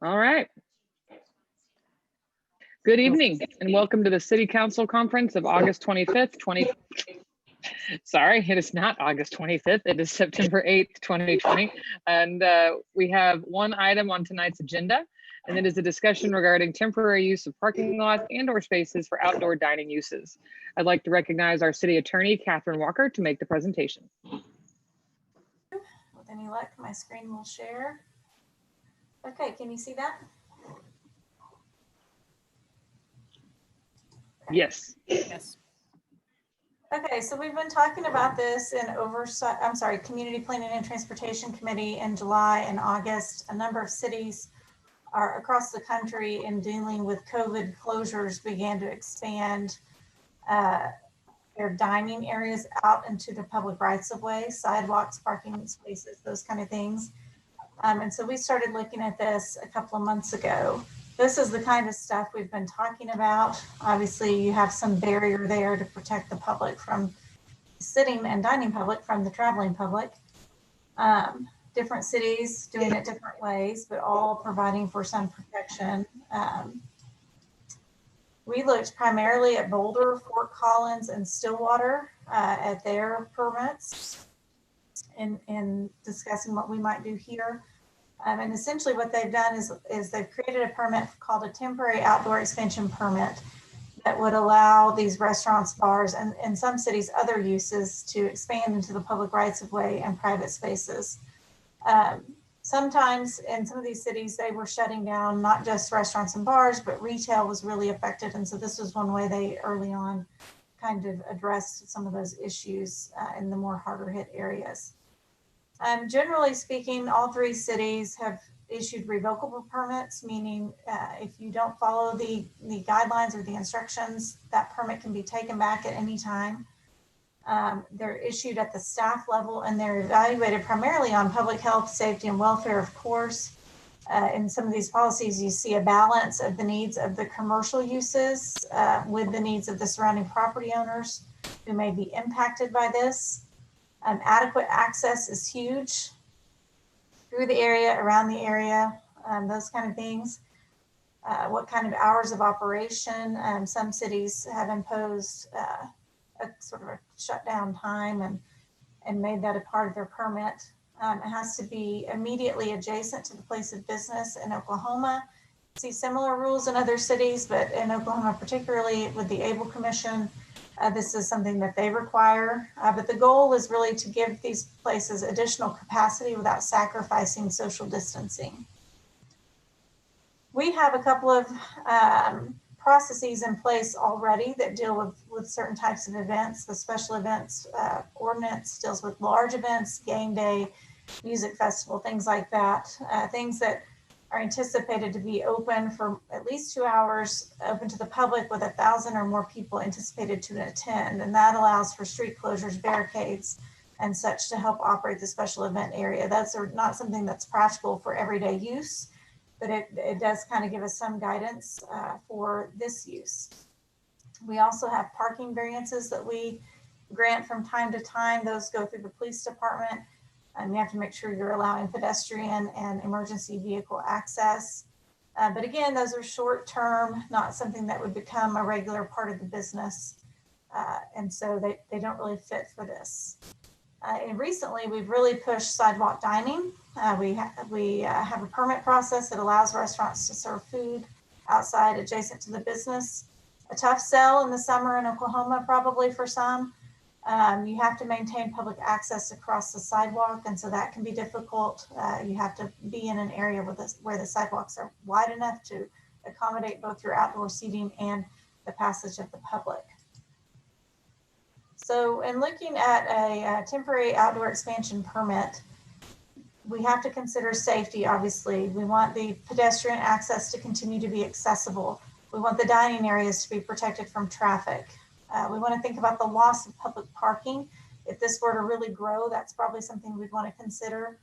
All right. Good evening and welcome to the City Council Conference of August 25th, Sorry, it is not August 25th. It is September 8th, 2020. And we have one item on tonight's agenda, and it is a discussion regarding temporary use of parking lots and/or spaces for outdoor dining uses. I'd like to recognize our city attorney, Catherine Walker, to make the presentation. With any luck, my screen will share. Okay, can you see that? Yes. Yes. Okay, so we've been talking about this in Community Planning and Transportation Committee in July and August. A number of cities are across the country in dealing with COVID closures began to expand their dining areas out into the public rights of way, sidewalks, parking spaces, those kind of things. And so we started looking at this a couple of months ago. This is the kind of stuff we've been talking about. Obviously, you have some barrier there to protect the public from sitting and dining public from the traveling public. Different cities doing it different ways, but all providing for some protection. We looked primarily at Boulder, Fort Collins, and Stillwater at their permits in discussing what we might do here. And essentially what they've done is they've created a permit called a temporary outdoor expansion permit that would allow these restaurants, bars, and in some cities, other uses to expand into the public rights of way and private spaces. Sometimes in some of these cities, they were shutting down not just restaurants and bars, but retail was really affected. And so this was one way they early on kind of addressed some of those issues in the more harder hit areas. Generally speaking, all three cities have issued revocable permits, meaning if you don't follow the guidelines or the instructions, that permit can be taken back at any time. They're issued at the staff level and they're evaluated primarily on public health, safety, and welfare, of course. In some of these policies, you see a balance of the needs of the commercial uses with the needs of the surrounding property owners who may be impacted by this. Adequate access is huge through the area, around the area, those kind of things. What kind of hours of operation? Some cities have imposed a sort of a shutdown time and made that a part of their permit. It has to be immediately adjacent to the place of business. In Oklahoma, see similar rules in other cities, but in Oklahoma, particularly with the Able Commission, this is something that they require, but the goal is really to give these places additional capacity without sacrificing social distancing. We have a couple of processes in place already that deal with certain types of events. The special events ordinance deals with large events, game day, music festival, things like that, things that are anticipated to be open for at least 2 hours, open to the public with 1,000 or more people anticipated to attend. And that allows for street closures, barricades, and such to help operate the special event area. That's not something that's practical for everyday use, but it does kind of give us some guidance for this use. We also have parking variances that we grant from time to time. Those go through the police department. You have to make sure you're allowing pedestrian and emergency vehicle access. But again, those are short term, not something that would become a regular part of the business. And so they don't really fit for this. And recently, we've really pushed sidewalk dining. We have a permit process that allows restaurants to serve food outside adjacent to the business. A tough sell in the summer in Oklahoma, probably for some. You have to maintain public access across the sidewalk, and so that can be difficult. You have to be in an area where the sidewalks are wide enough to accommodate both your outdoor seating and the passage of the public. So in looking at a temporary outdoor expansion permit, we have to consider safety, obviously. We want the pedestrian access to continue to be accessible. We want the dining areas to be protected from traffic. We want to think about the loss of public parking. If this were to really grow, that's probably something we'd want to consider.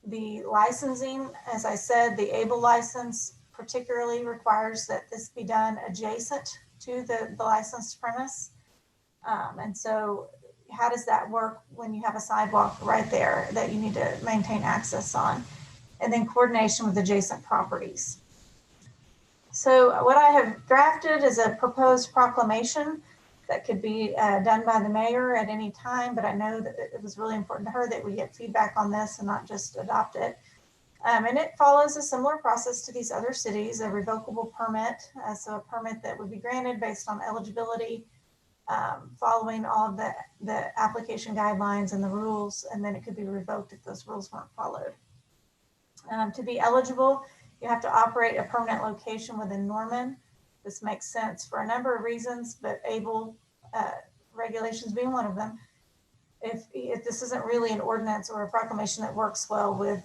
The licensing, as I said, the ABLE license particularly requires that this be done adjacent to the licensed premise. And so how does that work when you have a sidewalk right there that you need to maintain access on? and then coordination with adjacent properties. So what I have drafted is a proposed proclamation that could be done by the mayor at any time, but I know that it was really important to her that we get feedback on this and not just adopt it. And it follows a similar process to these other cities, a revocable permit. So a permit that would be granted based on eligibility, following all of the application guidelines and the rules, and then it could be revoked if those rules weren't followed. To be eligible, you have to operate a permanent location within Norman. This makes sense for a number of reasons, but able regulations being one of them. If this isn't really an ordinance or a proclamation that works well with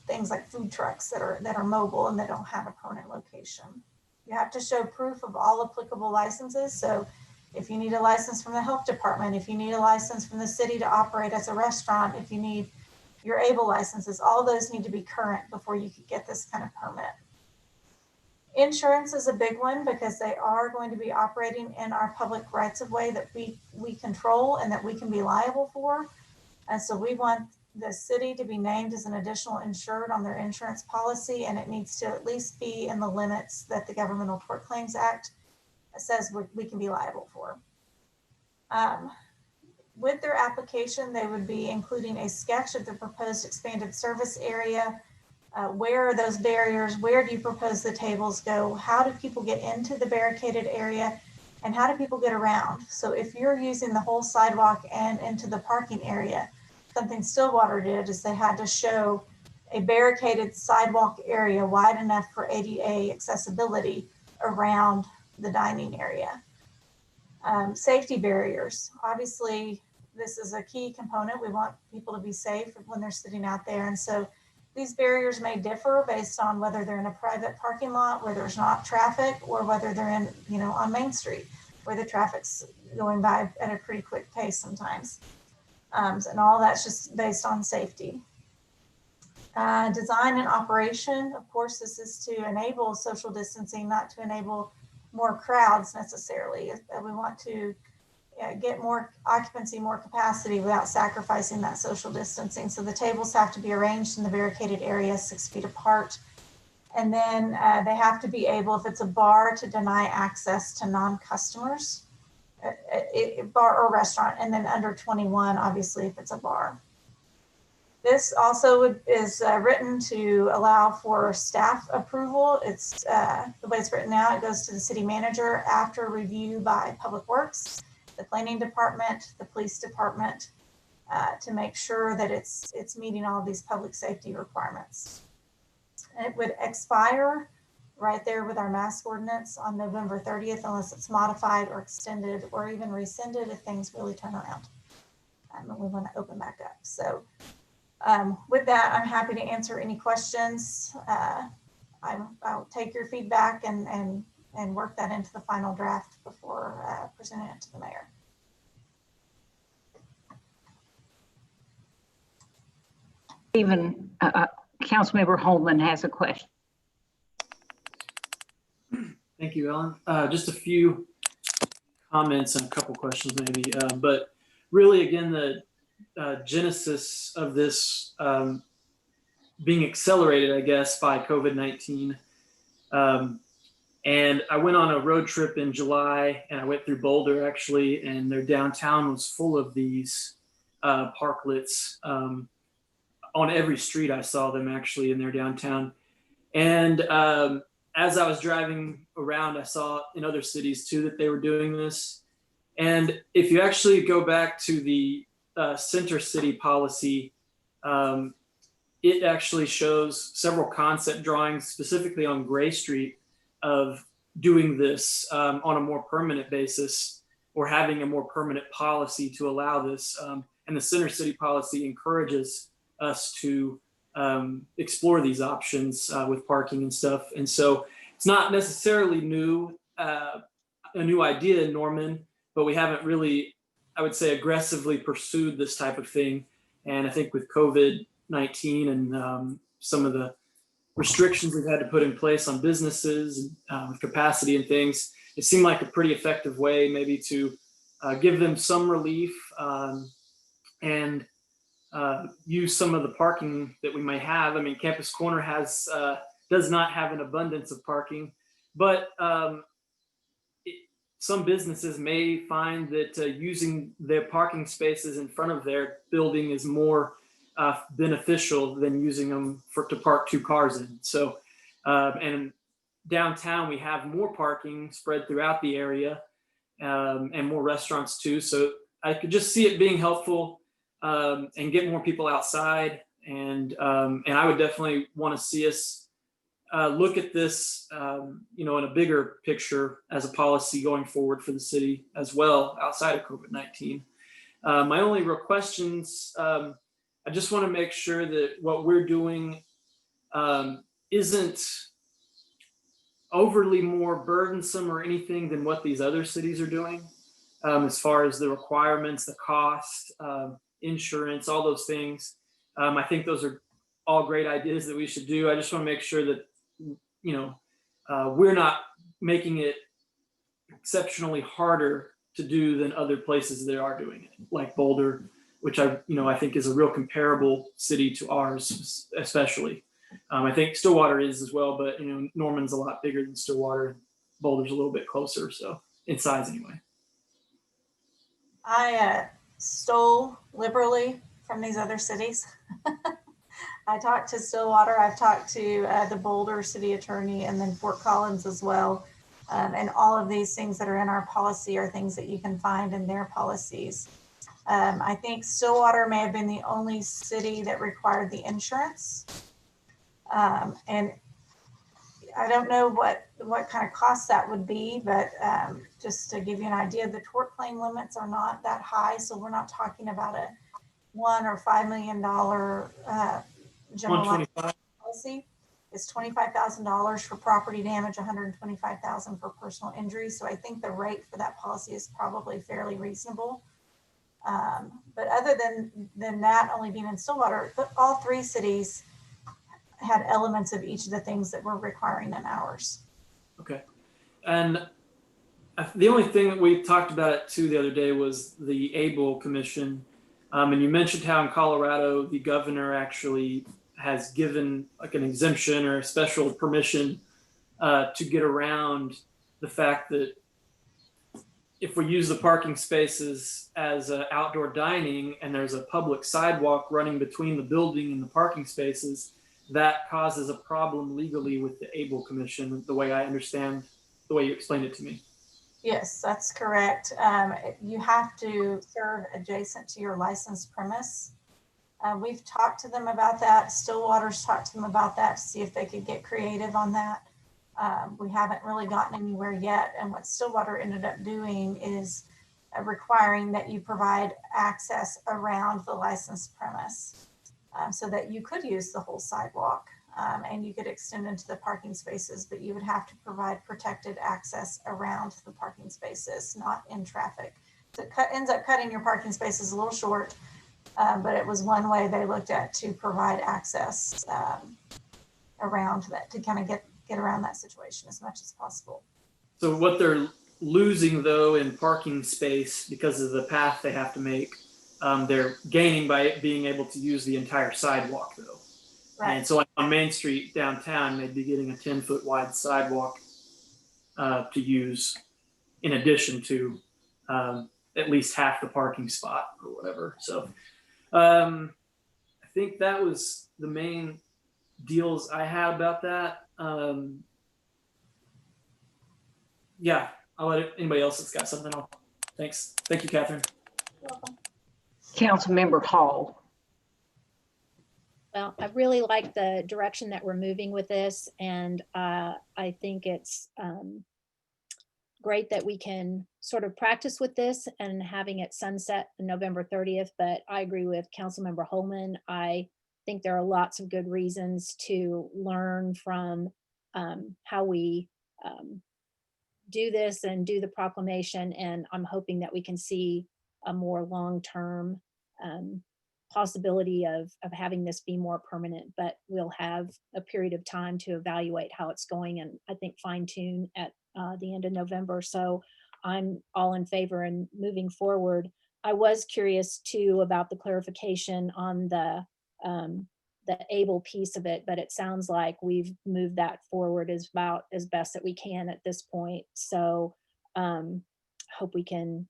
things like food trucks that are mobile and that don't have a permanent location. You have to show proof of all applicable licenses. So if you need a license from the health department, if you need a license from the city to operate as a restaurant, if you need your ABLE licenses, all those need to be current before you could get this kind of permit. Insurance is a big one because they are going to be operating in our public rights of way that we control and that we can be liable for. And so we want the city to be named as an additional insured on their insurance policy, and it needs to at least be in the limits that the Governmental Tort Claims Act says we can be liable for. With their application, they would be including a sketch of the proposed expanded service area. Where are those barriers? Where do you propose the tables go? How do people get into the barricaded area? And how do people get around? So if you're using the whole sidewalk and into the parking area, something Stillwater did is they had to show a barricaded sidewalk area wide enough for ADA accessibility around the dining area. Safety barriers. Obviously, this is a key component. We want people to be safe when they're sitting out there. And so these barriers may differ based on whether they're in a private parking lot where there's not traffic, or whether they're in, on Main Street where the traffic's going by at a pretty quick pace sometimes. And all that's just based on safety. Design and operation, of course, this is to enable social distancing, not to enable more crowds necessarily. We want to get more occupancy, more capacity without sacrificing that social distancing. So the tables have to be arranged in the barricaded area 6 feet apart. And then they have to be able, if it's a bar, to deny access to non-customers, bar or restaurant, and then under 21, obviously, if it's a bar. This also is written to allow for staff approval. It's the way it's written now, it goes to the city manager after review by Public Works, the planning department, the police department, to make sure that it's meeting all of these public safety requirements. And it would expire right there with our mask ordinance on November 30th, unless it's modified or extended or even rescinded if things really turn around. And we want to open back up. So with that, I'm happy to answer any questions. I'll take your feedback and work that into the final draft before presenting it to the mayor. Even Councilmember Holman has a question. Thank you, Ellen. Just a few comments and a couple questions maybe, but really again, the genesis of this being accelerated, I guess, by COVID-19. And I went on a road trip in July and I went through Boulder actually, and their downtown was full of these parklets. On every street I saw them actually in their downtown. And as I was driving around, I saw in other cities too that they were doing this. And if you actually go back to the center city policy, it actually shows several concept drawings specifically on Gray Street of doing this on a more permanent basis, or having a more permanent policy to allow this. And the center city policy encourages us to explore these options with parking and stuff. And so it's not necessarily new, a new idea in Norman, but we haven't really, I would say, aggressively pursued this type of thing. And I think with COVID-19 and some of the restrictions we've had to put in place on businesses with capacity and things, it seemed like a pretty effective way maybe to give them some relief and use some of the parking that we may have. I mean, Campus Corner does not have an abundance of parking, but some businesses may find that using their parking spaces in front of their building is more beneficial than using them to park 2 cars in. So, and downtown we have more parking spread throughout the area, and more restaurants too. So I could just see it being helpful, and get more people outside. And I would definitely want to see us look at this, in a bigger picture as a policy going forward for the city as well, outside of COVID-19. My only real questions, I just want to make sure that what we're doing isn't overly more burdensome or anything than what these other cities are doing, as far as the requirements, the cost, insurance, all those things. I think those are all great ideas that we should do. I just want to make sure that we're not making it exceptionally harder to do than other places that are doing it, like Boulder, which I think is a real comparable city to ours, especially. I think Stillwater is as well, but Norman's a lot bigger than Stillwater. Boulder's a little bit closer, so in size anyway. I stole liberally from these other cities. I talked to Stillwater, I've talked to the Boulder city attorney, and then Fort Collins as well. And all of these things that are in our policy are things that you can find in their policies. I think Stillwater may have been the only city that required the insurance. And I don't know what kind of cost that would be, but just to give you an idea, the tort claim limits are not that high. So we're not talking about a $1 or $5 million general liability policy. It's $25,000 for property damage, $125,000 for personal injury. So I think the rate for that policy is probably fairly reasonable. But other than that, only being in Stillwater, all 3 cities had elements of each of the things that we're requiring in ours. Okay. And the only thing that we talked about it too the other day was the ABLE commission. And you mentioned how in Colorado, the governor actually has given like an exemption or a special permission to get around the fact that if we use the parking spaces as outdoor dining and there's a public sidewalk running between the building and the parking spaces, that causes a problem legally with the ABLE commission, the way I understand, the way you explained it to me. Yes, that's correct. You have to serve adjacent to your licensed premise. We've talked to them about that. Stillwater's talked to them about that to see if they could get creative on that. We haven't really gotten anywhere yet. And what Stillwater ended up doing is requiring that you provide access around the licensed premise, so that you could use the whole sidewalk, and you could extend into the parking spaces, but you would have to provide protected access around the parking spaces, not in traffic. So it ends up cutting your parking spaces a little short, but it was one way they looked at to provide access around that, to kind of get around that situation as much as possible. So what they're losing though in parking space because of the path they have to make, they're gaining by being able to use the entire sidewalk though. Right. And so like on Main Street downtown, they'd be getting a 10-foot wide sidewalk to use in addition to at least half the parking spot or whatever. So I think that was the main deals I had about that. Yeah, I'll let anybody else that's got something on. Thanks. Thank you, Catherine. You're welcome. Councilmember Hall. Well, I really like the direction that we're moving with this, and I think it's great that we can sort of practice with this and having it sunset November 30th. But I agree with Councilmember Holman. I think there are lots of good reasons to learn from how we do this and do the proclamation, and I'm hoping that we can see a more long-term possibility of having this be more permanent, but we'll have a period of time to evaluate how it's going and I think fine tune at the end of November. So I'm all in favor and moving forward. I was curious too about the clarification on the able piece of it, but it sounds like we've moved that forward as about as best that we can at this point. So hope we can,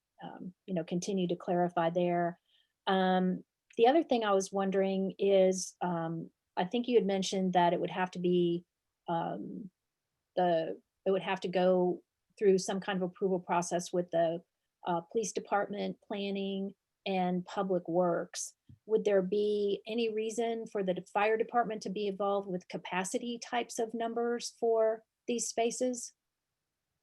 continue to clarify there. The other thing I was wondering is, I think you had mentioned that it would have to be it would have to go through some kind of approval process with the police department, planning, and public works. Would there be any reason for the fire department to be involved with capacity types of numbers for these spaces?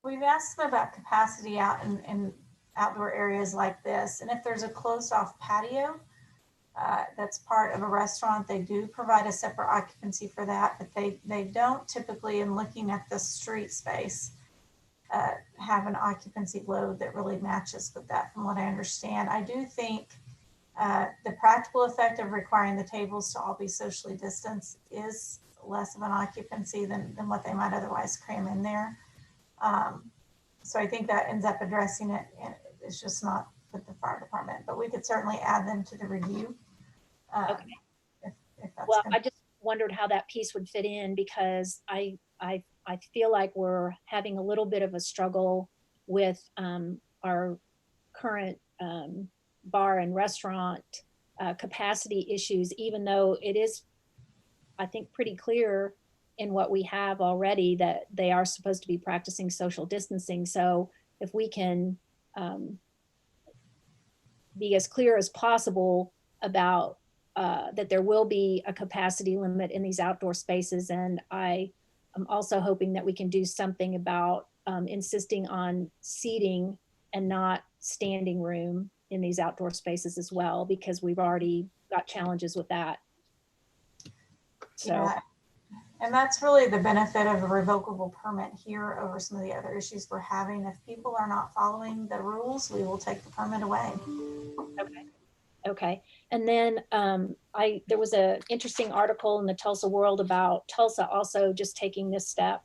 We've asked them about capacity out in outdoor areas like this. And if there's a closed off patio that's part of a restaurant, they do provide a separate occupancy for that, but they don't typically, in looking at the street space, have an occupancy load that really matches with that, from what I understand. I do think the practical effect of requiring the tables to all be socially distanced is less of an occupancy than what they might otherwise cram in there. So I think that ends up addressing it, and it's just not with the fire department, but we could certainly add them to the review. Okay. If that's Well, gonna... I just wondered how that piece would fit in, because I feel like we're having a little bit of a struggle with our current bar and restaurant capacity issues, even though it is, I think, pretty clear in what we have already that they are supposed to be practicing social distancing. So if we can be as clear as possible about that there will be a capacity limit in these outdoor spaces. And I am also hoping that we can do something about insisting on seating and not standing room in these outdoor spaces as well, because we've already got challenges with that. So. Yeah. And that's really the benefit of a revocable permit here over some of the other issues we're having. If people are not following the rules, we will take the permit away. Okay. And then there was an interesting article in the Tulsa World about Tulsa also just taking this step,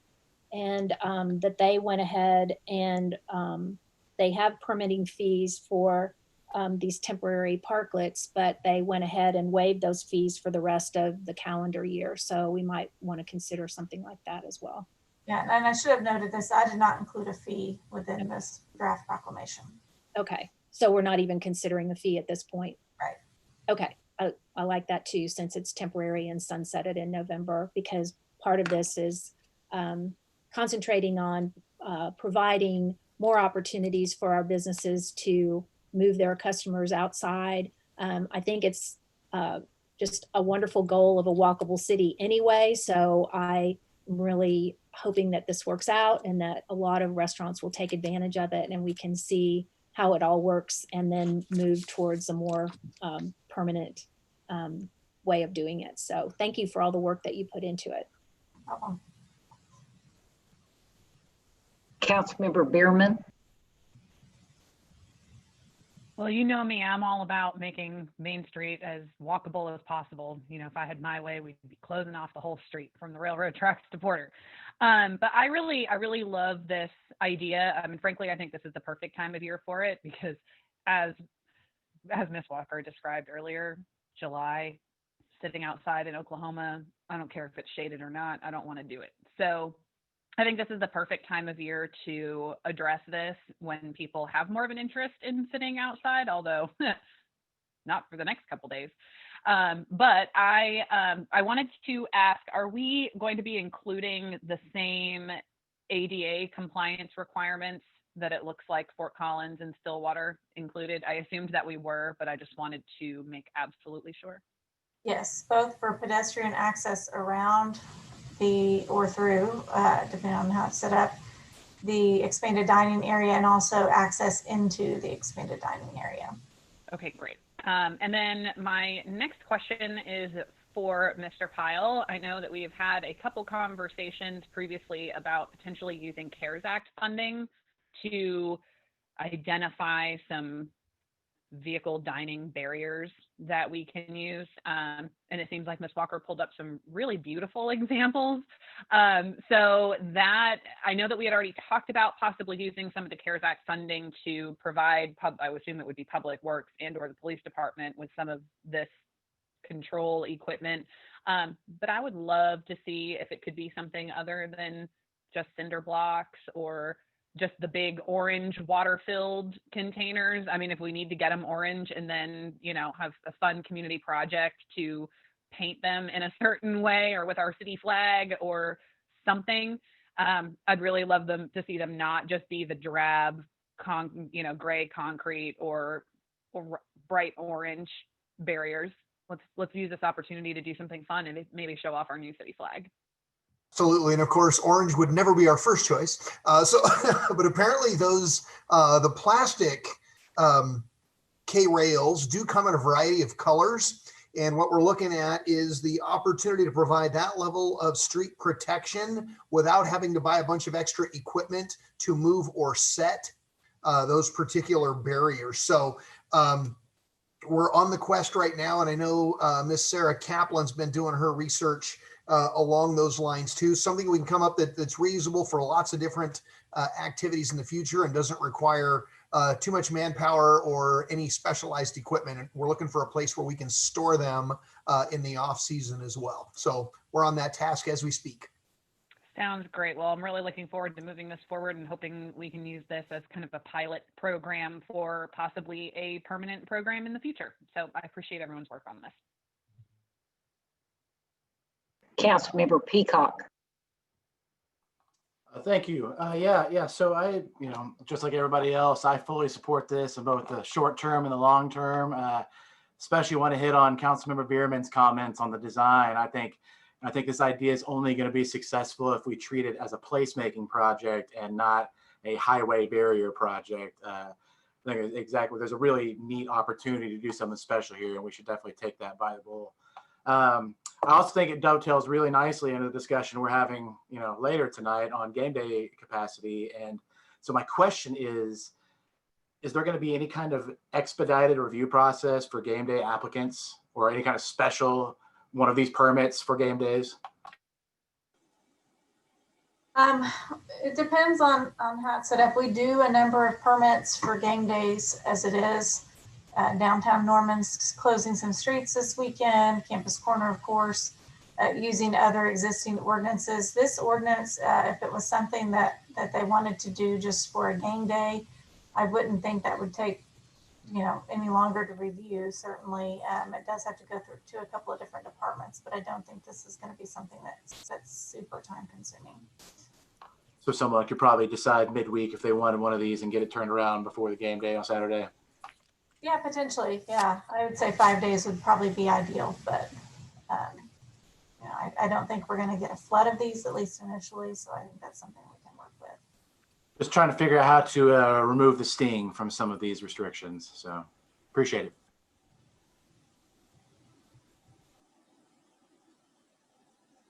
and that they went ahead and they have permitting fees for these temporary parklets, but they went ahead and waived those fees for the rest of the calendar year. So we might want to consider something like that as well. Yeah, and I should have noted this, I did not include a fee within this draft proclamation. Okay, so we're not even considering a fee at this point. Right. Okay, I like that too, since it's temporary and sunsetted in November, because part of this is concentrating on providing more opportunities for our businesses to move their customers outside. I think it's just a wonderful goal of a walkable city anyway. So I'm really hoping that this works out and that a lot of restaurants will take advantage of it, and we can see how it all works and then move towards a more permanent way of doing it. So thank you for all the work that you put into it. Councilmember Bierman. Well, you know me, I'm all about making Main Street as walkable as possible. You know, if I had my way, we'd be closing off the whole street from the railroad tracks to Porter. But I really love this idea. And frankly, I think this is the perfect time of year for it, because as Ms. Walker described earlier, July, sitting outside in Oklahoma, I don't care if it's shaded or not, I don't want to do it. So I think this is the perfect time of year to address this when people have more of an interest in sitting outside, although not for the next couple days. But I wanted to ask, are we going to be including the same ADA compliance requirements that it looks like Fort Collins and Stillwater included? I assumed that we were, but I just wanted to make absolutely sure. Yes, both for pedestrian access around or through, depending on how it's set up, the expanded dining area, and also access into the expanded dining area. Okay, great. And then my next question is for Mr. Pyle. I know that we have had a couple conversations previously about potentially using CARES Act funding to identify some vehicle dining barriers that we can use. And it seems like Ms. Walker pulled up some really beautiful examples So that, I know that we had already talked about possibly using some of the CARES Act funding to provide, I would assume it would be Public Works and or the police department with some of this control equipment. But I would love to see if it could be something other than just cinder blocks or just the big orange water-filled containers. I mean, if we need to get them orange and then, you know, have a fun community project to paint them in a certain way or with our city flag or something, I'd really love them to see them not just be the drab, gray concrete or bright orange barriers. Let's use this opportunity to do something fun and maybe show off our new city flag. Absolutely. And of course, orange would never be our first choice. But apparently those, the plastic K-rails do come in a variety of colors. And what we're looking at is the opportunity to provide that level of street protection without having to buy a bunch of extra equipment to move or set those particular barriers. So we're on the quest right now. And I know Miss Sarah Kaplan's been doing her research along those lines too. Something we can come up that's reusable for lots of different activities in the future and doesn't require too much manpower or any specialized equipment. And we're looking for a place where we can store them in the off season as well. So we're on that task as we speak. Sounds great. Well, I'm really looking forward to moving this forward and hoping we can use this as kind of a pilot program for possibly a permanent program in the future. So I appreciate everyone's work on this. Councilmember Peacock. Thank you. Yeah. So I, just like everybody else, I fully support this in both the short term and the long term. Especially want to hit on Councilmember Bierman's comments on the design. I think this idea is only going to be successful if we treat it as a placemaking project and not a highway barrier project. I think exactly. There's a really neat opportunity to do something special here, and we should definitely take that by the bull. I also think it dovetails really nicely into the discussion we're having, later tonight on game day capacity. And so my question is there going to be any kind of expedited review process for game day applicants or any kind of special one of these permits for game days? It depends on how it's set up. We do a number of permits for game days as it is. Downtown Norman's closing some streets this weekend, Campus Corner, of course, using other existing ordinances. This ordinance, if it was something that they wanted to do just for a game day, I wouldn't think that would take, any longer to review. Certainly, it does have to go through to a couple of different departments, but I don't think this is going to be something that's super time consuming. So someone could probably decide midweek if they wanted one of these and get it turned around before the game day on Saturday. Yeah, potentially. Yeah, I would say 5 days would probably be ideal, but I don't think we're going to get a flood of these, at least initially. So I think that's something we can work with. Just trying to figure out how to remove the sting from some of these restrictions. So appreciate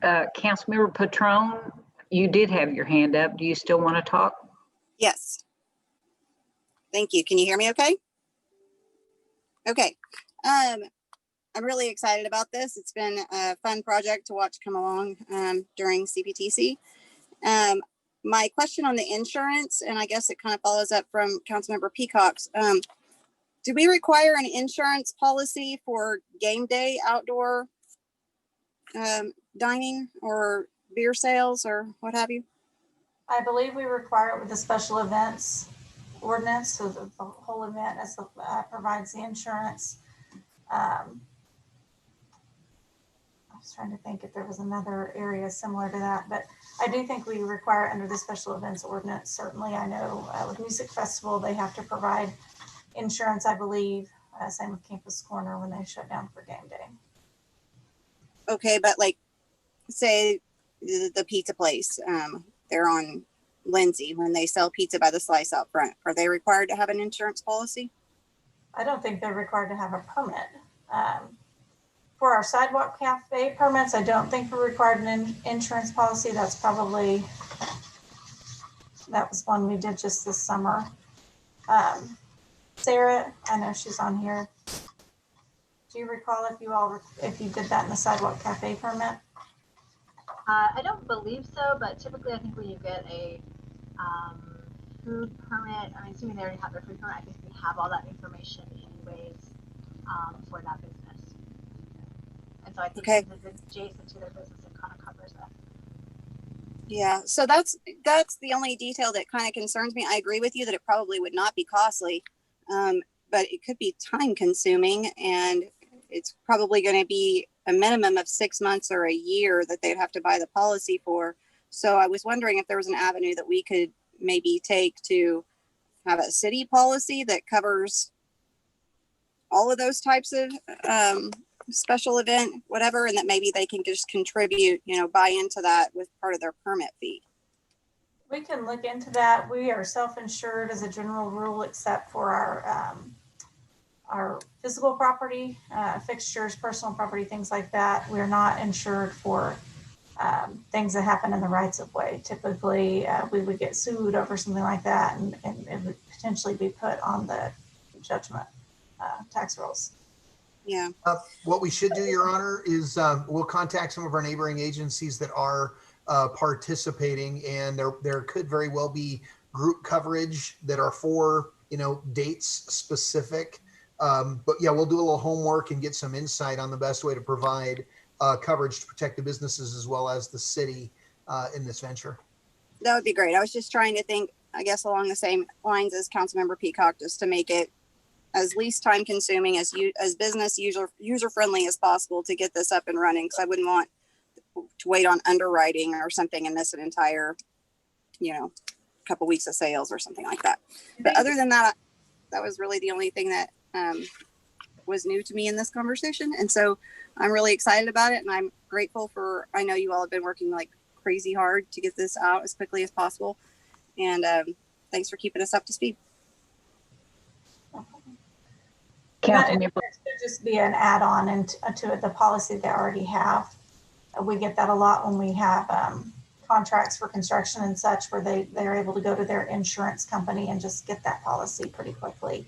it. Councilmember Patron, you did have your hand up. Do you still want to talk? Yes. Thank you. Can you hear me okay? Okay. I'm really excited about this. It's been a fun project to watch come along during CPTC. My question on the insurance, and I guess it kind of follows up from Councilmember Peacock's. Do we require an insurance policy for game day outdoor dining or beer sales or what have you? I believe we require it with the special events ordinance, so the whole event provides the insurance. I was trying to think if there was another area similar to that, but I do think we require it under the special events ordinance. Certainly, I know with Music Festival, they have to provide insurance, I believe. Same with Campus Corner when they shut down for game day. Okay, but like, say the pizza place, they're on Lindsay, when they sell pizza by the slice out front, are they required to have an insurance policy? I don't think they're required to have a permit. For our sidewalk cafe permits, I don't think we're required an insurance policy. That was one we did just this summer. Sarah, I know she's on here. Do you recall if you did that in the sidewalk cafe permit? I don't believe so, but typically I think when you get a food permit, I'm assuming they already have their food permit. I think we have all that information anyways for that business. And so I think Okay. since it's adjacent to their business, it kind of covers that. Yeah, so that's the only detail that kind of concerns me. I agree with you that it probably would not be costly, but it could be time consuming, and it's probably going to be a minimum of 6 months or a year that they'd have to buy the policy for. So I was wondering if there was an avenue that we could maybe take to have a city policy that covers all of those types of special event, whatever, and that maybe they can just contribute, buy into that with part of their permit fee. We can look into that. We are self-insured as a general rule, except for our physical property, fixtures, personal property, things like that. We're not insured for things that happen in the rights of way. Typically, we would get sued over something like that, and it would potentially be put on the judgment tax rolls. Yeah. What we should do, Your Honor, is we'll contact some of our neighboring agencies that are participating, and there could very well be group coverage that are for dates specific. But yeah, we'll do a little homework and get some insight on the best way to provide coverage to protect the businesses as well as the city in this venture. That would be great. I was just trying to think, I guess, along the same lines as Councilmember Peacock, just to make it as least time consuming as business user friendly as possible to get this up and running. Because I wouldn't want to wait on underwriting or something and miss an entire, couple weeks of sales or something like that. But other than that, that was really the only thing that was new to me in this conversation. And so I'm really excited about it, and I'm grateful I know you all have been working like crazy hard to get this out as quickly as possible. And thanks for keeping us up to speed. Councilmember, It should just be an add-on to the policy they already have. We get that a lot when we have contracts for construction and such, where they're able to go to their insurance company and just get that policy pretty quickly.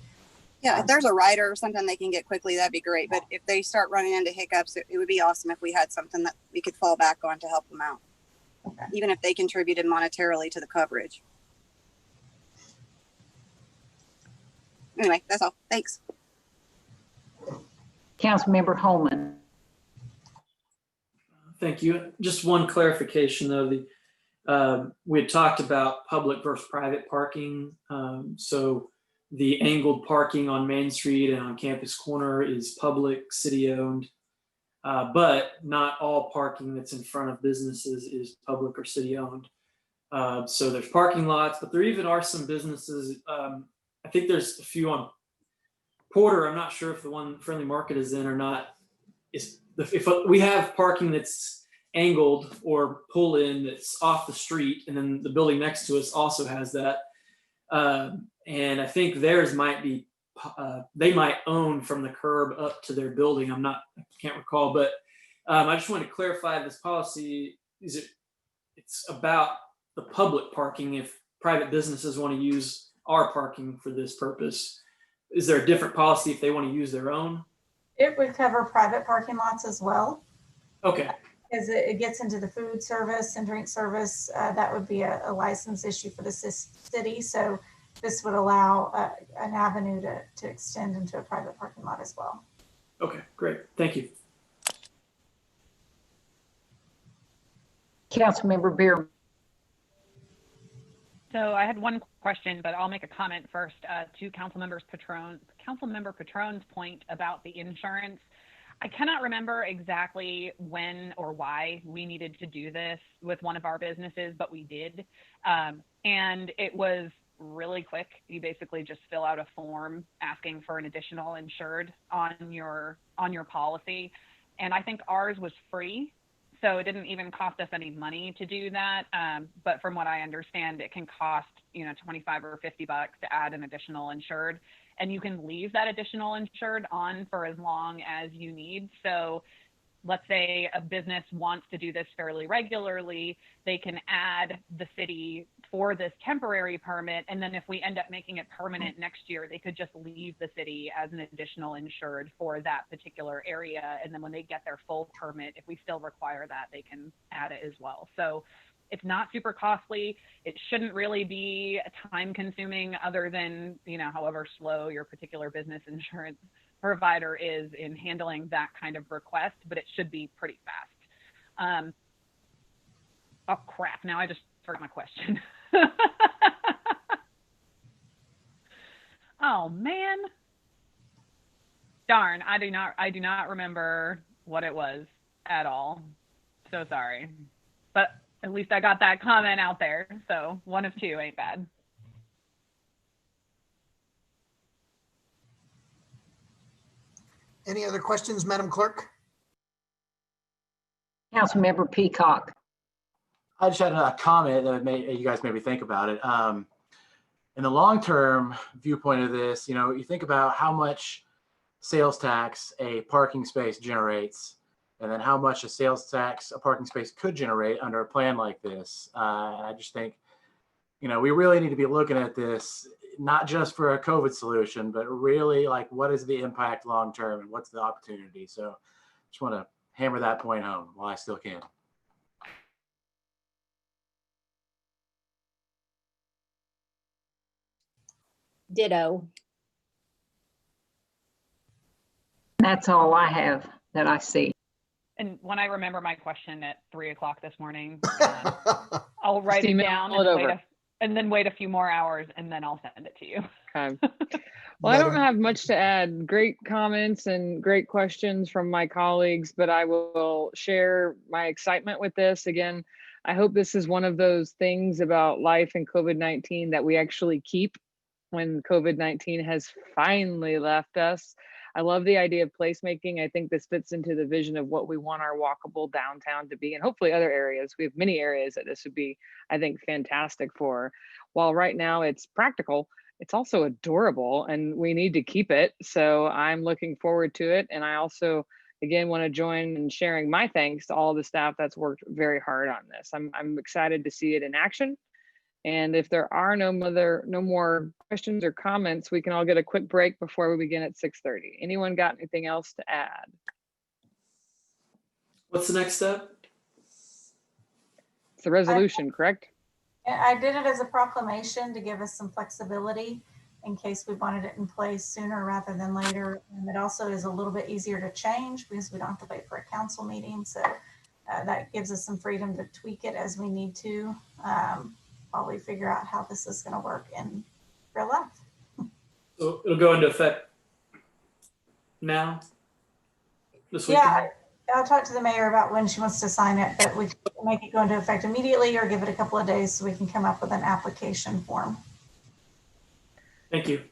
Yeah, if there's a rider or something they can get quickly, that'd be great. But if they start running into hiccups, it would be awesome if we had something that we could fall back on to help them out. Okay. Even if they contributed monetarily to the coverage. Anyway, that's all. Thanks. Councilmember Holman. Thank you. Just one clarification though. We had talked about public versus private parking. So the angled parking on Main Street and on Campus Corner is public, city owned, but not all parking that's in front of businesses is public or city owned. So there's parking lots, but there even are some businesses. I think there's a few on Porter. I'm not sure if the one Friendly Market is in or not. If we have parking that's angled or pull in that's off the street, and then the building next to us also has that. And I think theirs might be, they might own from the curb up to their building. I can't recall, but I just want to clarify this policy. It's about the public parking if private businesses want to use our parking for this purpose. Is there a different policy if they want to use their own? It would cover private parking lots as well. Okay. As it gets into the food service and drink service, that would be a license issue for the city. So this would allow an avenue to extend into a private parking lot as well. Okay, great. Thank you. Councilmember Beer. So I had one question, but I'll make a comment first to Councilmember Patron's point about the insurance. I cannot remember exactly when or why we needed to do this with one of our businesses, but we did. And it was really quick. You basically just fill out a form asking for an additional insured on your policy. And I think ours was free. So it didn't even cost us any money to do that. But from what I understand, it can cost, $25 or $50 to add an additional insured. And you can leave that additional insured on for as long as you need. So let's say a business wants to do this fairly regularly, they can add the city for this temporary permit. And then if we end up making it permanent next year, they could just leave the city as an additional insured for that particular area. And then when they get their full permit, if we still require that, they can add it as well. So it's not super costly. It shouldn't really be time consuming other than, you know, however slow your particular business insurance provider is in handling that kind of request, but it should be pretty fast. Oh crap, now I just forgot my question. Oh man. Darn, I do not remember what it was at all. So sorry. But at least I got that comment out there. So 1 of 2 ain't bad. Any other questions, Madam Clerk? Councilmember Peacock. I just had a comment that made you guys maybe think about it. In the long-term viewpoint of this, you know, you think about how much sales tax a parking space generates, and then how much a sales tax a parking space could generate under a plan like this. And I just think, you know, we really need to be looking at this, not just for a COVID solution, but really like what is the impact long-term and what's the opportunity? So just want to hammer that point home while I still can. Ditto. That's all I have that I see. And when I remember my question at 3 o'clock this morning, I'll write it email down it over. and then wait a few more hours and then I'll send it to you. Okay. Well, I don't have much to add. Great comments and great questions from my colleagues, but I will share my excitement with this. Again, I hope this is one of those things about life and COVID-19 that we actually keep when COVID-19 has finally left us. I love the idea of placemaking. I think this fits into the vision of what we want our walkable downtown to be, and hopefully other areas. We have many areas that this would be, I think, fantastic for. While right now it's practical, it's also adorable and we need to keep it. So I'm looking forward to it. And I also, again, want to join in sharing my thanks to all the staff that's worked very hard on this. I'm excited to see it in action. And if there are no more questions or comments, we can all get a quick break before we begin at 6:30. Anyone got anything else to add? What's the next step? It's the resolution, correct? I did it as a proclamation to give us some flexibility in case we wanted it in place sooner rather than later. And it also is a little bit easier to change because we don't have to wait for a council meeting. So that gives us some freedom to tweak it as we need to while we figure out how this is going to work in real life. So it'll go into effect now, this week? Yeah, I'll talk to the mayor about when she wants to sign it, but we can make it go into effect immediately or give it a couple of days so we can come up with an application form. Thank you.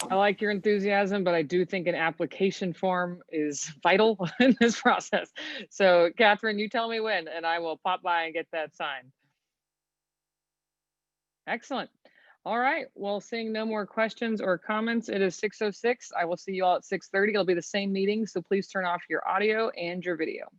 I like your enthusiasm, but I do think an application form is vital in this process. So Catherine, you tell me when, and I will pop by and get that signed. Excellent. All right. Well, seeing no more questions or comments, it is 6:06. I will see you all at 6:30. It'll be the same meeting, so please turn off your audio and your video.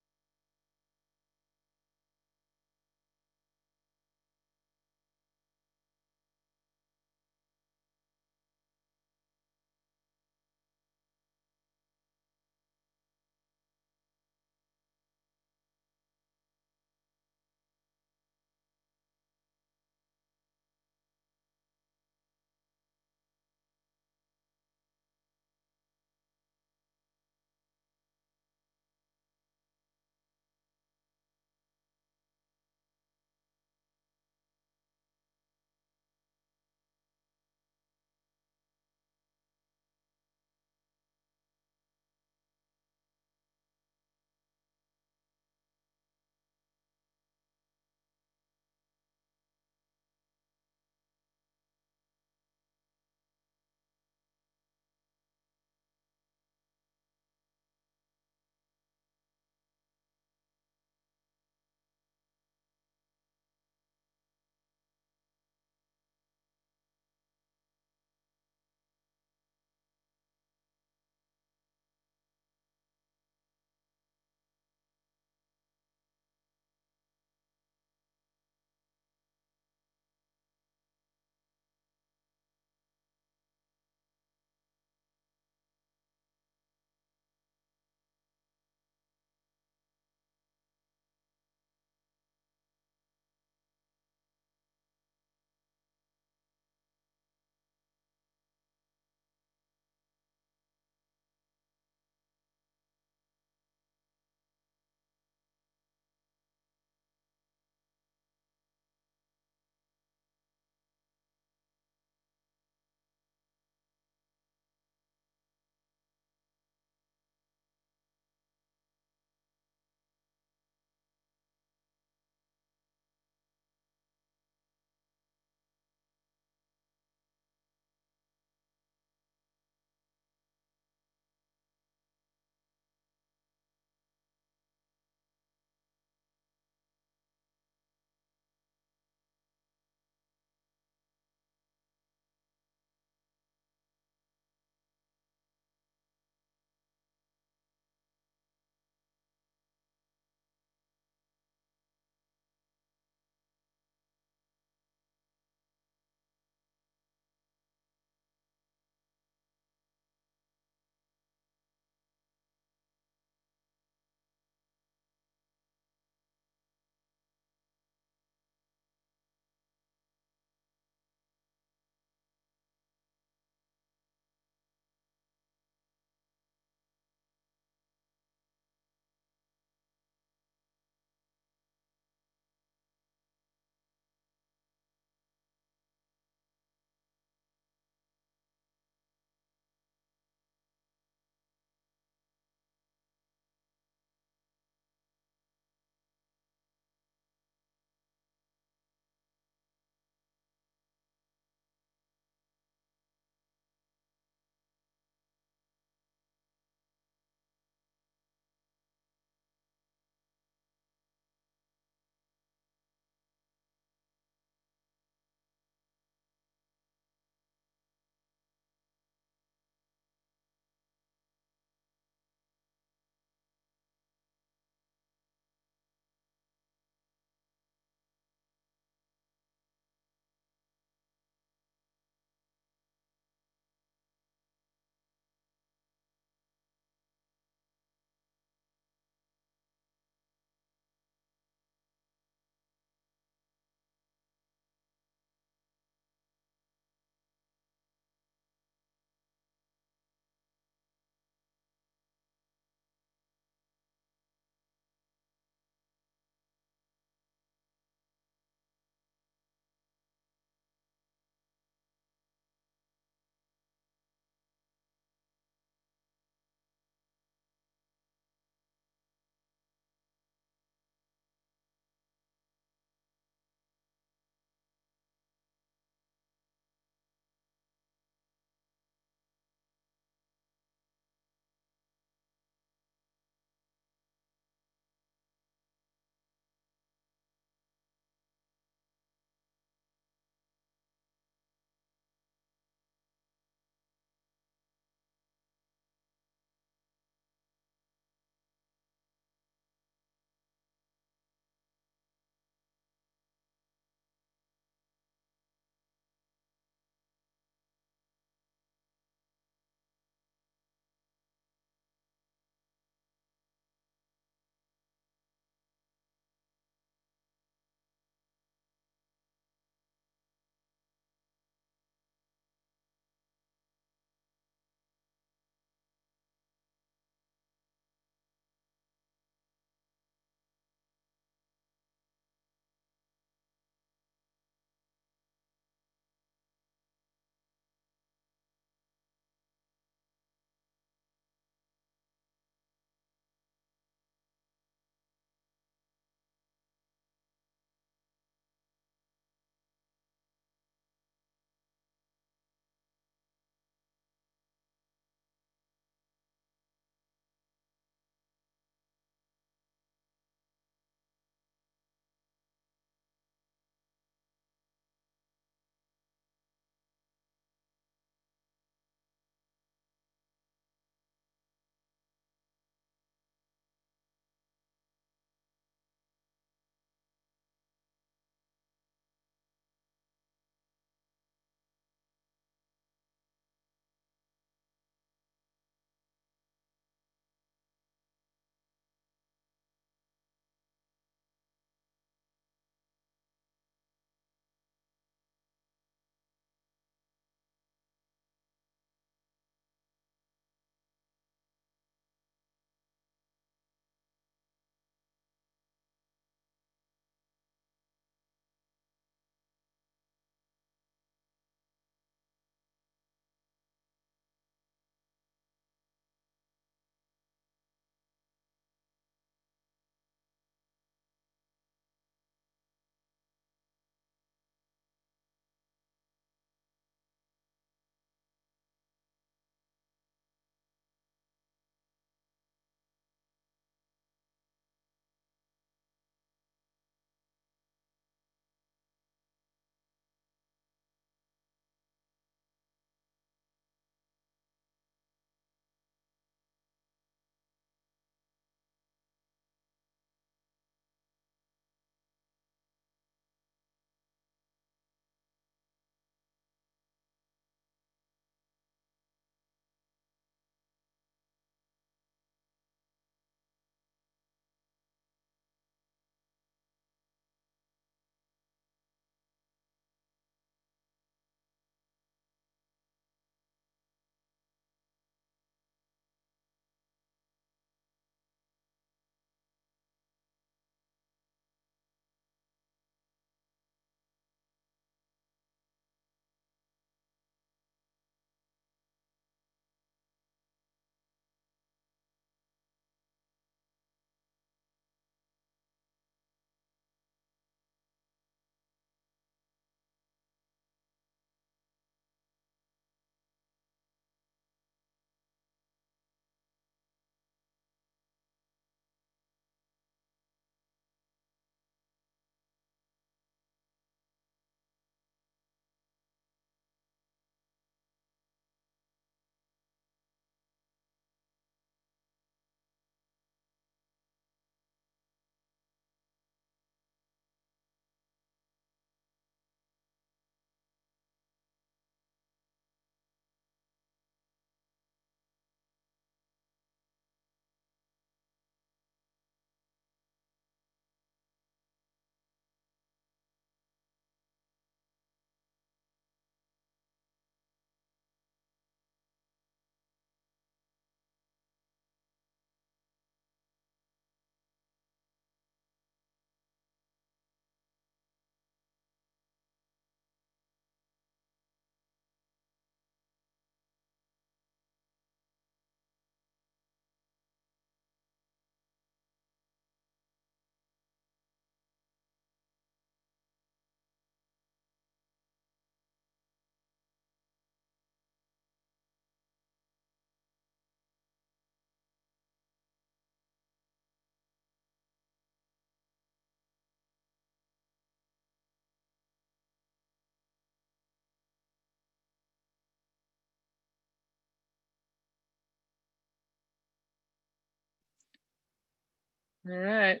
All right.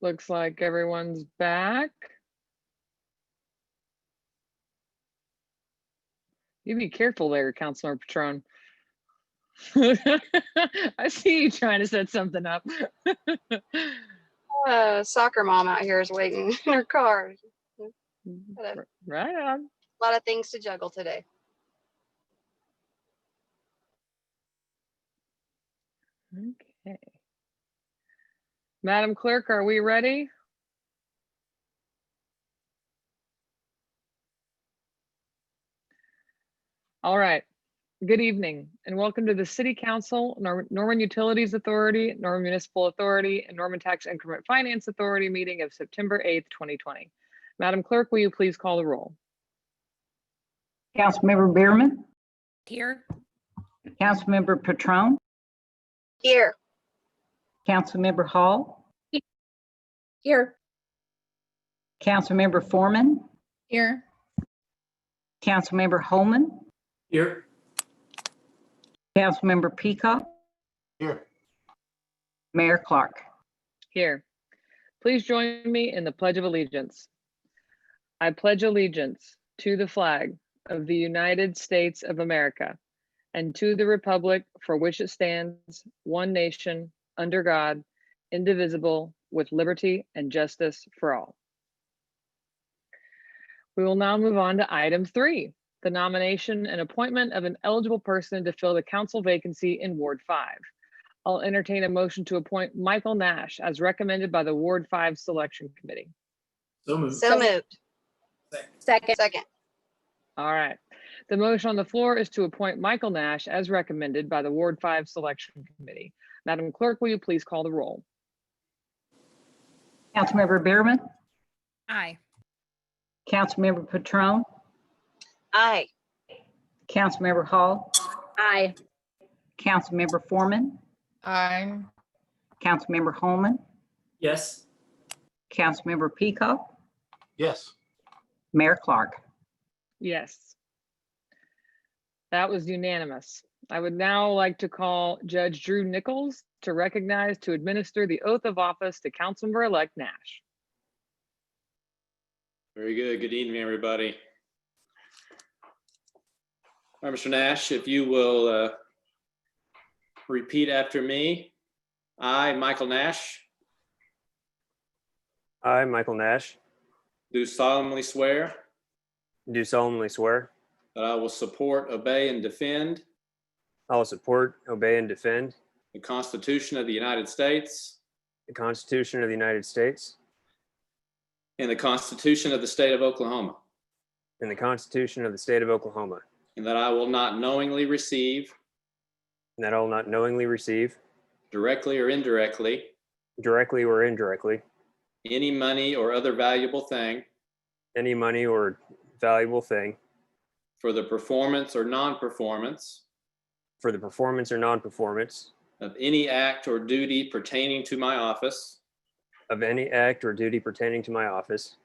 Looks like everyone's back. You be careful there, Councilor Patron. I see you trying to set something up. Soccer mom out here is waiting in her car. Right on. A lot of things to juggle today. Okay. Madam Clerk, are we ready? All right. Good evening and welcome to the City Council, Norman Utilities Authority, Norman Municipal Authority, and Norman Tax Increment Finance Authority meeting of September 8th, 2020. Madam Clerk, will you please call the roll? Councilmember Bierman, Here. Councilmember Patron, Here. Councilmember Hall, Here. Councilmember Foreman, Here. Councilmember Holman, Here. Councilmember Peacock, Here. Mayor Clark. Here. Please join me in the Pledge of Allegiance. I pledge allegiance to the flag of the United States of America and to the republic for which it stands, one nation, under God, indivisible, with liberty and justice for all. We will now move on to item 3, the nomination and appointment of an eligible person to fill the council vacancy in Ward 5. I'll entertain a motion to appoint Michael Nash as recommended by the Ward 5 Selection Committee. So moved. So moved. Second. Second. All right. The motion on the floor is to appoint Michael Nash as recommended by the Ward 5 Selection Committee. Madam Clerk, will you please call the roll? Councilmember Bierman, Aye. Councilmember Patron, Aye. Councilmember Hall, Aye. Councilmember Foreman, Aye. Councilmember Holman, Yes. Councilmember Peacock, Yes. Mayor Clark. Yes. That was unanimous. I would now like to call Judge Drew Nichols to recognize to administer the oath of office to Councilmember-elect Nash. Very good. Good evening, everybody. All right, Mr. Nash, if you will repeat after me. I, Michael Nash, I, Michael Nash, do solemnly swear do solemnly swear that I will support, obey, and defend I will support, obey, and defend the Constitution of the United States the Constitution of the United States and the Constitution of the State of Oklahoma, and the Constitution of the State of Oklahoma, and that I will not knowingly receive, and that I will not knowingly receive, directly or indirectly, directly or indirectly, any money or other valuable thing any money or valuable thing for the performance or non-performance for the performance or non-performance of any act or duty pertaining to my office, of any act or duty pertaining to my office,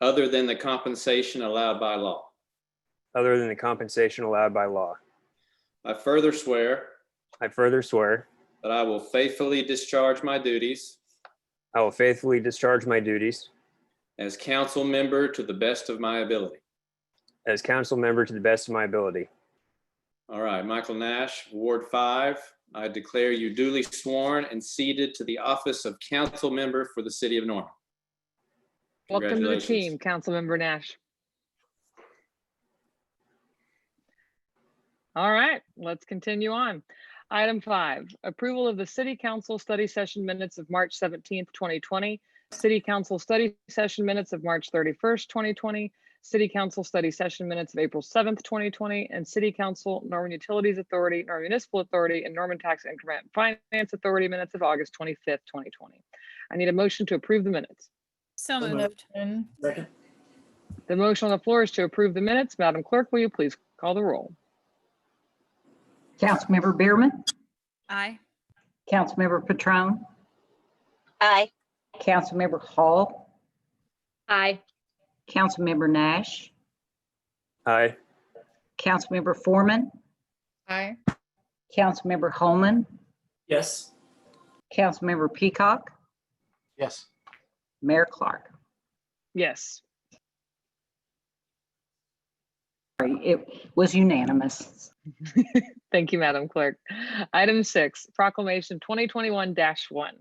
other than the compensation allowed by law. other than the compensation allowed by law. I further swear I further swear that I will faithfully discharge my duties I will faithfully discharge my duties as council member to the best of my ability. as council member to the best of my ability. All right, Michael Nash, Ward 5, I declare you duly sworn and seated to the office of council member for the city of Norman. Welcome to the Congratulations. team, Councilmember Nash. All right, let's continue on. Item 5, approval of the City Council study session minutes of March 17th, 2020, City Council study session minutes of March 31st, 2020, City Council study session minutes of April 7th, 2020, and City Council, Norman Utilities Authority, Norman Municipal Authority, and Norman Tax Increment Finance Authority minutes of August 25th, 2020. I need a motion to approve the minutes. So So moved. Second. The motion on the floor is to approve the minutes. Madam Clerk, will you please call the roll? Councilmember Bierman, Aye. Councilmember Patron, Aye. Councilmember Hall, Aye. Councilmember Nash, Aye. Councilmember Foreman, Aye. Councilmember Holman, Yes. Councilmember Peacock, Yes. Mayor Clark. Yes. It was unanimous. Thank you, Madam Clerk. Item 6, Proclamation 2021-1,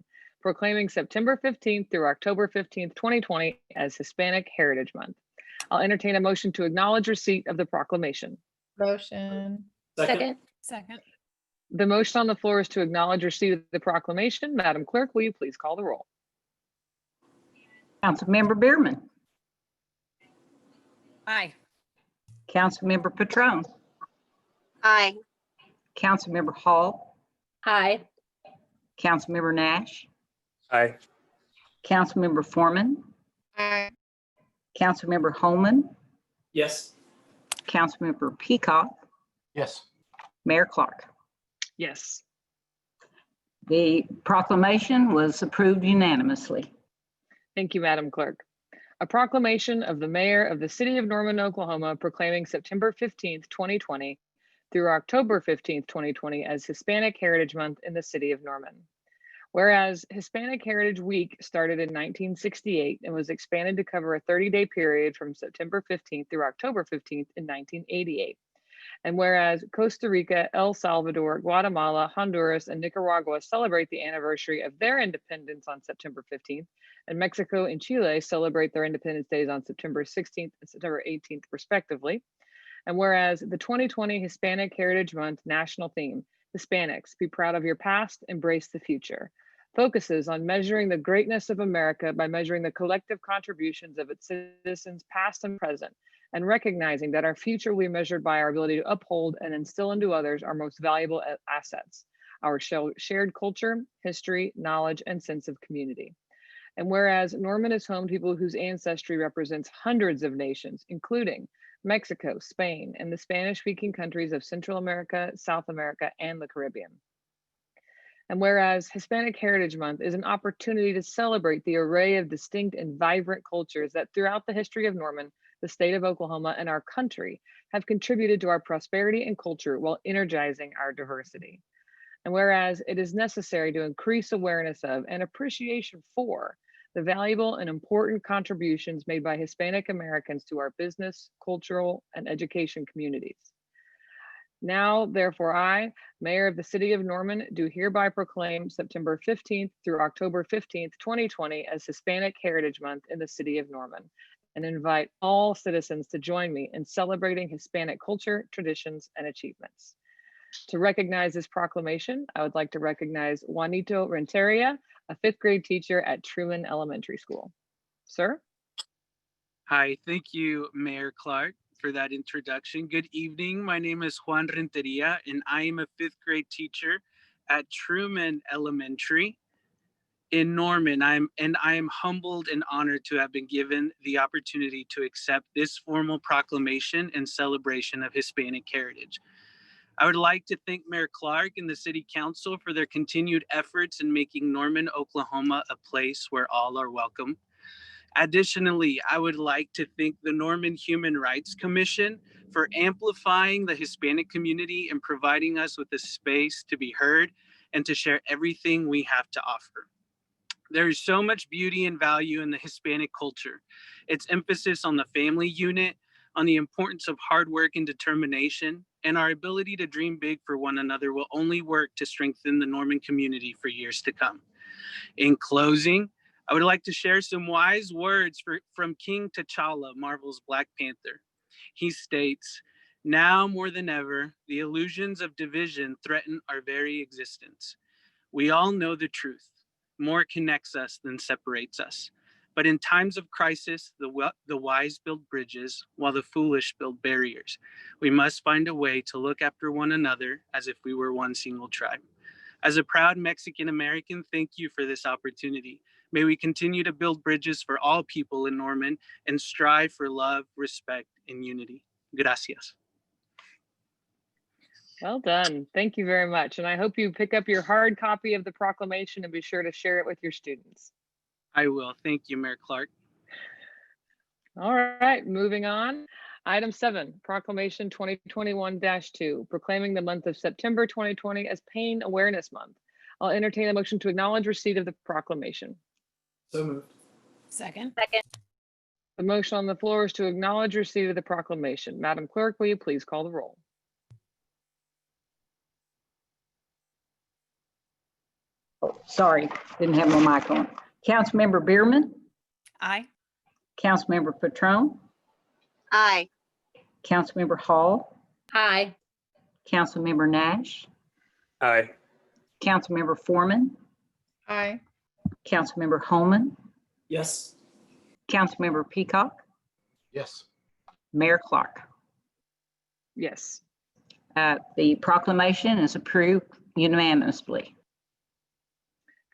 proclaiming September 15th through October 15th, 2020 as Hispanic Heritage Month. I'll entertain a motion to acknowledge receipt of the proclamation. Motion. Second. Second. The motion on the floor is to acknowledge receipt of the proclamation. Madam Clerk, will you please call the roll? Councilmember Bierman, Aye. Councilmember Patron, Aye. Councilmember Hall, Aye. Councilmember Nash, Aye. Councilmember Foreman, Aye. Councilmember Holman, Yes. Councilmember Peacock, Yes. Mayor Clark. Yes. The proclamation was approved unanimously. Thank you, Madam Clerk. A proclamation of the Mayor of the City of Norman, Oklahoma, proclaiming September 15th, 2020 through October 15th, 2020 as Hispanic Heritage Month in the City of Norman. Whereas Hispanic Heritage Week started in 1968 and was expanded to cover a 30-day period from September 15th through October 15th in 1988. And whereas Costa Rica, El Salvador, Guatemala, Honduras, and Nicaragua celebrate the anniversary of their independence on September 15th, and Mexico and Chile celebrate their Independence Days on September 16th and September 18th, respectively. And whereas the 2020 Hispanic Heritage Month national theme, Hispanics, be proud of your past, embrace the future, focuses on measuring the greatness of America by measuring the collective contributions of its citizens, past and present, and recognizing that our future will be measured by our ability to uphold and instill into others our most valuable assets, our shared culture, history, knowledge, and sense of community. And whereas Norman is home to people whose ancestry represents hundreds of nations, including Mexico, Spain, and the Spanish-speaking countries of Central America, South America, and the Caribbean. And whereas Hispanic Heritage Month is an opportunity to celebrate the array of distinct and vibrant cultures that throughout the history of Norman, the state of Oklahoma, and our country have contributed to our prosperity and culture while energizing our diversity. And whereas it is necessary to increase awareness of and appreciation for the valuable and important contributions made by Hispanic Americans to our business, cultural, and education communities. Now, therefore, I, Mayor of the City of Norman, do hereby proclaim September 15th through October 15th, 2020 as Hispanic Heritage Month in the City of Norman, and invite all citizens to join me in celebrating Hispanic culture, traditions, and achievements. To recognize this proclamation, I would like to recognize Juanito Renteria, a 5th grade teacher at Truman Elementary School. Sir? Hi, thank you, Mayor Clark, for that introduction. Good evening. My name is Juan Renteria, and I am a 5th grade teacher at Truman Elementary in Norman. I am humbled and honored to have been given the opportunity to accept this formal proclamation and celebration of Hispanic heritage. I would like to thank Mayor Clark and the City Council for their continued efforts in making Norman, Oklahoma a place where all are welcome. Additionally, I would like to thank the Norman Human Rights Commission for amplifying the Hispanic community and providing us with a space to be heard and to share everything we have to offer. There is so much beauty and value in the Hispanic culture. Its emphasis on the family unit, on the importance of hard work and determination, and our ability to dream big for one another will only work to strengthen the Norman community for years to come. In closing, I would like to share some wise words from King T'Challa, Marvel's Black Panther. He states, "Now more than ever, the illusions of division threaten our very existence. We all know the truth. More connects us than separates us. But in times of crisis, the wise build bridges, while the foolish build barriers. We must find a way to look after one another as if we were one single tribe." As a proud Mexican American, thank you for this opportunity. May we continue to build bridges for all people in Norman and strive for love, respect, and unity. Gracias. Well done. Thank you very much. And I hope you pick up your hard copy of the proclamation and be sure to share it with your students. I will. Thank you, Mayor Clark. All right, moving on. Item 7, Proclamation 2021-2, proclaiming the month of September 2020 as Pain Awareness Month. I'll entertain a motion to acknowledge receipt of the proclamation. So moved. Second. The motion on the floor is to acknowledge receipt of the proclamation. Madam Clerk, will you please call the roll? Oh, sorry, didn't have my mic on. Councilmember Bierman, Aye. Councilmember Patron, Aye. Councilmember Hall, Aye. Councilmember Nash, Aye. Councilmember Foreman, Aye. Councilmember Holman, Yes. Councilmember Peacock, Yes. Mayor Clark. Yes. The proclamation is approved unanimously.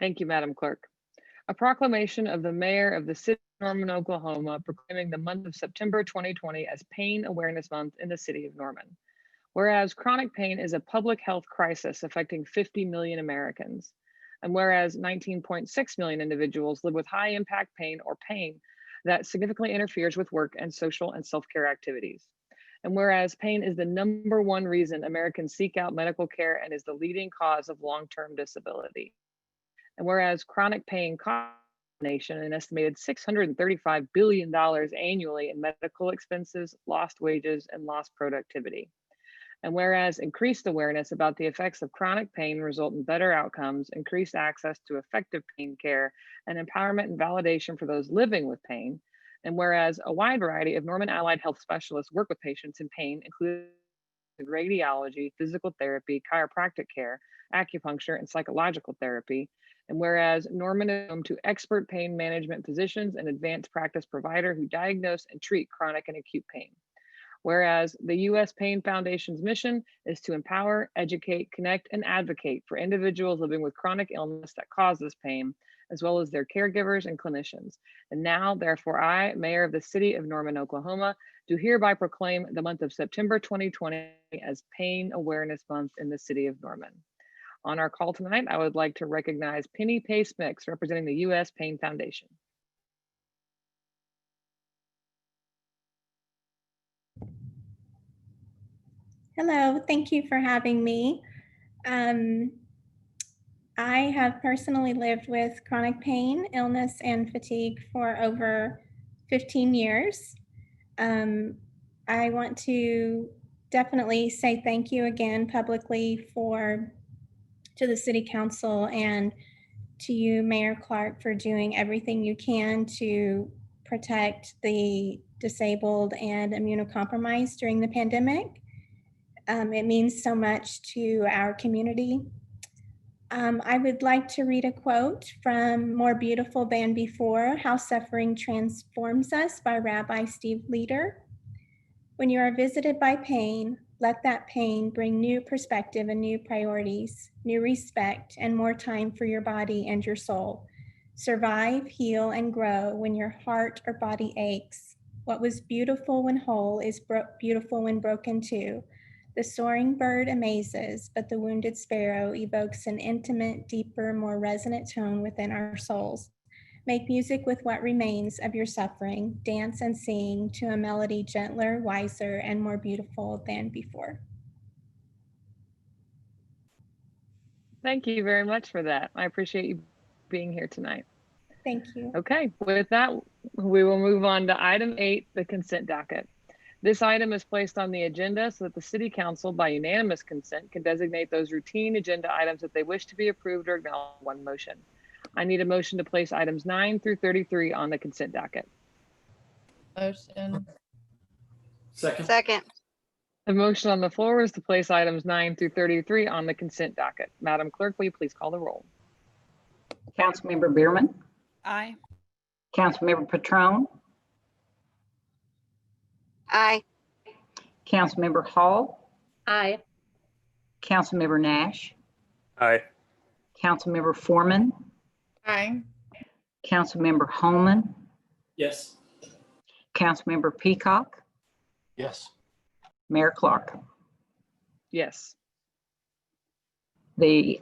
Thank you, Madam Clerk. A proclamation of the mayor of the city of Norman, Oklahoma, proclaiming the month of September 2020 as Pain Awareness Month in the city of Norman. Whereas chronic pain is a public health crisis affecting 50 million Americans, and whereas 19.6 million individuals live with high impact pain or pain that significantly interferes with work and social and self-care activities. And whereas pain is the #1 reason Americans seek out medical care and is the leading cause of long-term disability. And whereas chronic pain costs the nation an estimated $635 billion annually in medical expenses, lost wages, and lost productivity. And whereas increased awareness about the effects of chronic pain result in better outcomes, increased access to effective pain care, and empowerment and validation for those living with pain. And whereas a wide variety of Norman allied health specialists work with patients in pain, including radiology, physical therapy, chiropractic care, acupuncture, and psychological therapy. And whereas Norman is home to expert pain management physicians and advanced practice provider who diagnose and treat chronic and acute pain. Whereas the U.S. Pain Foundation's mission is to empower, educate, connect, and advocate for individuals living with chronic illness that causes pain, as well as their caregivers and clinicians. And now, therefore, I, Mayor of the City of Norman, Oklahoma, do hereby proclaim the month of September 2020 as Pain Awareness Month in the City of Norman. On our call tonight, I would like to recognize Penny Pace-Mix, representing the U.S. Pain Foundation. Hello, thank you for having me. I have personally lived with chronic pain, illness, and fatigue for over 15 years. I want to definitely say thank you again publicly to the City Council and to you, Mayor Clark, for doing everything you can to protect the disabled and immunocompromised during the pandemic. It means so much to our community. I would like to read a quote from More Beautiful Than Before, How Suffering Transforms Us by Rabbi Steve Leder. When you are visited by pain, let that pain bring new perspective and new priorities, new respect, and more time for your body and your soul. Survive, heal, and grow when your heart or body aches. What was beautiful when whole is beautiful when broken too. The soaring bird amazes, but the wounded sparrow evokes an intimate, deeper, more resonant tone within our souls. Make music with what remains of your suffering. Dance and sing to a melody gentler, wiser, and more beautiful than before. Thank you very much for that. I appreciate you being here tonight. Thank you. Okay, with that, we will move on to item 8, the consent docket. This item is placed on the agenda so that the City Council, by unanimous consent, can designate those routine agenda items that they wish to be approved or acknowledged in one motion. I need a motion to place items 9 through 33 on the consent docket. Motion. Second. The motion on the floor is to place items 9 through 33 on the consent docket. Madam Clerk, will you please call the roll? Councilmember Bierman, Aye. Councilmember Patron, Aye. Councilmember Hall, Aye. Councilmember Nash, Aye. Councilmember Foreman, Aye. Councilmember Holman, Yes. Councilmember Peacock, Yes. Mayor Clark. Yes. The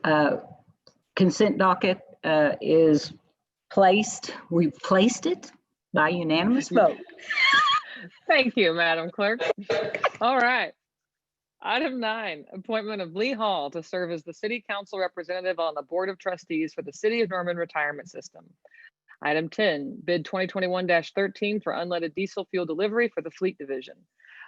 consent docket is placed, we've placed it by unanimous vote. Thank you, Madam Clerk. All right. Item 9, appointment of Lee Hall to serve as the city council representative on the board of trustees for the City of Norman Retirement System. Item 10, bid 2021-13 for unleaded diesel fuel delivery for the fleet division.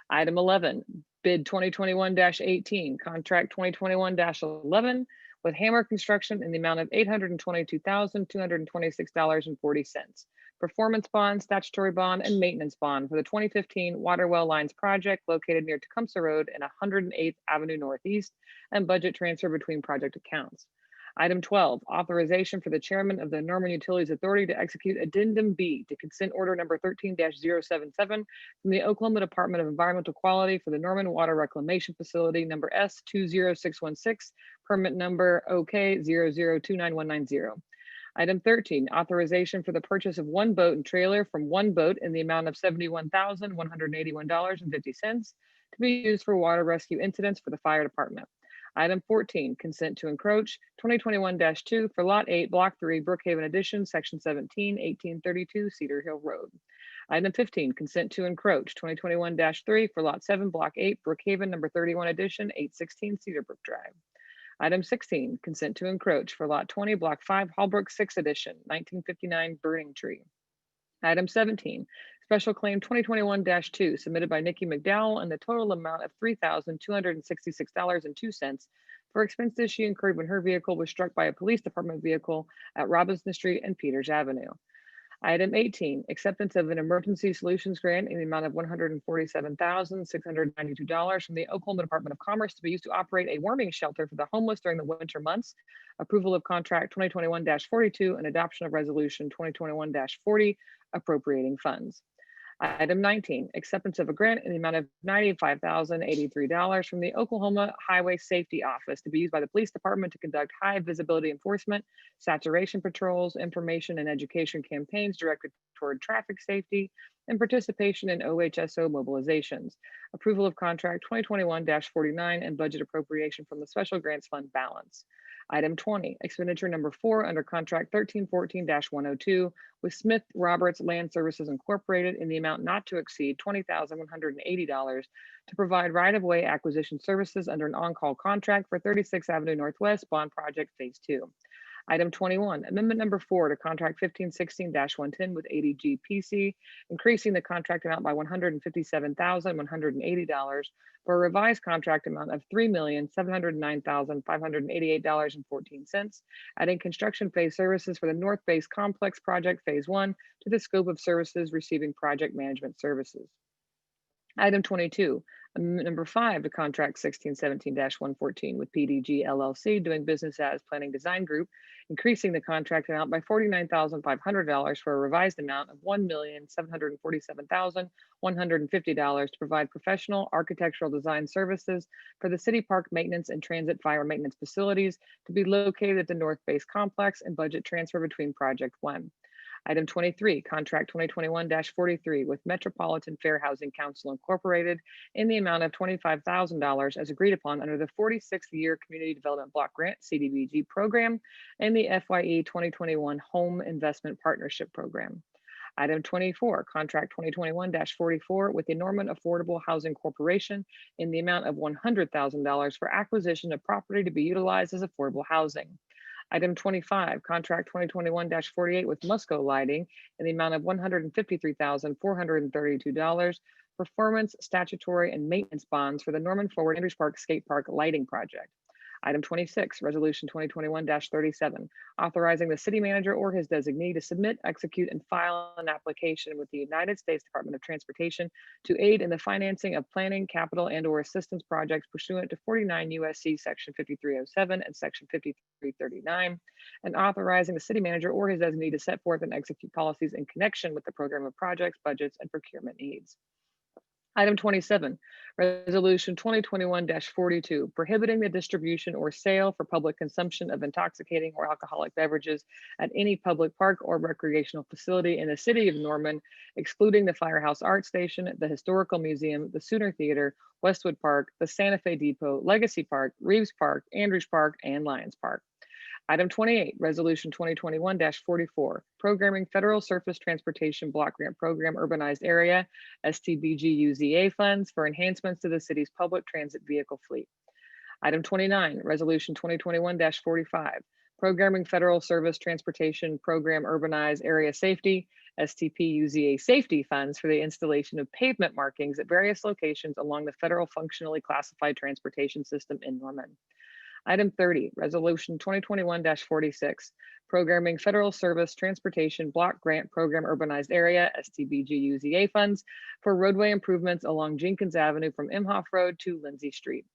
Item 11, bid 2021-18, contract 2021-11 with Hammer Construction in the amount of $822,226.40. Performance bond, statutory bond, and maintenance bond for the 2015 water well lines project located near Tecumseh Road and 108th Avenue Northeast, and budget transfer between project accounts. Item 12, authorization for the chairman of the Norman Utilities Authority to execute Addendum B to consent order number 13-077 from the Oklahoma Department of Environmental Quality for the Norman Water Reclamation Facility number S20616, permit number OK00299190. Item 13, authorization for the purchase of one boat and trailer from One Boat in the amount of $71,181.50 to be used for water rescue incidents for the fire department. Item 14, consent to encroach 2021-2 for Lot 8, Block 3, Brookhaven Addition, Section 17, 1832 Cedar Hill Road. Item 15, consent to encroach 2021-3 for Lot 7, Block 8, Brookhaven, number 31 Addition, 816 Cedarbrook Drive. Item 16, consent to encroach for Lot 20, Block 5, Hallbrook 6 Addition, 1959 Burning Tree. Item 17, special claim 2021-2 submitted by Nikki McDowell in the total amount of $3,266.02 for expenses she incurred when her vehicle was struck by a police department vehicle at Robinson Street and Peters Avenue. Item 18, acceptance of an emergency solutions grant in the amount of $147,692 from the Oklahoma Department of Commerce to be used to operate a warming shelter for the homeless during the winter months. Approval of contract 2021-42 and adoption of resolution 2021-40 appropriating funds. Item 19, acceptance of a grant in the amount of $95,083 from the Oklahoma Highway Safety Office to be used by the police department to conduct high visibility enforcement, saturation patrols, information and education campaigns directed toward traffic safety, and participation in OHSO mobilizations. Approval of contract 2021-49 and budget appropriation from the Special Grants Fund balance. Item 20, expenditure number 4 under contract 1314-102 with Smith Roberts Land Services Incorporated in the amount not to exceed $20,180 to provide right-of-way acquisition services under an on-call contract for 36th Avenue Northwest Bond Project Phase 2. Item 21, amendment number 4 to contract 1516-110 with ADG PC, increasing the contract amount by $157,180 for a revised contract amount of $3,709,588.14, adding construction phase services for the North Base Complex Project Phase 1 to the scope of services receiving project management services. Item 22, amendment number 5 to contract 1617-114 with PDG LLC doing business as Planning Design Group, increasing the contract amount by $49,500 for a revised amount of $1,747,150 to provide professional architectural design services for the city park maintenance and transit fire maintenance facilities to be located at the North Base Complex and budget transfer between Project 1. Item 23, contract 2021-43 with Metropolitan Fair Housing Council Incorporated in the amount of $25,000 as agreed upon under the 46th Year Community Development Block Grant CDBG program and the FYE 2021 Home Investment Partnership Program. Item 24, contract 2021-44 with the Norman Affordable Housing Corporation in the amount of $100,000 for acquisition of property to be utilized as affordable housing. Item 25, contract 2021-48 with Musco Lighting in the amount of $153,432, performance, statutory, and maintenance bonds for the Norman Forward Andrews Park Skate Park Lighting Project. Item 26, resolution 2021-37, authorizing the city manager or his designee to submit, execute, and file an application with the United States Department of Transportation to aid in the financing of planning, capital, and/or assistance projects pursuant to 49 U.S.C. Section 5307 and Section 5339, and authorizing the city manager or his designee to set forth and execute policies in connection with the program of projects, budgets, and procurement needs. Item 27, resolution 2021-42, prohibiting the distribution or sale for public consumption of intoxicating or alcoholic beverages at any public park or recreational facility in the city of Norman, excluding the Firehouse Art Station, the Historical Museum, the Sooner Theater, Westwood Park, the Santa Fe Depot, Legacy Park, Reeves Park, Andrews Park, and Lions Park. Item 28, Resolution 2021-44, Programming Federal Surface Transportation Block Grant Program Urbanized Area, STBG-UZA funds for enhancements to the city's public transit vehicle fleet. Item 29, Resolution 2021-45, Programming Federal Service Transportation Program Urbanized Area Safety, STP-UZA safety funds for the installation of pavement markings at various locations along the federal functionally classified transportation system in Norman. Item 30, Resolution 2021-46, Programming Federal Service Transportation Block Grant Program Urbanized Area, STBG-UZA funds for roadway improvements along Jenkins Avenue from Imhoff Road to Lindsay Street.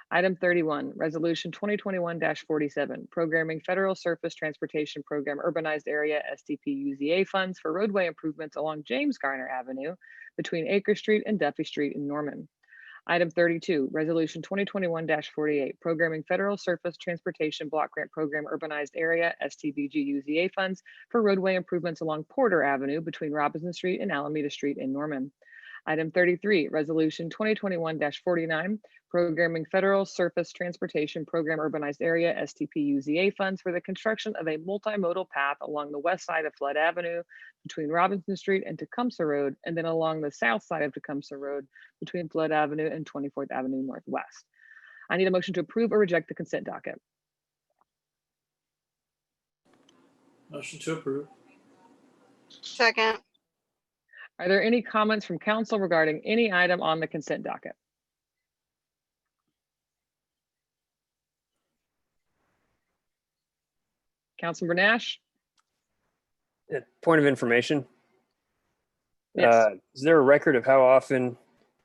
Item 31, Resolution 2021-47, Programming Federal Surface Transportation Program Urbanized Area, STP-UZA funds for roadway improvements along James Garner Avenue between Acre Street and Duffy Street in Norman. Item 32, Resolution 2021-48, Programming Federal Surface Transportation Block Grant Program Urbanized Area, STBG-UZA funds for roadway improvements along Porter Avenue between Robinson Street and Alameda Street in Norman. Item 33, Resolution 2021-49, Programming Federal Surface Transportation Program Urbanized Area, STP-UZA funds for the construction of a multimodal path along the west side of Flood Avenue between Robinson Street and Tecumseh Road, and then along the south side of Tecumseh Road between Flood Avenue and 24th Avenue Northwest. I need a motion to approve or reject the consent docket. Motion to approve. Second. Are there any comments from council regarding any item on the consent docket? Councilmember Nash? Point of information. Yes. Is there a record of how often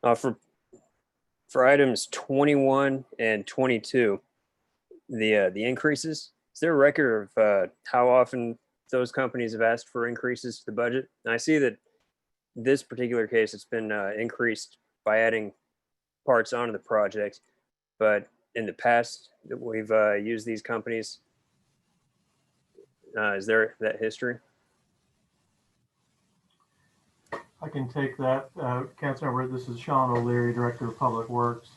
for items 21 and 22, the increases? Is there a record of how often those companies have asked for increases to the budget? And I see that this particular case, it's been increased by adding parts onto the project, but in the past that we've used these companies, is there that history? I can take that. Councilmember, this is Sean O'Leary, Director of Public Works.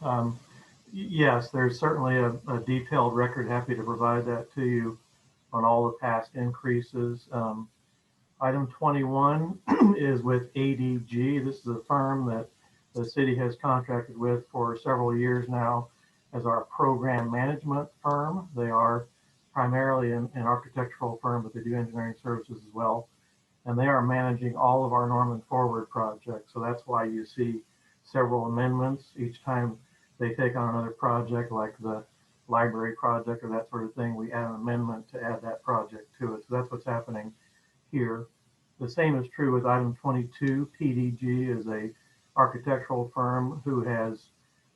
Yes, there's certainly a detailed record. Happy to provide that to you on all the past increases. Item 21 is with ADG. This is a firm that the city has contracted with for several years now as our program management firm. They are primarily an architectural firm, but they do engineering services as well. And they are managing all of our Norman Forward projects. So that's why you see several amendments each time they take on another project, like the library project or that sort of thing. We add an amendment to add that project to it. So that's what's happening here. The same is true with item 22. PDG is a architectural firm who has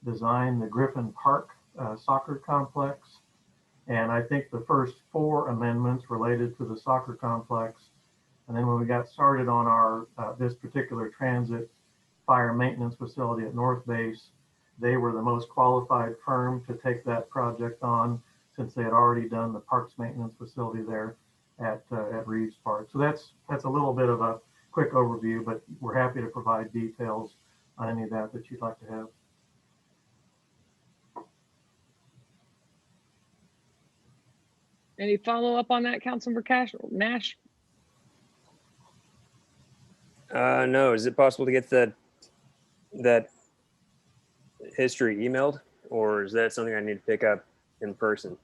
designed the Griffin Park soccer complex. And I think the first 4 amendments related to the soccer complex. And then when we got started on our this particular transit fire maintenance facility at North Base, they were the most qualified firm to take that project on since they had already done the parks maintenance facility there at Reeves Park. So that's a little bit of a quick overview, but we're happy to provide details on any of that you'd like to have. Any follow up on that, Councilmember Nash? No. Is it possible to get that history emailed, or is that something I need to pick up in person?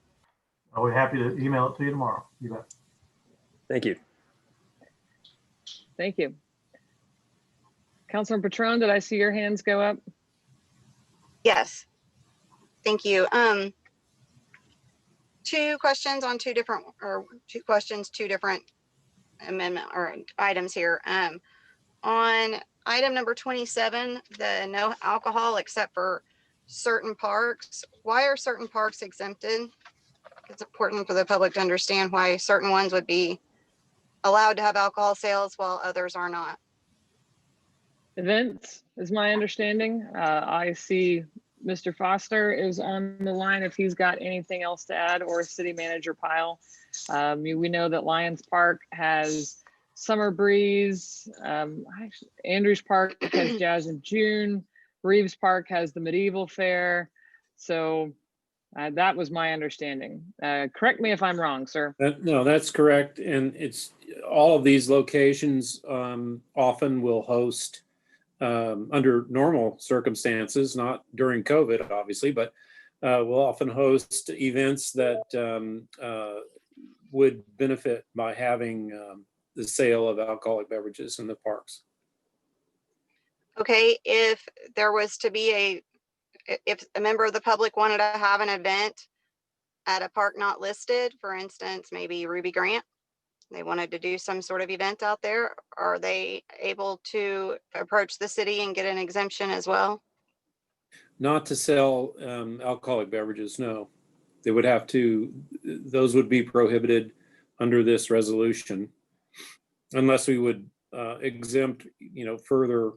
I'll be happy to email it to you tomorrow. You bet. Thank you. Thank you. Councilmember Patron, did I see your hands go up? Yes. Thank you. 2 questions on 2 different, or 2 questions, 2 different amendment or items here. On item number 27, the no alcohol except for certain parks. Why are certain parks exempted? It's important for the public to understand why certain ones would be allowed to have alcohol sales while others are not. Events is my understanding. I see Mr. Foster is on the line if he's got anything else to add, or City Manager Pyle. We know that Lions Park has Summer Breeze. Andrews Park has Jazz in June. Reeves Park has the Medieval Fair. So That was my understanding. Correct me if I'm wrong, sir. No, that's correct. And it's all of these locations often will host under normal circumstances, not during COVID, obviously, but will often host events that would benefit by having the sale of alcoholic beverages in the parks. Okay, if there was to be if a member of the public wanted to have an event at a park not listed, for instance, maybe Ruby Grant, they wanted to do some sort of event out there, are they able to approach the city and get an exemption as well? Not to sell alcoholic beverages, no. They would have to, those would be prohibited under this resolution, unless we would exempt, further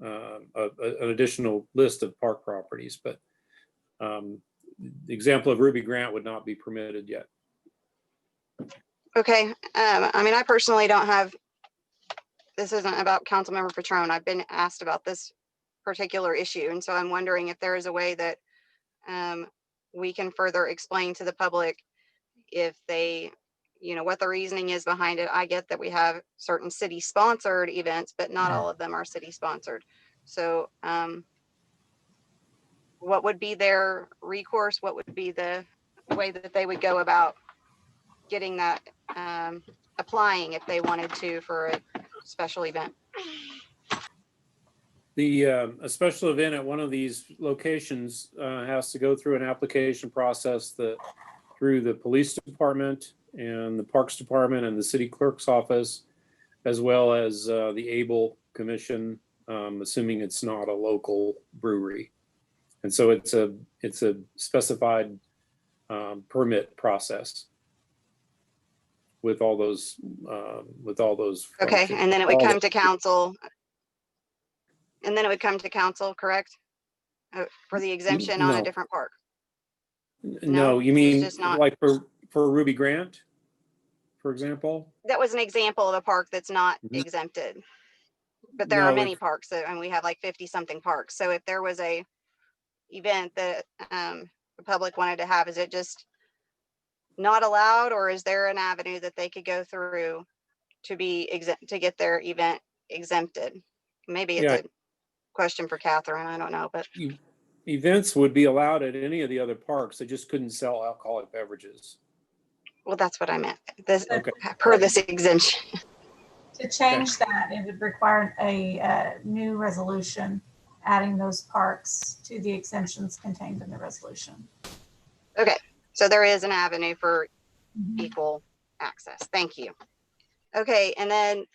an additional list of park properties. But the example of Ruby Grant would not be permitted yet. Okay, I mean, I personally don't have, this isn't about Councilmember Patron. I've been asked about this particular issue. And so I'm wondering if there is a way that we can further explain to the public if they, what the reasoning is behind it. I get that we have certain city sponsored events, but not all of them are city sponsored. So what would be their recourse? What would be the way that they would go about getting that applying if they wanted to for a special event? A special event at one of these locations has to go through an application process through the police department and the parks department and the city clerk's office, as well as the ABLE commission, assuming it's not a local brewery. And so it's a specified permit process with all those. Okay, and then it would come to council. And then it would come to council, correct? For the exemption on a different park? No, you mean like for Ruby Grant, for example? That was an example of a park that's not exempted. But there are many parks, and we have like 50 something parks. So if there was a event that the public wanted to have, is it just not allowed, or is there an avenue that they could go through to be exempt, to get their event exempted? Maybe it's a question for Catherine, I don't know, but events would be allowed at any of the other parks. They just couldn't sell alcoholic beverages. Well, that's what I meant. This per this exemption. To change that, it would require a new resolution adding those parks to the exemptions contained in the resolution. Okay, so there is an avenue for equal access. Thank you. Okay, and then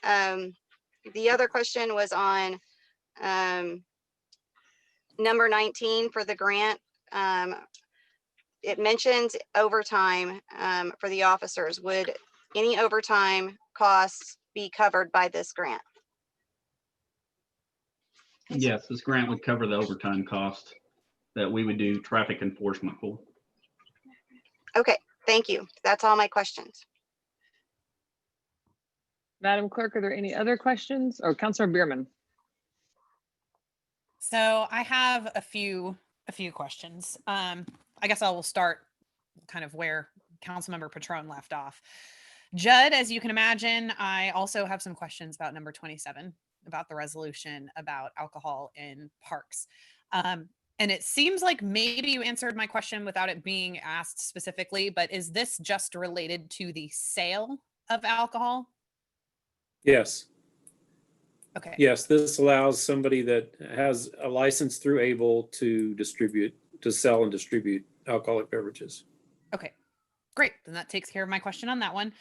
the other question was on number 19 for the grant. It mentions overtime for the officers. Would any overtime costs be covered by this grant? Yes, this grant would cover the overtime cost that we would do traffic enforcement for. Okay, thank you. That's all my questions. Madam Clerk, are there any other questions? Or Councilor Bierman? So I have a few questions. I guess I will start kind of where Councilmember Patron left off. Judd, as you can imagine, I also have some questions about number 27, about the resolution about alcohol in parks. And it seems like maybe you answered my question without it being asked specifically, but is this just related to the sale of alcohol? Yes. Okay. Yes, this allows somebody that has a license through ABLE to sell and distribute alcoholic beverages. Okay, great. Then that takes care of my question on that one.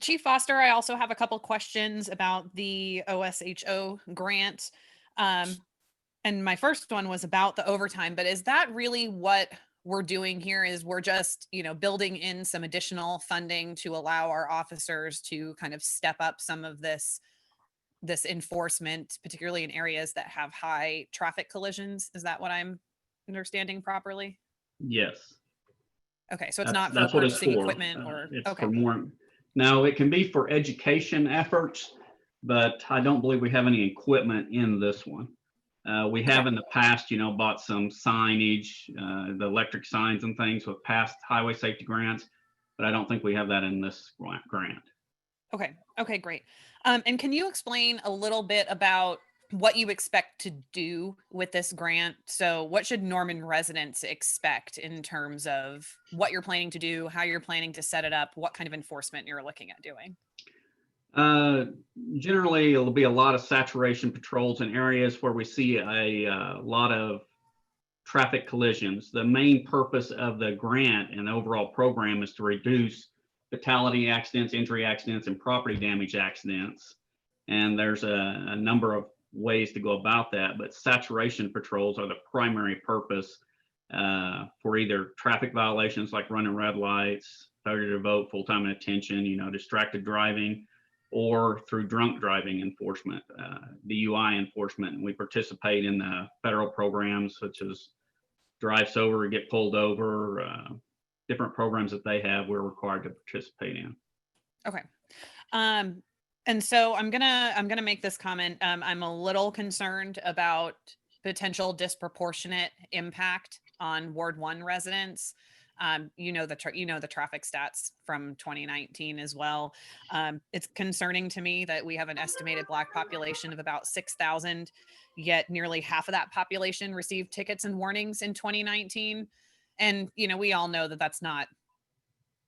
Chief Foster, I also have a couple questions about the OSHO grant. And my first one was about the overtime, but is that really what we're doing here? Is we're just, building in some additional funding to allow our officers to kind of step up some of this enforcement, particularly in areas that have high traffic collisions? Is that what I'm understanding properly? Yes. Okay, so it's not for that's what it's purchasing for. equipment or It's okay. for more. Now it can be for education efforts, but I don't believe we have any equipment in this one. We have in the past, bought some signage, the electric signs and things with past highway safety grants, but I don't think we have that in this grant. Okay. Okay, great. And can you explain a little bit about what you expect to do with this grant? So what should Norman residents expect in terms of what you're planning to do, how you're planning to set it up, what kind of enforcement you're looking at doing? Generally, it'll be a lot of saturation patrols in areas where we see a lot of traffic collisions. The main purpose of the grant and the overall program is to reduce fatality accidents, injury accidents, and property damage accidents. And there's a number of ways to go about that, but saturation patrols are the primary purpose for either traffic violations like running red lights, failure to vote, full-time inattention, distracted driving, or through drunk driving enforcement, DUI enforcement. And we participate in the federal programs such as drive sober, get pulled over, different programs that they have, we're required to participate in. Okay. And so I'm gonna make this comment. I'm a little concerned about potential disproportionate impact on Ward 1 residents. The traffic stats from 2019 as well. It's concerning to me that we have an estimated Black population of about 6,000, yet nearly half of that population received tickets and warnings in 2019. And, we all know that that's not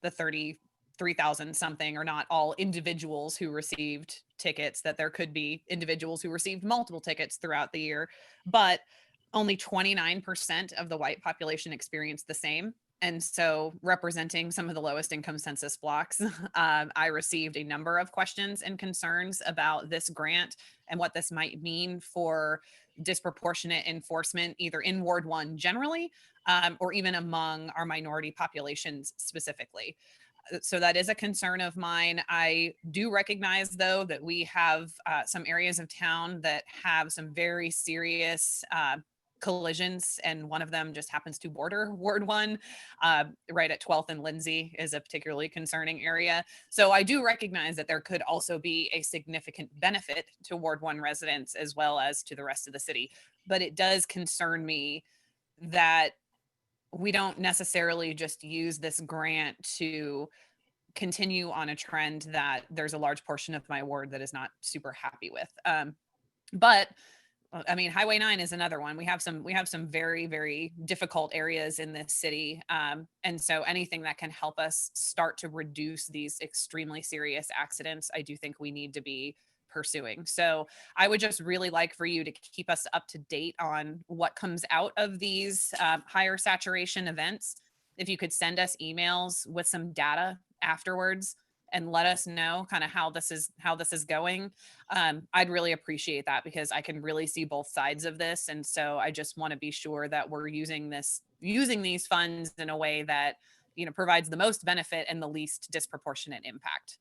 the 33,000 something, or not all individuals who received tickets, that there could be individuals who received multiple tickets throughout the year, but only 29% of the white population experienced the same. And so, representing some of the lowest income census blocks, I received a number of questions and concerns about this grant and what this might mean for disproportionate enforcement, either in Ward 1 generally, or even among our minority populations specifically. So that is a concern of mine. I do recognize, though, that we have some areas of town that have some very serious collisions, and one of them just happens to border Ward 1, right at 12th and Lindsay is a particularly concerning area. So I do recognize that there could also be a significant benefit to Ward 1 residents as well as to the rest of the city. But it does concern me that we don't necessarily just use this grant to continue on a trend that there's a large portion of my ward that is not super happy with. But I mean, Highway 9 is another one. We have some very, very difficult areas in this city. And so anything that can help us start to reduce these extremely serious accidents, I do think we need to be pursuing. So I would just really like for you to keep us up to date on what comes out of these higher saturation events. If you could send us emails with some data afterwards and let us know kind of how this is going, I'd really appreciate that, because I can really see both sides of this. And so I just want to be sure that we're using these funds in a way that, provides the most benefit and the least disproportionate impact.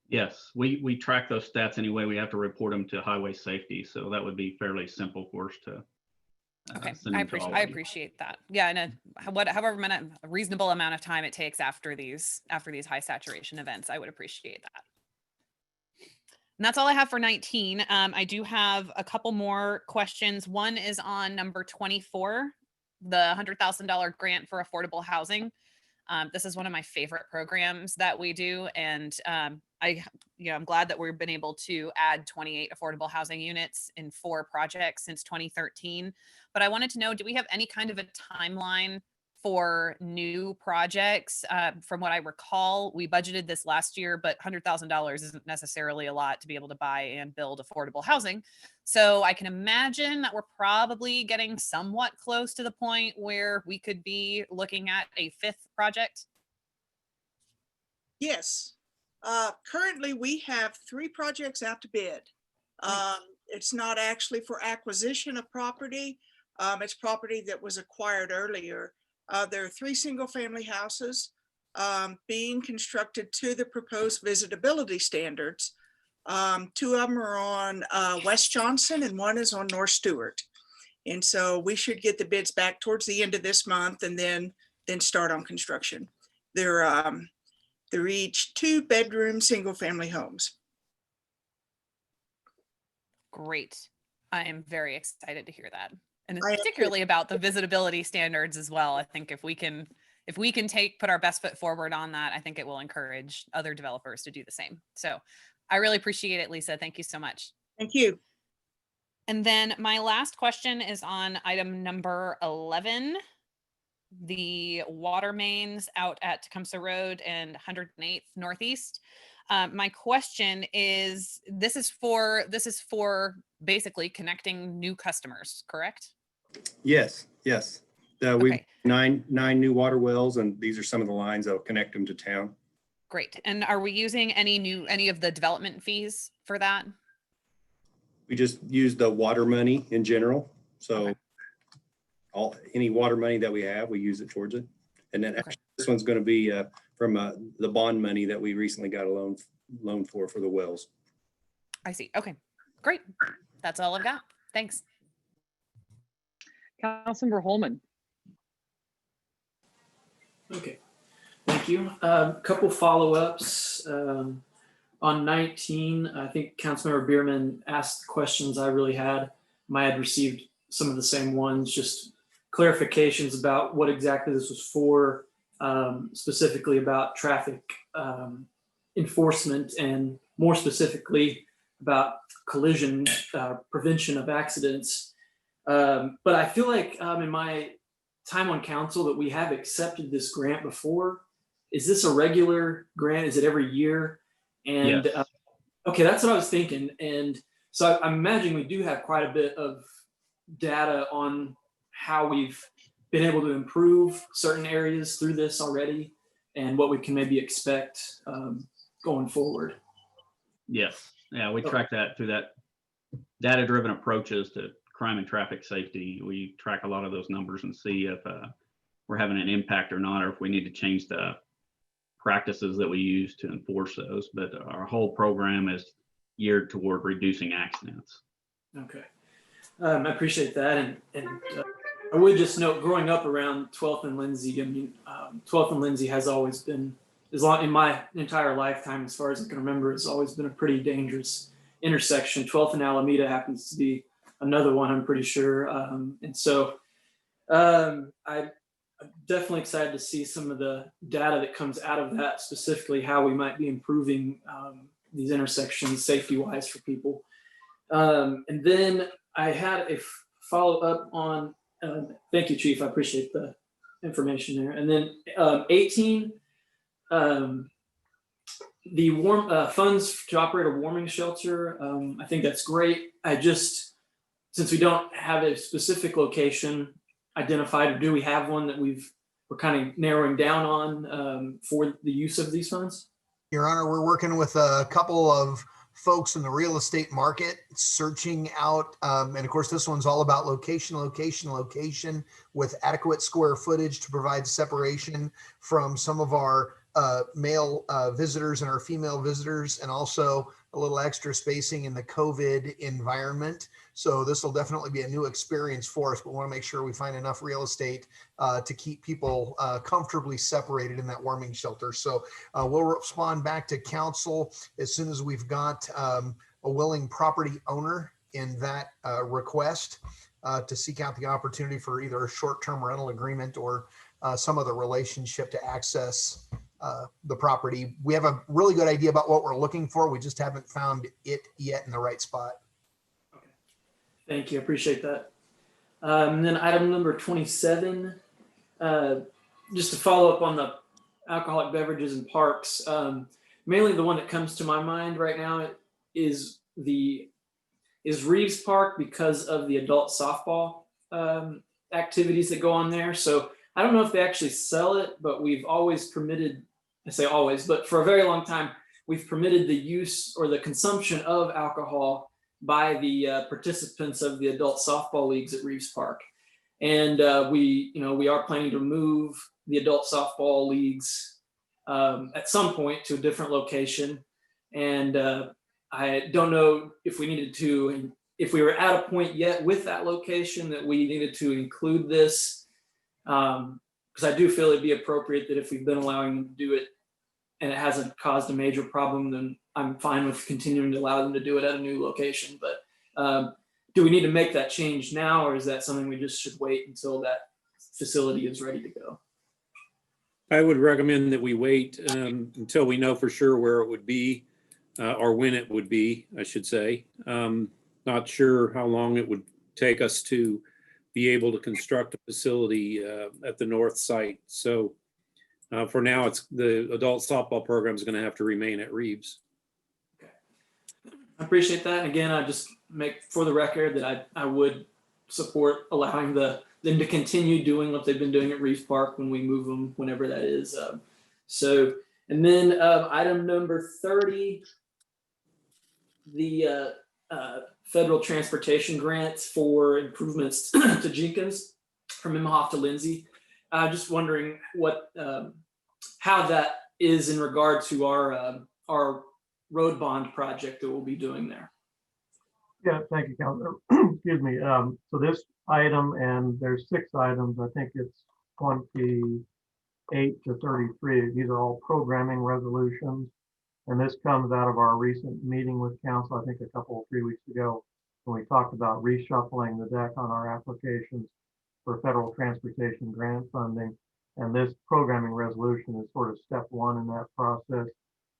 Yes, we track those stats anyway. We have to report them to highway safety. So that would be fairly simple for us to okay, I appreciate that. Yeah, and however a reasonable amount of time it takes after these high saturation events, I would appreciate that. And that's all I have for 19. I do have a couple more questions. One is on number 24, the $100,000 grant for affordable housing. This is one of my favorite programs that we do, and I'm glad that we've been able to add 28 affordable housing units in 4 projects since 2013. But I wanted to know, do we have any kind of a timeline for new projects? From what I recall, we budgeted this last year, but $100,000 isn't necessarily a lot to be able to buy and build affordable housing. So I can imagine that we're probably getting somewhat close to the point where we could be looking at a 5th project. Yes. Currently, we have 3 projects out to bid. It's not actually for acquisition of property. It's property that was acquired earlier. There are 3 single-family houses being constructed to the proposed visitability standards. 2 of them are on West Johnson and 1 is on North Stewart. And so we should get the bids back towards the end of this month and then start on construction. They're each 2-bedroom single-family homes. Great. I am very excited to hear that. And I am too. particularly about the visitability standards as well. I think if we can put our best foot forward on that, I think it will encourage other developers to do the same. So I really appreciate it, Lisa. Thank you so much. Thank you. And then my last question is on item number 11, the water mains out at Tecumseh Road and 108th Northeast. My question is, this is for basically connecting new customers, correct? Yes, yes. We Okay. nine new water wells, and these are some of the lines that will connect them to town. Great. And are we using any of the development fees for that? We just use the water money in general. So any water money that we have, we use it towards it. And then actually, this one's going to be from the bond money that we recently got a loan for the wells. I see. Okay, great. That's all I've got. Thanks. Councilmember Holman. Okay, thank you. Couple follow-ups. On 19, I think Councilmember Bierman asked the questions I really had. I had received some of the same ones, just clarifications about what exactly this was for, specifically about traffic enforcement, and more specifically about collision prevention of accidents. But I feel like in my time on council that we have accepted this grant before. Is this a regular grant? Is it every year? And Yes. Okay, that's what I was thinking. And so I'm imagining we do have quite a bit of data on how we've been able to improve certain areas through this already, and what we can maybe expect going forward. Yes. Yeah, we track that through that data-driven approaches to crime and traffic safety. We track a lot of those numbers and see if we're having an impact or not, or if we need to change the practices that we use to enforce those. But our whole program is geared toward reducing accidents. Okay, I appreciate that. And I would just note, growing up around 12th and Lindsay, I mean, 12th and Lindsay has always been, as long in my entire lifetime, as far as I can remember, it's always been a pretty dangerous intersection. 12th and Alameda happens to be another one, I'm pretty sure. And so I'm definitely excited to see some of the data that comes out of that, specifically how we might be improving these intersections safety-wise for people. And then I had a follow-up on, thank you, Chief, I appreciate the information there. And then 18, the funds to operate a warming shelter, I think that's great. Since we don't have a specific location identified, or do we have one that we're kind of narrowing down on for the use of these funds? Your Honor, we're working with a couple of folks in the real estate market searching out, and of course this one's all about location with adequate square footage to provide separation from some of our male visitors and our female visitors, and also a little extra spacing in the COVID environment. So this will definitely be a new experience for us, but we want to make sure we find enough real estate to keep people comfortably separated in that warming shelter. So we'll respond back to council as soon as we've got a willing property owner in that request to seek out the opportunity for either a short-term rental agreement or some other relationship to access the property. We have a really good idea about what we're looking for. We just haven't found it yet in the right spot. Okay, thank you, I appreciate that. And then item number 27, just to follow up on the alcoholic beverages in parks. Mainly the one that comes to my mind right now is Reeves Park, because of the adult softball activities that go on there. So I don't know if they actually sell it, but we've always permitted, I say always, but for a very long time, we've permitted the use or the consumption of alcohol by the participants of the adult softball leagues at Reeves Park. And we are planning to move the adult softball leagues at some point to a different location. And I don't know if we needed to, and if we were at a point yet with that location that we needed to include this. Because I do feel it'd be appropriate that if we've been allowing them to do it and it hasn't caused a major problem, then I'm fine with continuing to allow them to do it at a new location. But do we need to make that change now, or is that something we just should wait until that facility is ready to go? I would recommend that we wait until we know for sure where it would be, or when it would be, I should say. Not sure how long it would take us to be able to construct a facility at the north site. So for now, it's the adult softball program is going to have to remain at Reeves. I appreciate that. Again, I just make for the record that I would support allowing them to continue doing what they've been doing at Reeves Park when we move them, whenever that is. And then item number 30, the federal transportation grants for improvements to Jenkins from Imhoff to Lindsay. Just wondering what how that is in regard to our road bond project that we'll be doing there. Yeah, thank you, Councilor. Excuse me. So this item, and there's 6 items, I think it's 28 to 33. These are all programming resolutions. And this comes out of our recent meeting with council, I think 3 weeks ago, when we talked about reshuffling the deck on our applications for federal transportation grant funding. And this programming resolution is sort of step 1 in that process.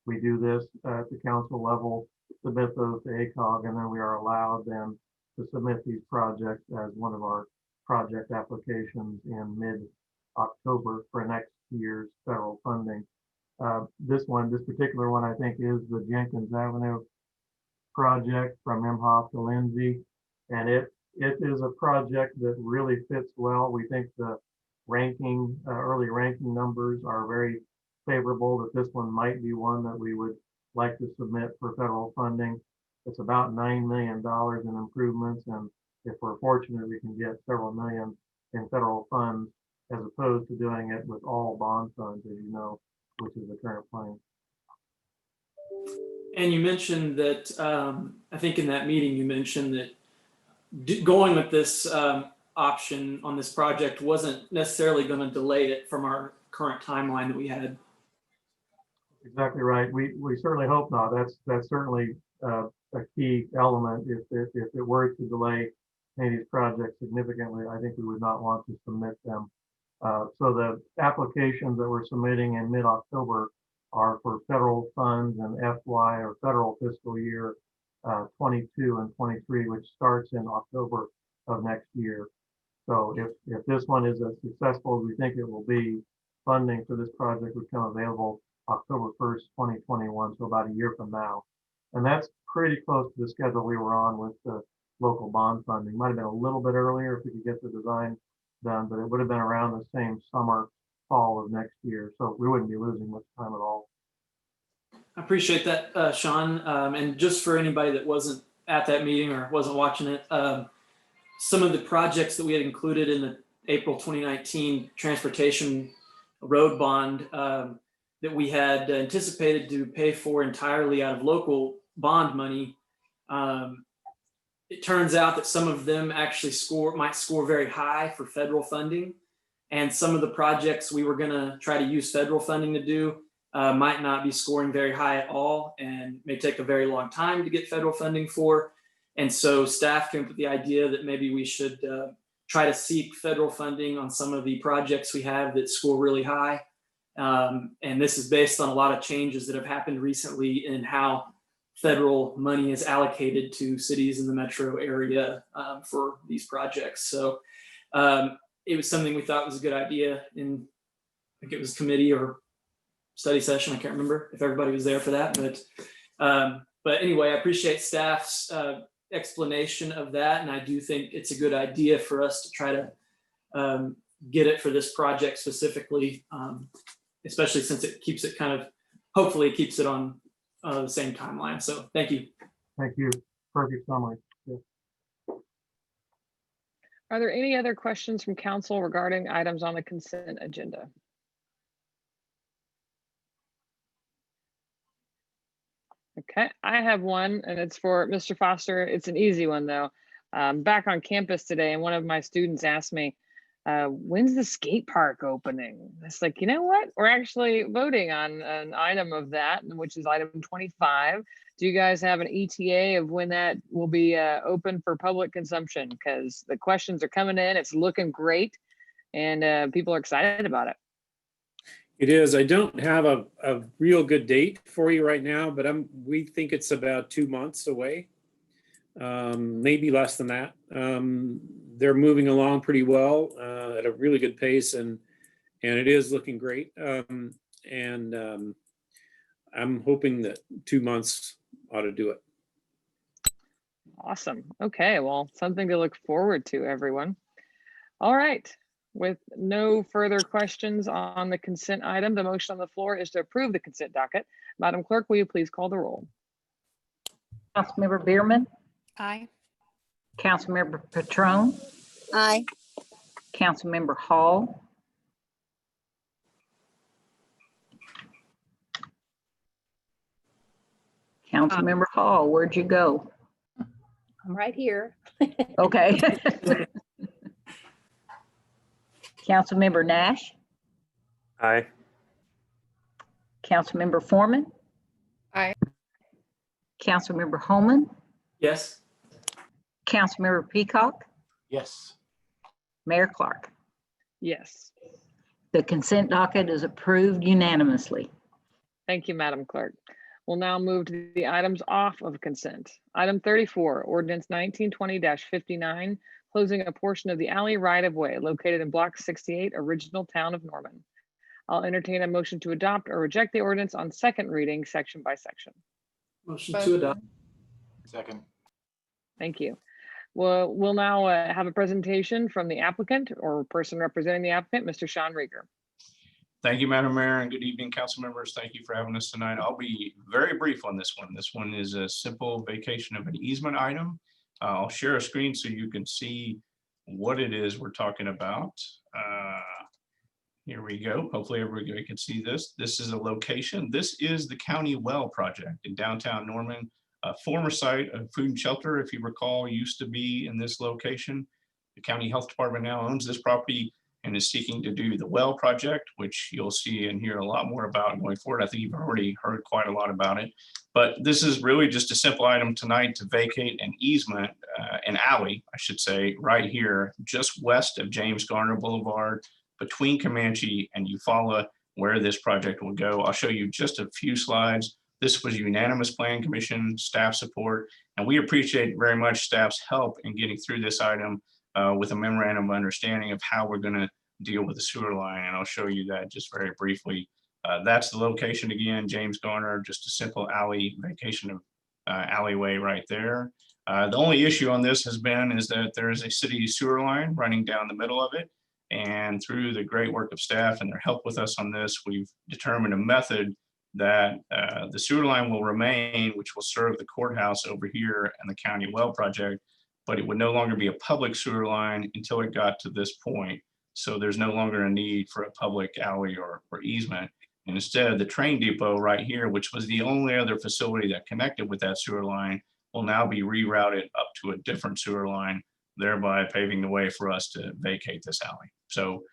We do this at the council level, submit those to ACOG, and then we are allowed then to submit these projects as one of our project applications in mid-October for next year's federal funding. This particular one, I think, is the Jenkins Avenue project from Imhoff to Lindsay. And it is a project that really fits well. We think the early ranking numbers are very favorable, that this one might be one that we would like to submit for federal funding. It's about $9 million in improvements. And if we're fortunate, we can get several million in federal funds, as opposed to doing it with all bond funds, as you know, which is the current plan. And you mentioned that, I think in that meeting, you mentioned that going with this option on this project wasn't necessarily going to delay it from our current timeline that we had. Exactly right. We certainly hope not. That's certainly a key element. If it were to delay any of these projects significantly, I think we would not want to submit them. So the applications that we're submitting in mid-October are for federal funds and FY or federal fiscal year 22 and 23, which starts in October of next year. So if this one is as successful as we think it will be, funding for this project would come available October 1st, 2021, so about a year from now. And that's pretty close to the schedule we were on with the local bond funding. Might have been a little bit earlier if we could get the design done, but it would have been around the same summer, fall of next year. So we wouldn't be losing much time at all. I appreciate that, Sean. And just for anybody that wasn't at that meeting or wasn't watching it, some of the projects that we had included in the April 2019 transportation road bond that we had anticipated to pay for entirely out of local bond money, it turns out that some of them actually might score very high for federal funding. And some of the projects we were going to try to use federal funding to do might not be scoring very high at all and may take a very long time to get federal funding for. And so staff came up with the idea that maybe we should try to seek federal funding on some of the projects we have that score really high. And this is based on a lot of changes that have happened recently in how federal money is allocated to cities in the metro area for these projects. So it was something we thought was a good idea in, I think it was committee or study session. I can't remember if everybody was there for that, but anyway, I appreciate staff's explanation of that. And I do think it's a good idea for us to try to get it for this project specifically, especially since it keeps it hopefully it keeps it on the same timeline. So thank you. Thank you. Perfect summary. Yeah. Are there any other questions from council regarding items on the consent agenda? Okay, I have one, and it's for Mr. Foster. It's an easy one though. Back on campus today, and one of my students asked me, when's the skate park opening? It's like, you know what? We're actually voting on an item of that, which is item 25. Do you guys have an ETA of when that will be open for public consumption? Because the questions are coming in, it's looking great, and people are excited about it. It is. I don't have a real good date for you right now, but we think it's about 2 months away, maybe less than that. They're moving along pretty well at a really good pace, and it is looking great. I'm hoping that 2 months ought to do it. Awesome. Okay, well, something to look forward to, everyone. All right. With no further questions on the consent item, the motion on the floor is to approve the consent docket. Madam Clerk, will you please call the roll? Councilmember Bierman, Aye. Councilmember Patron, Aye. Councilmember Hall, Councilmember Hall, where'd you go? I'm right here. Okay. Councilmember Nash, Aye. Councilmember Foreman, Aye. Councilmember Holman, Yes. Councilmember Peacock, Yes. Mayor Clark. Yes. The consent docket is approved unanimously. Thank you, Madam Clerk. We'll now move to the items off of consent. Item 34, ordinance 1920-59, closing a portion of the alley right-of-way located in Block 68, original Town of Norman. I'll entertain a motion to adopt or reject the ordinance on second reading, section by section. Motion to adopt. Second. Thank you. We'll now have a presentation from the applicant or person representing the applicant, Mr. Sean Rieger. Thank you, Madam Mayor, and good evening, council members. Thank you for having us tonight. I'll be very brief on this one. This one is a simple vacation of an easement item. I'll share a screen so you can see what it is we're talking about. Here we go. Hopefully everybody can see this. This is a location. This is the County Well project in downtown Norman. A former site of food and shelter, if you recall, used to be in this location. The county health department now owns this property and is seeking to do the well project, which you'll see and hear a lot more about going forward. I think you've already heard quite a lot about it, but this is really just a simple item tonight to vacate an easement, an alley, I should say, right here, just west of James Garner Boulevard, between Comanche and Eufaula, where this project will go. I'll show you just a few slides. This was unanimous Plan Commission staff support, and we appreciate very much staff's help in getting through this item with a memorandum of understanding of how we're going to deal with the sewer line. And I'll show you that just very briefly. That's the location again, James Garner, just a simple alley vacation of alleyway right there. The only issue on this has been is that there is a city sewer line running down the middle of it. And through the great work of staff and their help with us on this, we've determined a method that the sewer line will remain, which will serve the courthouse over here and the county well project, but it would no longer be a public sewer line until it got to this point. So there's no longer a need for a public alley or easement. And instead, the train depot right here, which was the only other facility that connected with that sewer line, will now be rerouted up to a different sewer line, thereby paving the way for us to vacate this alley. So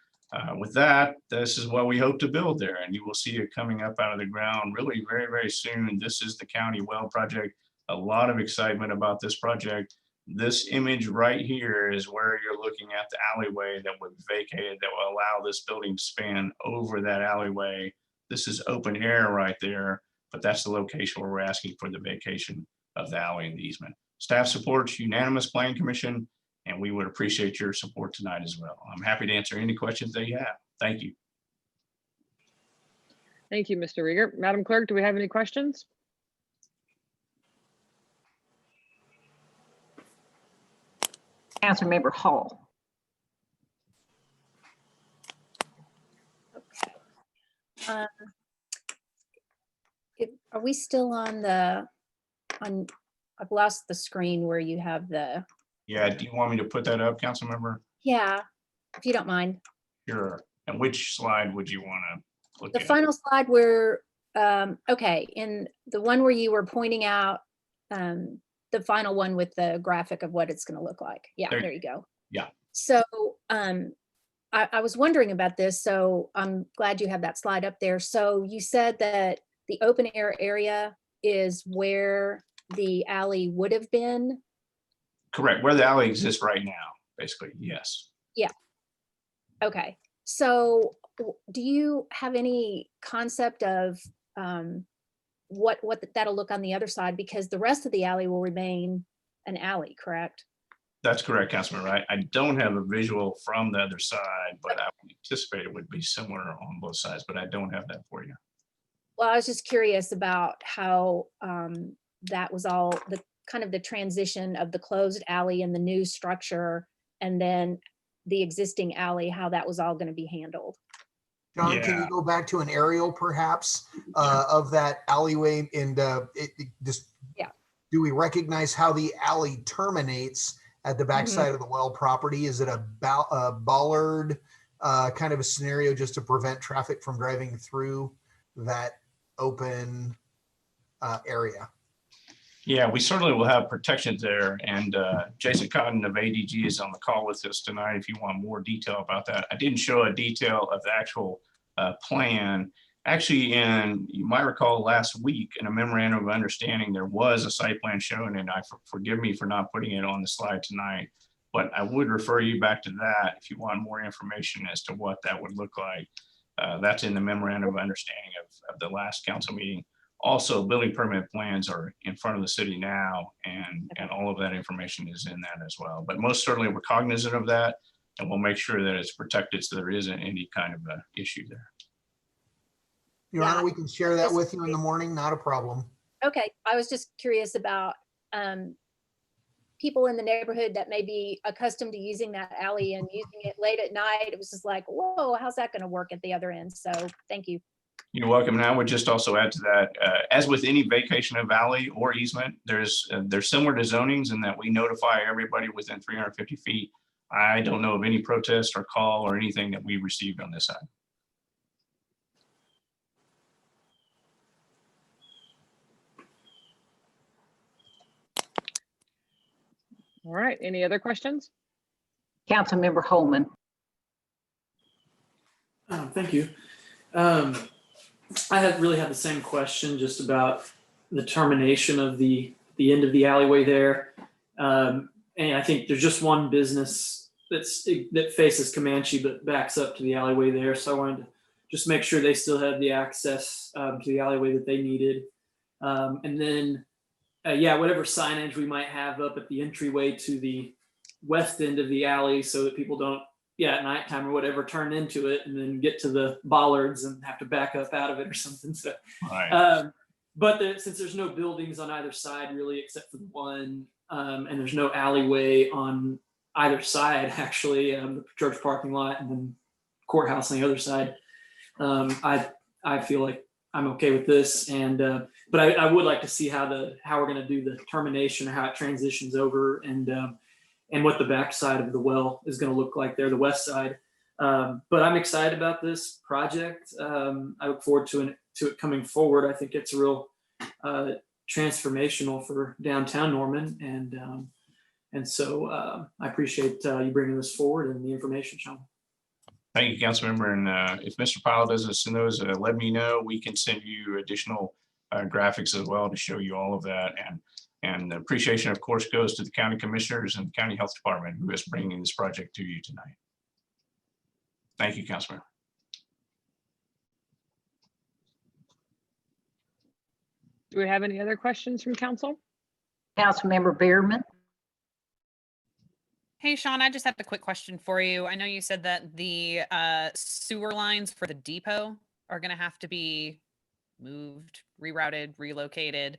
with that, this is what we hope to build there, and you will see it coming up out of the ground really very, very soon. This is the county well project. A lot of excitement about this project. This image right here is where you're looking at the alleyway that would be vacated that will allow this building to span over that alleyway. This is open air right there, but that's the location where we're asking for the vacation of the alley and the easement. Staff supports unanimous Plan Commission, and we would appreciate your support tonight as well. I'm happy to answer any questions that you have. Thank you. Thank you, Mr. Rieger. Madam Clerk, do we have any questions? Councilmember Hall. Okay. Are we still on I've lost the screen where you have the. Yeah, do you want me to put that up, council member? Yeah, if you don't mind. Sure. And which slide would you want to look The at? final slide where, okay, in the one where you were pointing out the final one with the graphic of what it's going to look like. Yeah, there you go. Yeah. So I was wondering about this, so I'm glad you have that slide up there. So you said that the open air area is where the alley would have been? Correct, where the alley exists right now, basically, yes. Yeah. Okay, so do you have any concept of what that'll look on the other side? Because the rest of the alley will remain an alley, correct? That's correct, Councilman. I don't have a visual from the other side, but I would anticipate it would be similar on both sides, but I don't have that for you. Well, I was just curious about how that was all the kind of the transition of the closed alley and the new structure, and then the existing alley, how that was all going to be handled. John, can you go back to an aerial perhaps of that alleyway and do we recognize how the alley terminates at the backside of the well property? Is it a bollard kind of a scenario just to prevent traffic from driving through that open area? Yeah, we certainly will have protections there. And Jason Cotton of ADG is on the call with us tonight if you want more detail about that. I didn't show a detail of the actual plan. Actually, you might recall last week in a memorandum of understanding, there was a site plan shown, and forgive me for not putting it on the slide tonight, but I would refer you back to that if you want more information as to what that would look like. That's in the memorandum of understanding of the last council meeting. Also, building permit plans are in front of the city now, and all of that information is in that as well. But most certainly we're cognizant of that, and we'll make sure that it's protected so there isn't any kind of issue there. Your Honor, we can share that with you in the morning, not a problem. Okay, I was just curious about people in the neighborhood that may be accustomed to using that alley and using it late at night. It was just like, whoa, how's that going to work at the other end? So thank you. You're welcome. And I would just also add to that, as with any vacation of alley or easement, there's similar to zonings in that we notify everybody within 350 feet. I don't know of any protest or call or anything that we received on this side. All right, any other questions? Councilmember Holman. Thank you. I really had the same question just about the termination of the end of the alleyway there. And I think there's just one business that faces Comanche but backs up to the alleyway there. So I wanted to just make sure they still had the access to the alleyway that they needed. And then, whatever signage we might have up at the entryway to the west end of the alley so that people don't, at nighttime or whatever, turn into it and then get to the bollards and have to back up out of it or something. So, right. But since there's no buildings on either side really, except for the one, and there's no alleyway on either side, actually, the church parking lot and then courthouse on the other side, I feel like I'm okay with this. And but I would like to see how we're going to do the termination, or how it transitions over, and what the back side of the well is going to look like there, the west side. But I'm excited about this project. I look forward to it coming forward. I think it's real transformational for downtown Norman. And so I appreciate you bringing this forward and the information, Sean. Thank you, Councilmember. And if Mr. Powell doesn't send those, let me know. We can send you additional graphics as well to show you all of that. And the appreciation, of course, goes to the county commissioners and the county health department who is bringing this project to you tonight. Thank you, Councilmember. Do we have any other questions from council? Councilmember Bierman. Hey, Sean, I just have a quick question for you. I know you said that the sewer lines for the depot are going to have to be moved, rerouted, relocated.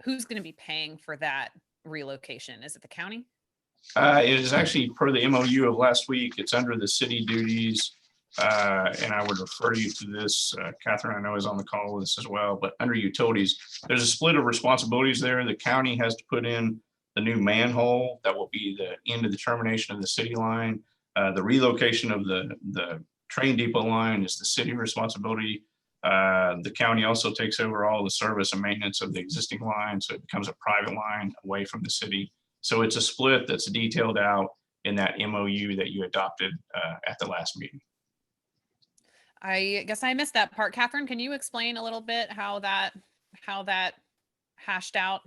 Who's going to be paying for that relocation? Is it the county? It is actually per the MOU of last week. It's under the city duties. And I would refer you to this. Catherine, I know, is on the call with us as well, but under utilities, there's a split of responsibilities there. The county has to put in the new manhole that will be the end of the termination of the city line. The relocation of the train depot line is the city responsibility. The county also takes over all the service and maintenance of the existing line, so it becomes a private line away from the city. So it's a split that's detailed out in that MOU that you adopted at the last meeting. I guess I missed that part. Catherine, can you explain a little bit how that hashed out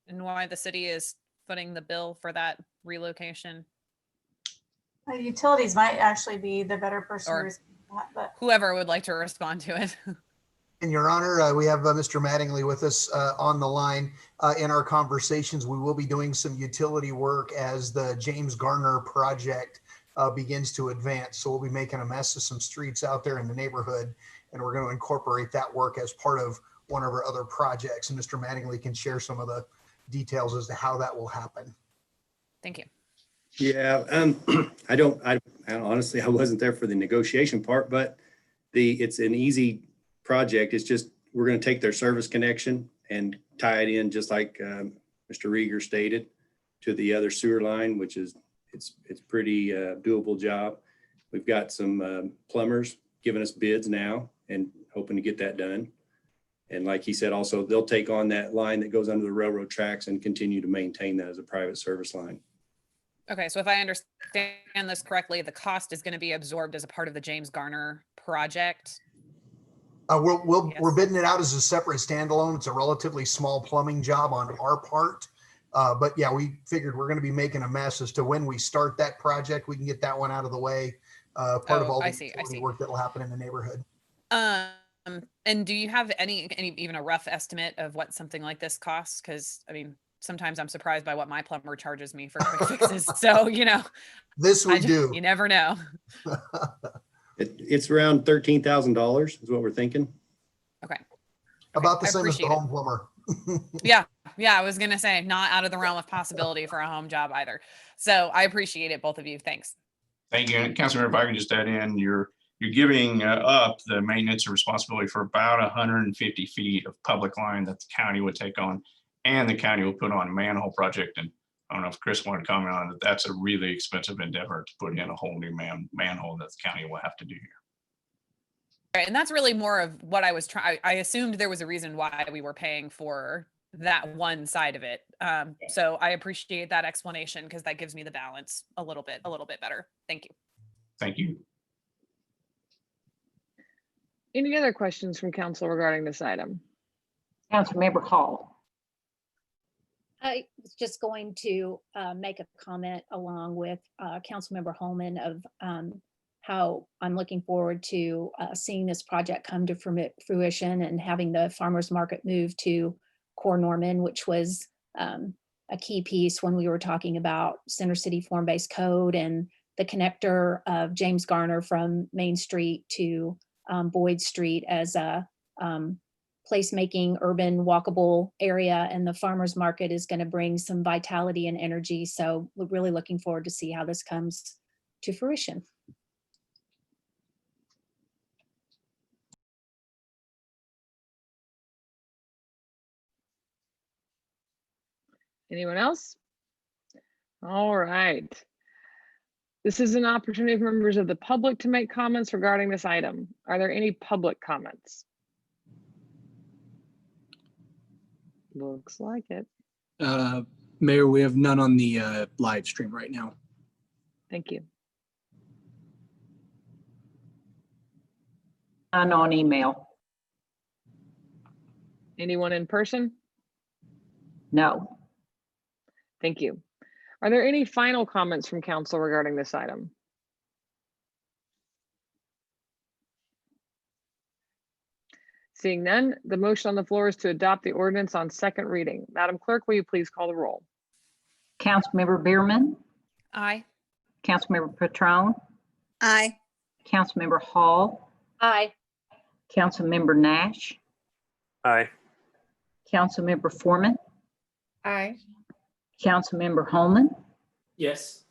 and why the city is footing the bill for that relocation? Utilities might actually be the better person to Or respond to that, but whoever would like to respond to it. In your honor, we have Mr. Mattingly with us on the line. In our conversations, we will be doing some utility work as the James Garner project begins to advance. So we'll be making a mess of some streets out there in the neighborhood, and we're going to incorporate that work as part of one of our other projects. And Mr. Mattingly can share some of the details as to how that will happen. Thank you. Yeah, I honestly, I wasn't there for the negotiation part, but it's an easy project. It's just, we're going to take their service connection and tie it in, just like Mr. Rieger stated, to the other sewer line, which is, it's pretty doable job. We've got some plumbers giving us bids now and hoping to get that done. And like he said, also, they'll take on that line that goes under the railroad tracks and continue to maintain that as a private service line. Okay, so if I understand this correctly, the cost is going to be absorbed as a part of the James Garner project. We're bidding it out as a separate standalone. It's a relatively small plumbing job on our part. But yeah, we figured we're going to be making a mess as to when we start that project. We can get that one out of the way. Part of all the utility work that will happen in the neighborhood. And do you have any even a rough estimate of what something like this costs? Because I mean, sometimes I'm surprised by what my plumber charges me for quick fixes. So, you know, this we do. You never know. It's around $13,000 is what we're thinking. Okay. About the same as the home plumber. Yeah. I was going to say not out of the realm of possibility for a home job either. So I appreciate it, both of you. Thanks. Thank you. And Councilmember, if I can just add in, you're giving up the maintenance and responsibility for about 150 feet of public line that the county would take on, and the county will put on a manhole project. And I don't know if Chris wanted to comment on that. That's a really expensive endeavor to put in a whole new manhole that the county will have to do here. Right, and that's really more of what I was trying. I assumed there was a reason why we were paying for that one side of it. So I appreciate that explanation because that gives me the balance a little bit better. Thank you. Thank you. Any other questions from council regarding this item? Councilmember Hall. I was just going to make a comment along with Councilmember Holman of how I'm looking forward to seeing this project come to fruition and having the farmers market move to Core Norman, which was a key piece when we were talking about Center City form-based code and the connector of James Garner from Main Street to Boyd Street as a placemaking urban walkable area, and the farmers market is going to bring some vitality and energy. So we're really looking forward to see how this comes to fruition. Anyone else? All right. This is an opportunity for members of the public to make comments regarding this item. Are there any public comments? Looks like it. Mayor, we have none on the live stream right now. Thank you. None on email. Anyone in person? No. Thank you. Are there any final comments from council regarding this item? Seeing none, the motion on the floor is to adopt the ordinance on second reading. Madam Clerk, will you please call the roll? Councilmember Bierman. Aye. Councilmember Patron. Aye. Councilmember Hall. Aye. Councilmember Nash. Aye. Councilmember Foreman. Aye. Councilmember Holman. Yes.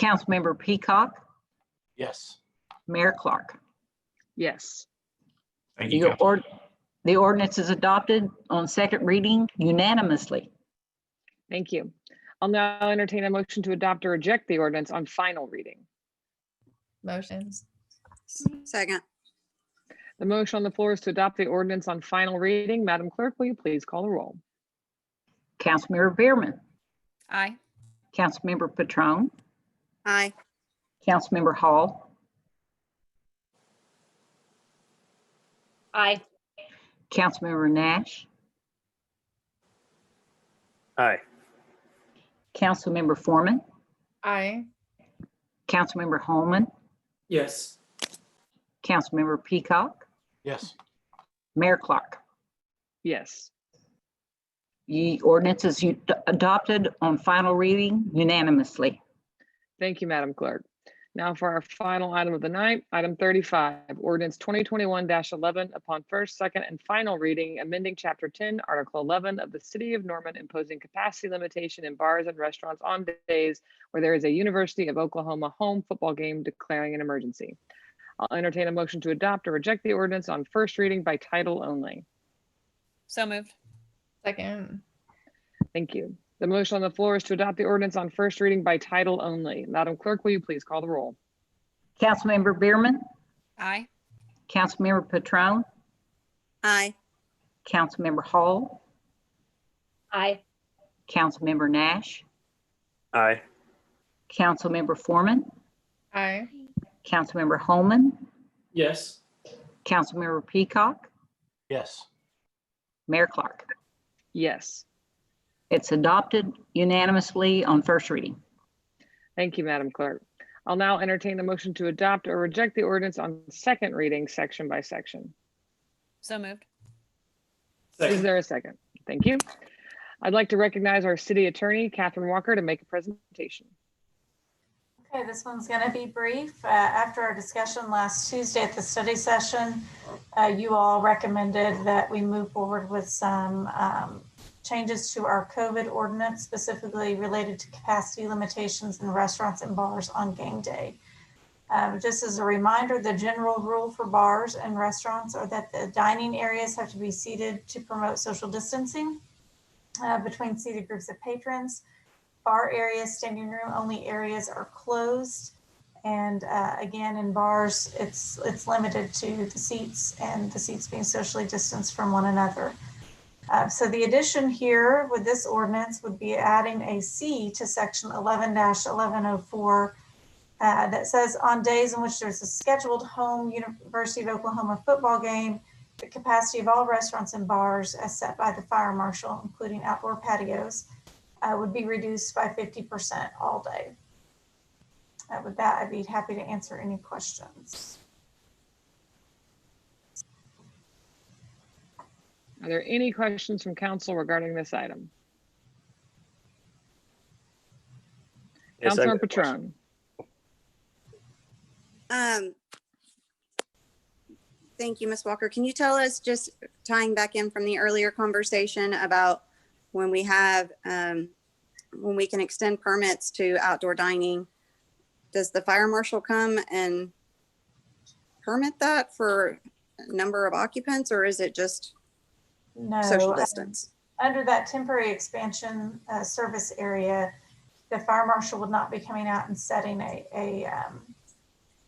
Councilmember Peacock. Yes. Mayor Clark. Yes. Thank you. The ordinance is adopted on second reading unanimously. Thank you. I'll now entertain a motion to adopt or reject the ordinance on final reading. Motions. Second. The motion on the floor is to adopt the ordinance on final reading. Madam Clerk, will you please call the roll? Councilmember Bierman. Aye. Councilmember Patron. Aye. Councilmember Hall, Aye. Councilmember Nash, Aye. Councilmember Foreman, Aye. Councilmember Holman, Yes. Councilmember Peacock, Yes. Mayor Clark. Yes. The ordinance is adopted on final reading unanimously. Thank you, Madam Clerk. Now for our final item of the night, item 35, ordinance 2021-11 upon first, second, and final reading, amending chapter 10, article 11 of the City of Norman, imposing capacity limitation in bars and restaurants on days where there is a University of Oklahoma home football game declaring an emergency. I'll entertain a motion to adopt or reject the ordinance on first reading by title only. So moved. Second. Thank you. The motion on the floor is to adopt the ordinance on first reading by title only. Madam Clerk, will you please call the roll? Councilmember Bierman, Aye. Councilmember Patron, Aye. Councilmember Hall, Aye. Councilmember Nash, Aye. Councilmember Foreman, Aye. Councilmember Holman, Yes. Councilmember Peacock, Yes. Mayor Clark. Yes. It's adopted unanimously on first reading. Thank you, Madam Clerk. I'll now entertain a motion to adopt or reject the ordinance on second reading, section by section. So moved. Is there a second? Thank you. I'd like to recognize our city attorney, Catherine Walker, to make a presentation. Okay, this one's going to be brief. After our discussion last Tuesday at the study session, you all recommended that we move forward with some changes to our COVID ordinance, specifically related to capacity limitations in restaurants and bars on game day. Just as a reminder, the general rule for bars and restaurants are that the dining areas have to be seated to promote social distancing between seated groups of patrons. Bar areas, standing room only areas are closed. And again, in bars, it's limited to the seats and the seats being socially distanced from one another. So the addition here with this ordinance would be adding a C to section 11-1104 that says on days in which there's a scheduled home University of Oklahoma football game, the capacity of all restaurants and bars as set by the fire marshal, including outdoor patios, would be reduced by 50% all day. With that, I'd be happy to answer any questions. Are there any questions from council regarding this item? Yes, Councilor Patron. Thank you, Ms. Walker. Can you tell us, just tying back in from the earlier conversation about when we have, when we can extend permits to outdoor dining, does the fire marshal come and permit that for a number of occupants, or is it just social distance? Under that temporary expansion service area, the fire marshal would not be coming out and setting a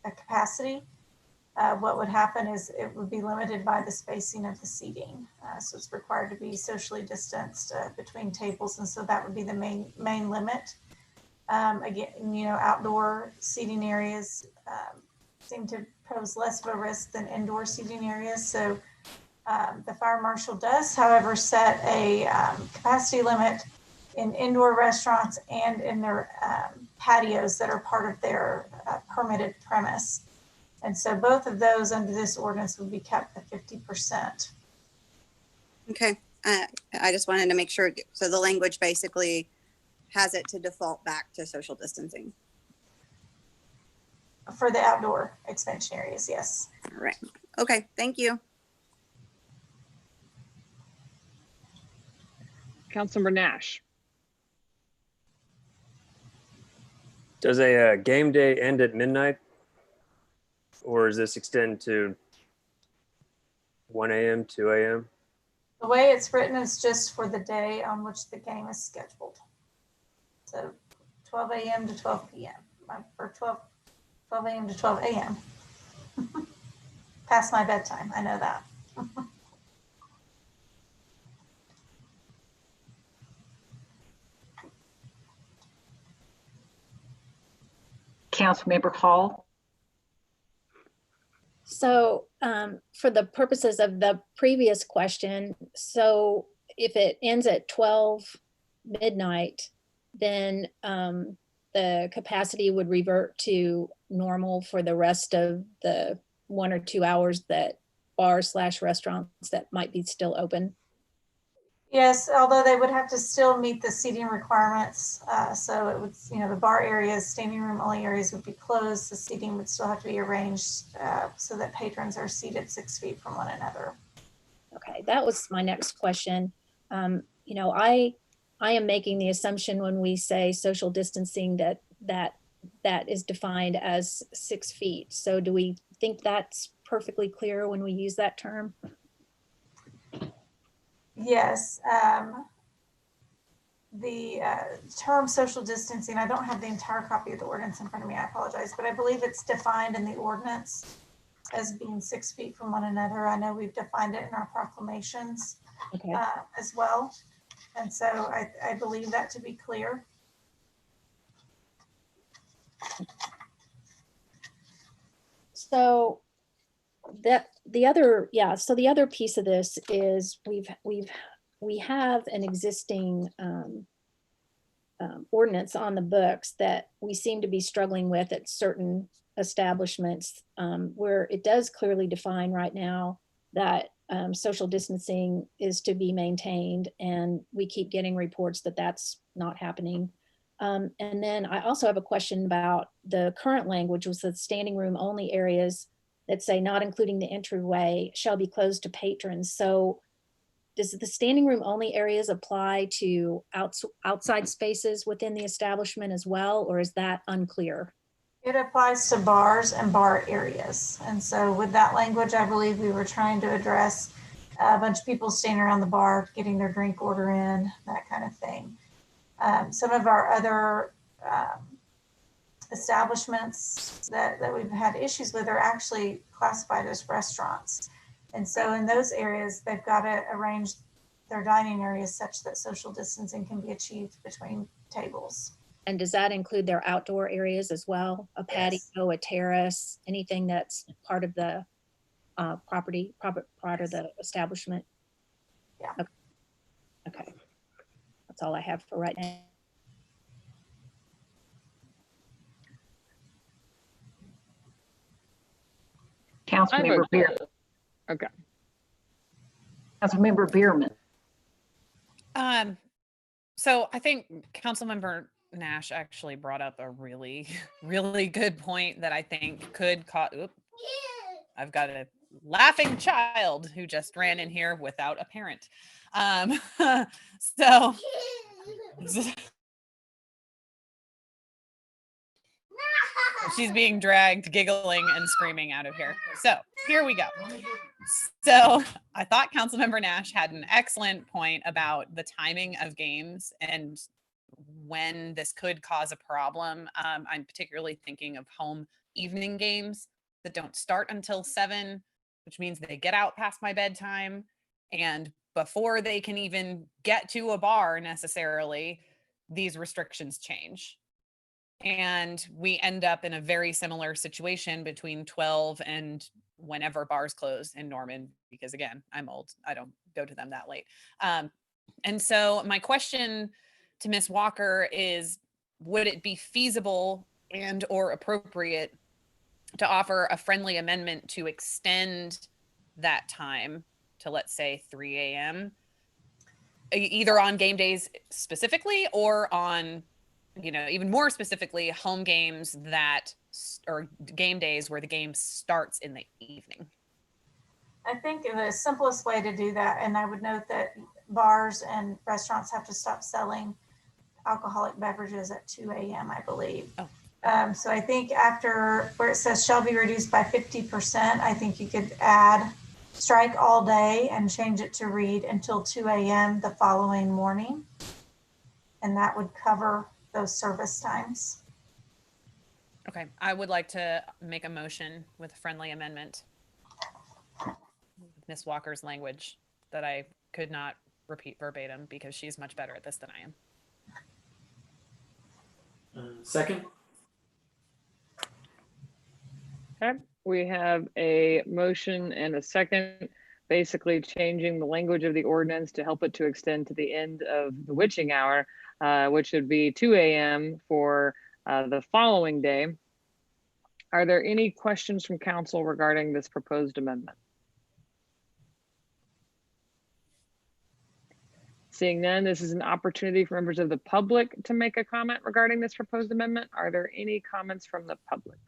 capacity. What would happen is it would be limited by the spacing of the seating. So it's required to be socially distanced between tables. And so that would be the main limit. Again, you know, outdoor seating areas seem to pose less of a risk than indoor seating areas. So the fire marshal does, however, set a capacity limit in indoor restaurants and in their patios that are part of their permitted premise. And so both of those under this ordinance would be kept at 50%. Okay, I just wanted to make sure. So the language basically has it to default back to social distancing. For the outdoor expansion areas, yes. All right. Okay, thank you. Councilmember Nash. Does a game day end at midnight? Or does this extend to 1 a.m., 2 a.m.? The way it's written is just for the day on which the game is scheduled. So 12 a.m. to 12 p.m. or 12 a.m. to 12 a.m. Past my bedtime, I know that. Councilmember Hall. So for the purposes of the previous question, so if it ends at 12 midnight, then the capacity would revert to normal for the rest of the 1 or 2 hours that bars/restaurants that might be still open. Yes, although they would have to still meet the seating requirements. So it would, the bar areas, standing room only areas would be closed. The seating would still have to be arranged so that patrons are seated 6 feet from one another. Okay, that was my next question. I am making the assumption when we say social distancing that is defined as 6 feet. So do we think that's perfectly clear when we use that term? Yes. The term social distancing, I don't have the entire copy of the ordinance in front of me, I apologize, but I believe it's defined in the ordinance as being 6 feet from one another. I know we've defined it in our proclamations as well. And so I believe that to be clear. So the other piece of this is we have an existing ordinance on the books that we seem to be struggling with at certain establishments where it does clearly define right now that social distancing is to be maintained, and we keep getting reports that that's not happening. And then I also have a question about the current language, was the standing room only areas that say not including the entryway shall be closed to patrons. So does the standing room only areas apply to outside spaces within the establishment as well, or is that unclear? It applies to bars and bar areas. And so with that language, I believe we were trying to address a bunch of people standing around the bar, getting their drink order in, that kind of thing. Some of our other establishments that we've had issues with are actually classified as restaurants. And so in those areas, they've got to arrange their dining areas such that social distancing can be achieved between tables. And does that include their outdoor areas as well? A patio, a terrace, anything that's part of the property, part of the establishment? Yeah. Okay. That's all I have for right now. Councilmember Beer. Okay. Councilmember Bierman. So I think Councilmember Nash actually brought up a really, really good point that I think could cause, I've got a laughing child who just ran in here without a parent. So she's being dragged, giggling and screaming out of here. So here we go. So I thought Councilmember Nash had an excellent point about the timing of games and when this could cause a problem. I'm particularly thinking of home evening games that don't start until 7, which means they get out past my bedtime. And before they can even get to a bar necessarily, these restrictions change. And we end up in a very similar situation between 12 and whenever bars close in Norman, because again, I'm old. I don't go to them that late. And so my question to Ms. Walker is, would it be feasible and or appropriate to offer a friendly amendment to extend that time to, let's say, 3 a.m., either on game days specifically or on, even more specifically, home games or game days where the game starts in the evening? I think the simplest way to do that, and I would note that bars and restaurants have to stop selling alcoholic beverages at 2 a.m., I believe. Oh. So I think after where it says shall be reduced by 50%, I think you could strike all day and change it to read until 2 a.m. the following morning. And that would cover those service times. Okay, I would like to make a motion with a friendly amendment. Ms. Walker's language that I could not repeat verbatim because she's much better at this than I am. Second. Okay, we have a motion and a second, basically changing the language of the ordinance to help it to extend to the end of the witching hour, which would be 2 a.m. for the following day. Are there any questions from council regarding this proposed amendment? Seeing none, this is an opportunity for members of the public to make a comment regarding this proposed amendment. Are there any comments from the public?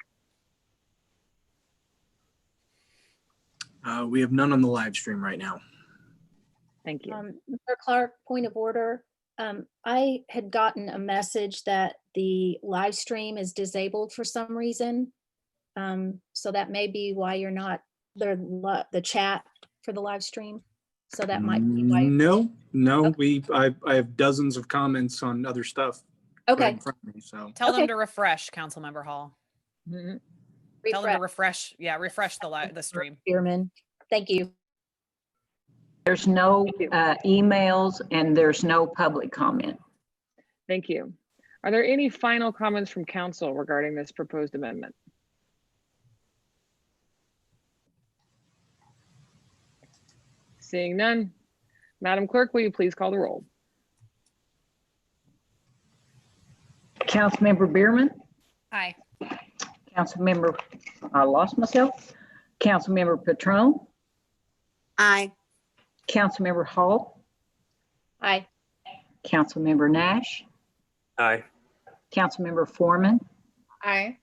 We have none on the live stream right now. Thank you. Member Clark, point of order. I had gotten a message that the live stream is disabled for some reason. So that may be why you're not the chat for the live stream. So that might be why. No, okay. I have dozens of comments on other stuff. Okay. Right in front of me, so. Tell them to refresh, Councilmember Hall. Mm-hmm. Tell them to refresh. Yeah, refresh the stream. Bierman. Thank you. There's no emails and there's no public comment. Thank you. Are there any final comments from council regarding this proposed amendment? Seeing none, Madam Clerk, will you please call the roll? Councilmember Bierman, Aye. Councilmember, I lost myself. Councilmember Patron, Aye. Councilmember Hall, Aye. Councilmember Nash, Aye. Councilmember Foreman, Aye.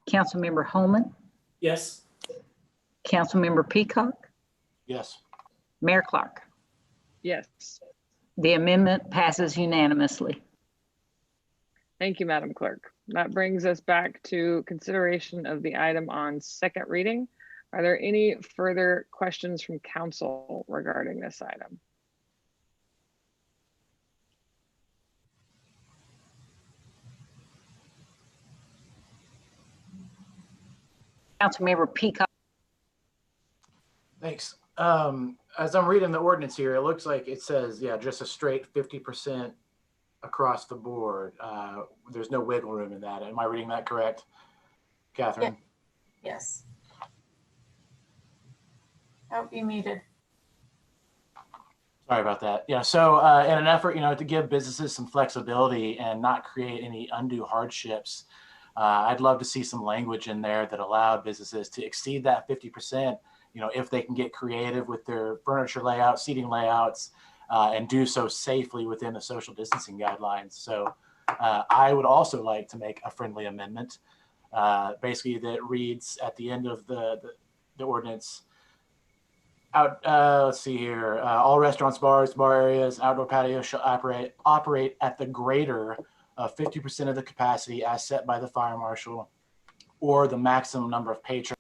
Councilmember Holman, Yes. Councilmember Peacock, Yes. Mayor Clark. Yes. The amendment passes unanimously. Thank you, Madam Clerk. That brings us back to consideration of the item on second reading. Are there any further questions from council regarding this item? Councilmember Peacock. Thanks. As I'm reading the ordinance here, it looks like it says, yeah, just a straight 50% across the board. There's no wiggle room in that. Am I reading that correct, Catherine? Yeah. Yes. Oh, you muted. Sorry about that. Yeah, so in an effort, to give businesses some flexibility and not create any undue hardships, I'd love to see some language in there that allowed businesses to exceed that 50%, if they can get creative with their furniture layouts, seating layouts, and do so safely within the social distancing guidelines. So I would also like to make a friendly amendment, basically that reads at the end of the ordinance, let's see here. All restaurants, bars, bar areas, outdoor patios shall operate at the greater of 50% of the capacity as set by the fire marshal, or the maximum number of patrons.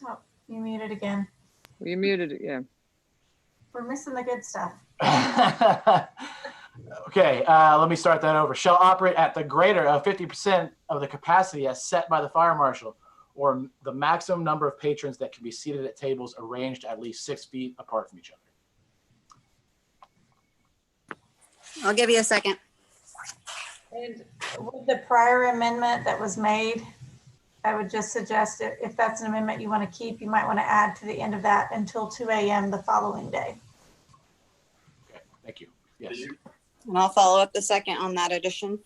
Oh, you muted again. You muted it, yeah. We're missing the good stuff. Okay, let me start that over. Shall operate at the greater of 50% of the capacity as set by the fire marshal, or the maximum number of patrons that can be seated at tables arranged at least 6 feet apart from each other. I'll give you a second. And with the prior amendment that was made, I would just suggest if that's an amendment you want to keep, you might want to add to the end of that until 2 a.m. the following day. Okay, thank you. Yes. And I'll follow up the second on that addition.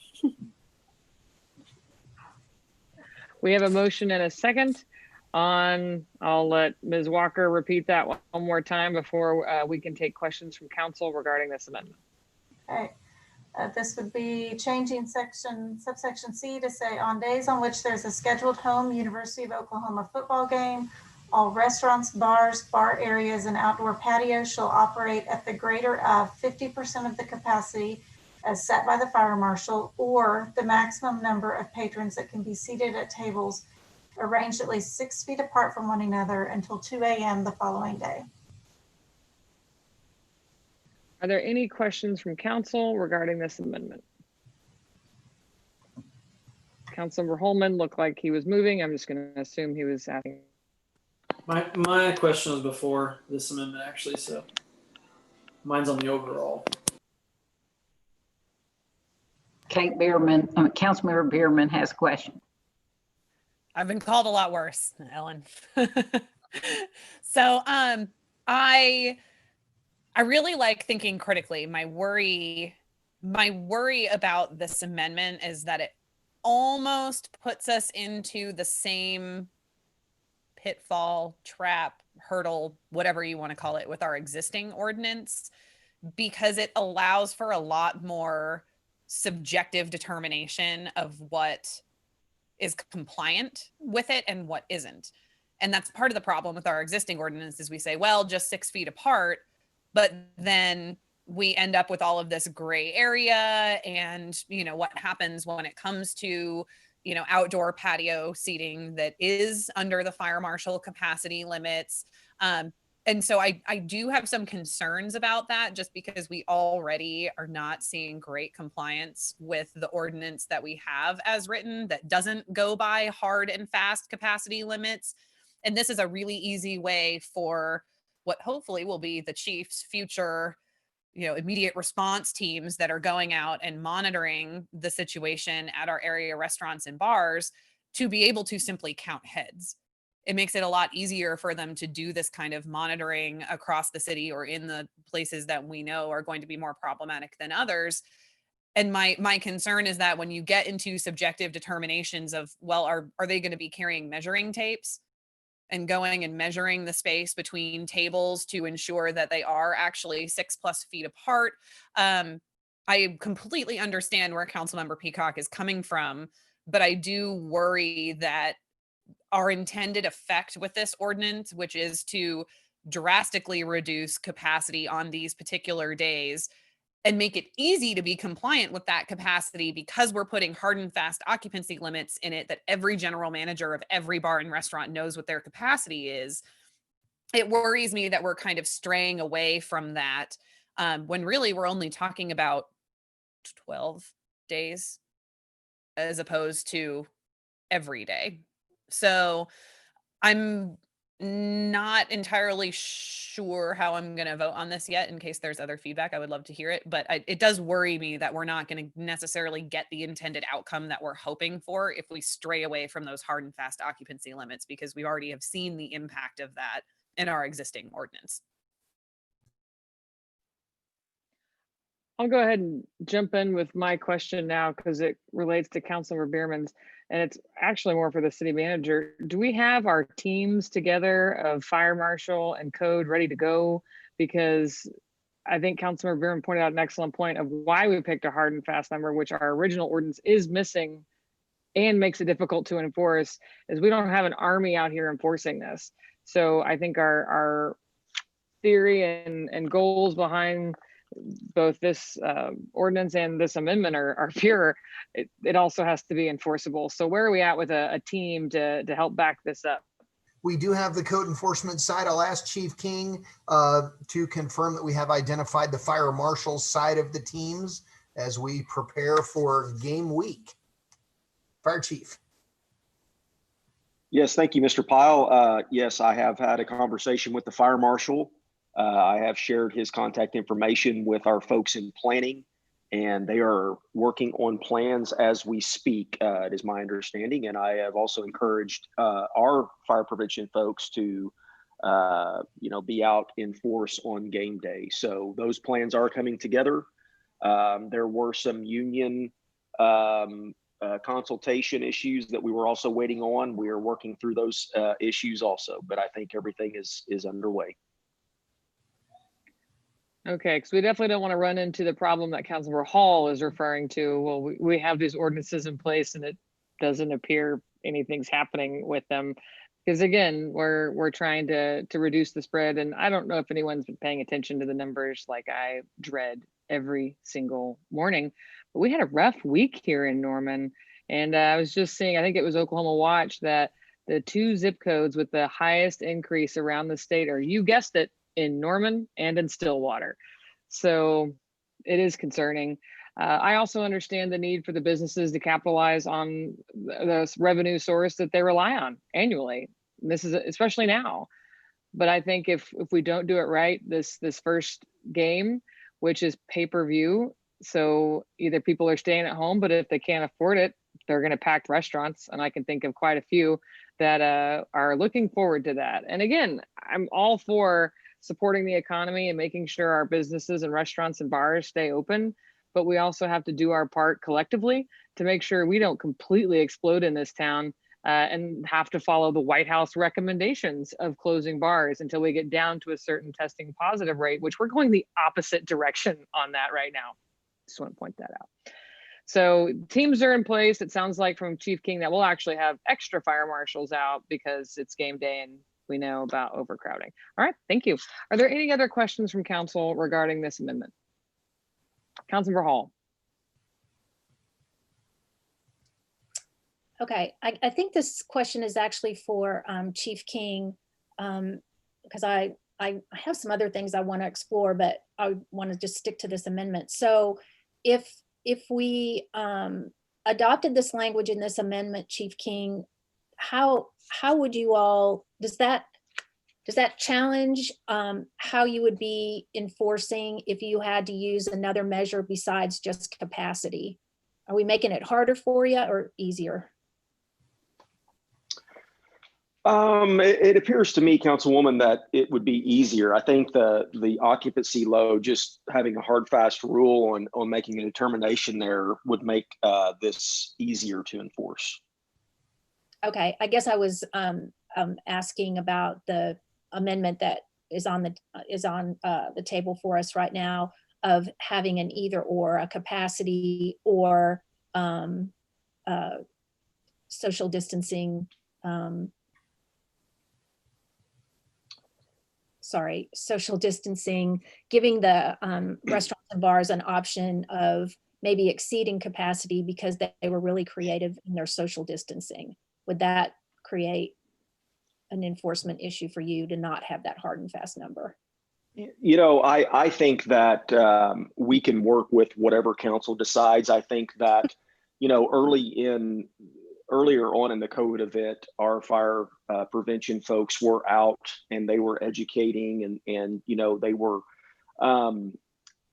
We have a motion and a second on, I'll let Ms. Walker repeat that one more time before we can take questions from council regarding this amendment. Okay. This would be changing subsection C to say on days on which there's a scheduled home University of Oklahoma football game, all restaurants, bars, bar areas, and outdoor patios shall operate at the greater of 50% of the capacity as set by the fire marshal, or the maximum number of patrons that can be seated at tables arranged at least 6 feet apart from one another until 2 a.m. the following day. Are there any questions from council regarding this amendment? Councilmember Holman looked like he was moving. I'm just going to assume he was asking. My question was before this amendment, actually, so mine's on the overall. Councilmember Bierman has a question. I've been called a lot worse, Ellen. So I really like thinking critically. My worry about this amendment is that it almost puts us into the same pitfall, trap, hurdle, whatever you want to call it, with our existing ordinance, because it allows for a lot more subjective determination of what is compliant with it and what isn't. And that's part of the problem with our existing ordinance is we say, well, just 6 feet apart, but then we end up with all of this gray area and, you know, what happens when it comes to, you know, outdoor patio seating that is under the fire marshal capacity limits. And so I do have some concerns about that, just because we already are not seeing great compliance with the ordinance that we have as written that doesn't go by hard and fast capacity limits. And this is a really easy way for what hopefully will be the chief's future, you know, immediate response teams that are going out and monitoring the situation at our area restaurants and bars to be able to simply count heads. It makes it a lot easier for them to do this kind of monitoring across the city or in the places that we know are going to be more problematic than others. And my concern is that when you get into subjective determinations of, well, are they going to be carrying measuring tapes and going and measuring the space between tables to ensure that they are actually 6+ feet apart? I completely understand where Councilmember Peacock is coming from, but I do worry that our intended effect with this ordinance, which is to drastically reduce capacity on these particular days and make it easy to be compliant with that capacity because we're putting hard and fast occupancy limits in it that every general manager of every bar and restaurant knows what their capacity is. It worries me that we're kind of straying away from that when really we're only talking about 12 days as opposed to every day. So I'm not entirely sure how I'm going to vote on this yet. In case there's other feedback, I would love to hear it. But it does worry me that we're not going to necessarily get the intended outcome that we're hoping for if we stray away from those hard and fast occupancy limits, because we already have seen the impact of that in our existing ordinance. I'll go ahead and jump in with my question now because it relates to Councilmember Bierman's, and it's actually more for the city manager. Do we have our teams together of fire marshal and code ready to go? Because I think Councilmember Bierman pointed out an excellent point of why we picked a hard and fast number, which our original ordinance is missing and makes it difficult to enforce, is we don't have an army out here enforcing this. So I think our theory and goals behind both this ordinance and this amendment are pure. It also has to be enforceable. So where are we at with a team to help back this up? We do have the code enforcement side. I'll ask Chief King to confirm that we have identified the fire marshal side of the teams as we prepare for game week. Fire Chief. Yes, thank you, Mr. Pyle. Yes, I have had a conversation with the fire marshal. I have shared his contact information with our folks in planning, and they are working on plans as we speak, it is my understanding. And I have also encouraged our fire prevention folks to, be out in force on game day. So those plans are coming together. There were some union consultation issues that we were also waiting on. We are working through those issues also, but I think everything is underway. Okay, because we definitely don't want to run into the problem that Councilmember Hall is referring to. Well, we have these ordinances in place and it doesn't appear anything's happening with them. Because again, we're trying to reduce the spread, and I don't know if anyone's been paying attention to the numbers like I dread every single morning. But we had a rough week here in Norman, and I was just seeing, I think it was Oklahoma Watch, that the 2 zip codes with the highest increase around the state are, you guessed it, in Norman and in Stillwater. So it is concerning. I also understand the need for the businesses to capitalize on the revenue source that they rely on annually. And this is especially now. But I think if we don't do it right, this first game, which is pay-per-view, so either people are staying at home, but if they can't afford it, they're going to pack restaurants, and I can think of quite a few that are looking forward to that. And again, I'm all for supporting the economy and making sure our businesses and restaurants and bars stay open, but we also have to do our part collectively to make sure we don't completely explode in this town and have to follow the White House recommendations of closing bars until we get down to a certain testing positive rate, which we're going the opposite direction on that right now. Just want to point that out. So teams are in place. It sounds like from Chief King that we'll actually have extra fire marshals out because it's game day and we know about overcrowding. All right, thank you. Are there any other questions from council regarding this amendment? Councilmember Hall. Okay, I think this question is actually for Chief King, because I have some other things I want to explore, but I want to just stick to this amendment. So if we adopted this language in this amendment, Chief King, how would you all, does that challenge how you would be enforcing if you had to use another measure besides just capacity? Are we making it harder for you or easier? It appears to me, Councilwoman, that it would be easier. I think the occupancy load, just having a hard, fast rule on making a determination there would make this easier to enforce. Okay, I guess I was asking about the amendment that is on the table for us right now of having an either or, a capacity or social distancing. Social distancing, giving the restaurants and bars an option of maybe exceeding capacity because they were really creative in their social distancing. Would that create an enforcement issue for you to not have that hard and fast number? You know, I think that we can work with whatever council decides. I think that, you know, earlier on in the COVID event, our fire prevention folks were out and they were educating and you know, they were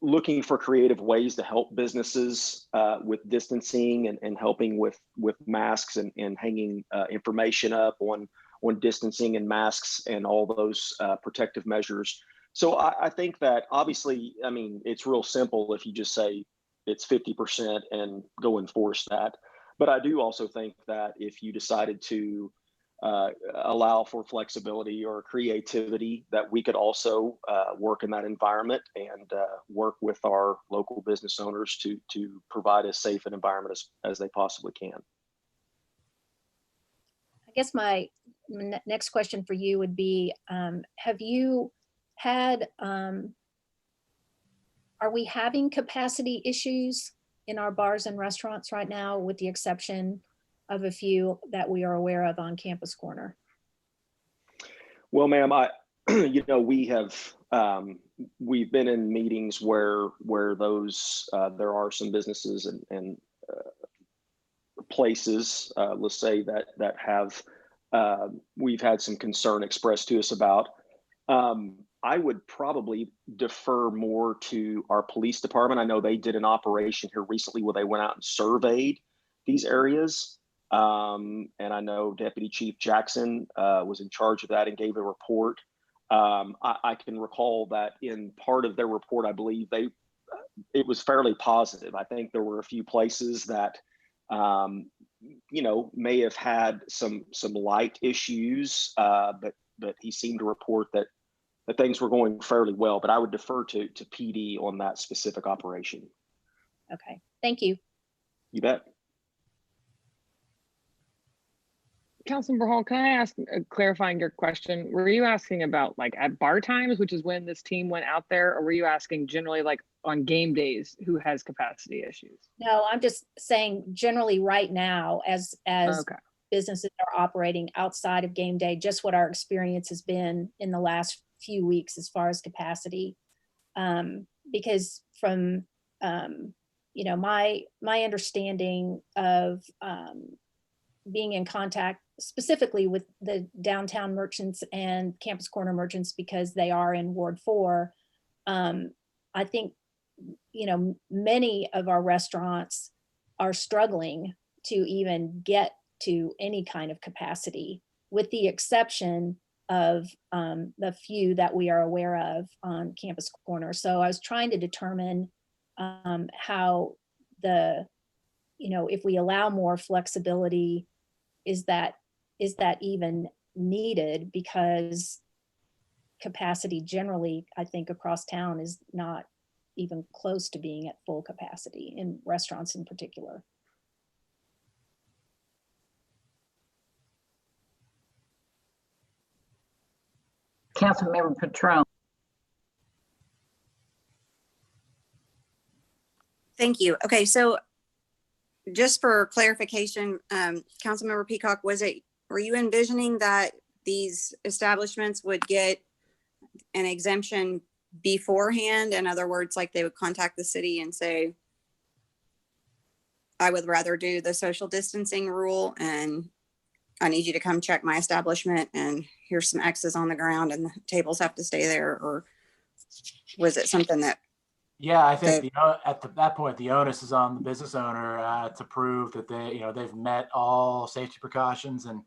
looking for creative ways to help businesses with distancing and helping with masks and hanging information up on distancing and masks and all those protective measures. So I think that obviously, I mean, it's real simple if you just say it's 50% and go enforce that. But I do also think that if you decided to allow for flexibility or creativity, that we could also work in that environment and work with our local business owners to provide as safe an environment as they possibly can. I guess my next question for you would be, have you had, are we having capacity issues in our bars and restaurants right now, with the exception of a few that we are aware of on Campus Corner? Well, ma'am, you know, we've been in meetings where those there are some businesses and places, let's say that have we've had some concern expressed to us about. I would probably defer more to our police department. I know they did an operation here recently where they went out and surveyed these areas. And I know Deputy Chief Jackson was in charge of that and gave a report. I can recall that in part of their report, I believe it was fairly positive. I think there were a few places that, you know, may have had some light issues, but he seemed to report that things were going fairly well. But I would defer to PD on that specific operation. Okay, thank you. You bet. Councilmember Hall, can I ask, clarifying your question, were you asking about like at bar times, which is when this team went out there, or were you asking generally like on game days who has capacity issues? No, I'm just saying generally right now as Okay. businesses are operating outside of game day, just what our experience has been in the last few weeks as far as capacity. Because from, you know, my understanding of being in contact specifically with the downtown merchants and Campus Corner merchants, because they are in Ward 4, I think, you know, many of our restaurants are struggling to even get to any kind of capacity, with the exception of the few that we are aware of on Campus Corner. So I was trying to determine how if we allow more flexibility, is that even needed? Because capacity generally, I think across town, is not even close to being at full capacity, in restaurants in particular. Councilmember Patron. Thank you. Okay, so just for clarification, Councilmember Peacock, were you envisioning that these establishments would get an exemption beforehand? In other words, like they would contact the city and say, I would rather do the social distancing rule and I need you to come check my establishment and here's some X's on the ground and the tables have to stay there? Or was it something that? Yeah, I think that point, the onus is on the business owner to prove that they've met all safety precautions. And,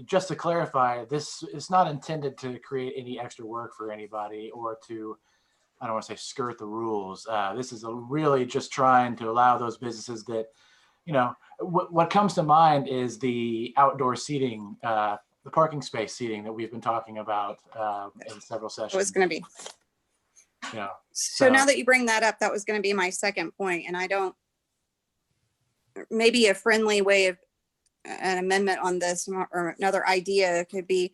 just to clarify, this is not intended to create any extra work for anybody or to, I don't want to say skirt the rules. This is really just trying to allow those businesses that, what comes to mind is the outdoor seating, the parking space seating that we've been talking about in several sessions. It was going to be. So now that you bring that up, that was going to be my second point. And maybe a friendly way of an amendment on this or another idea could be,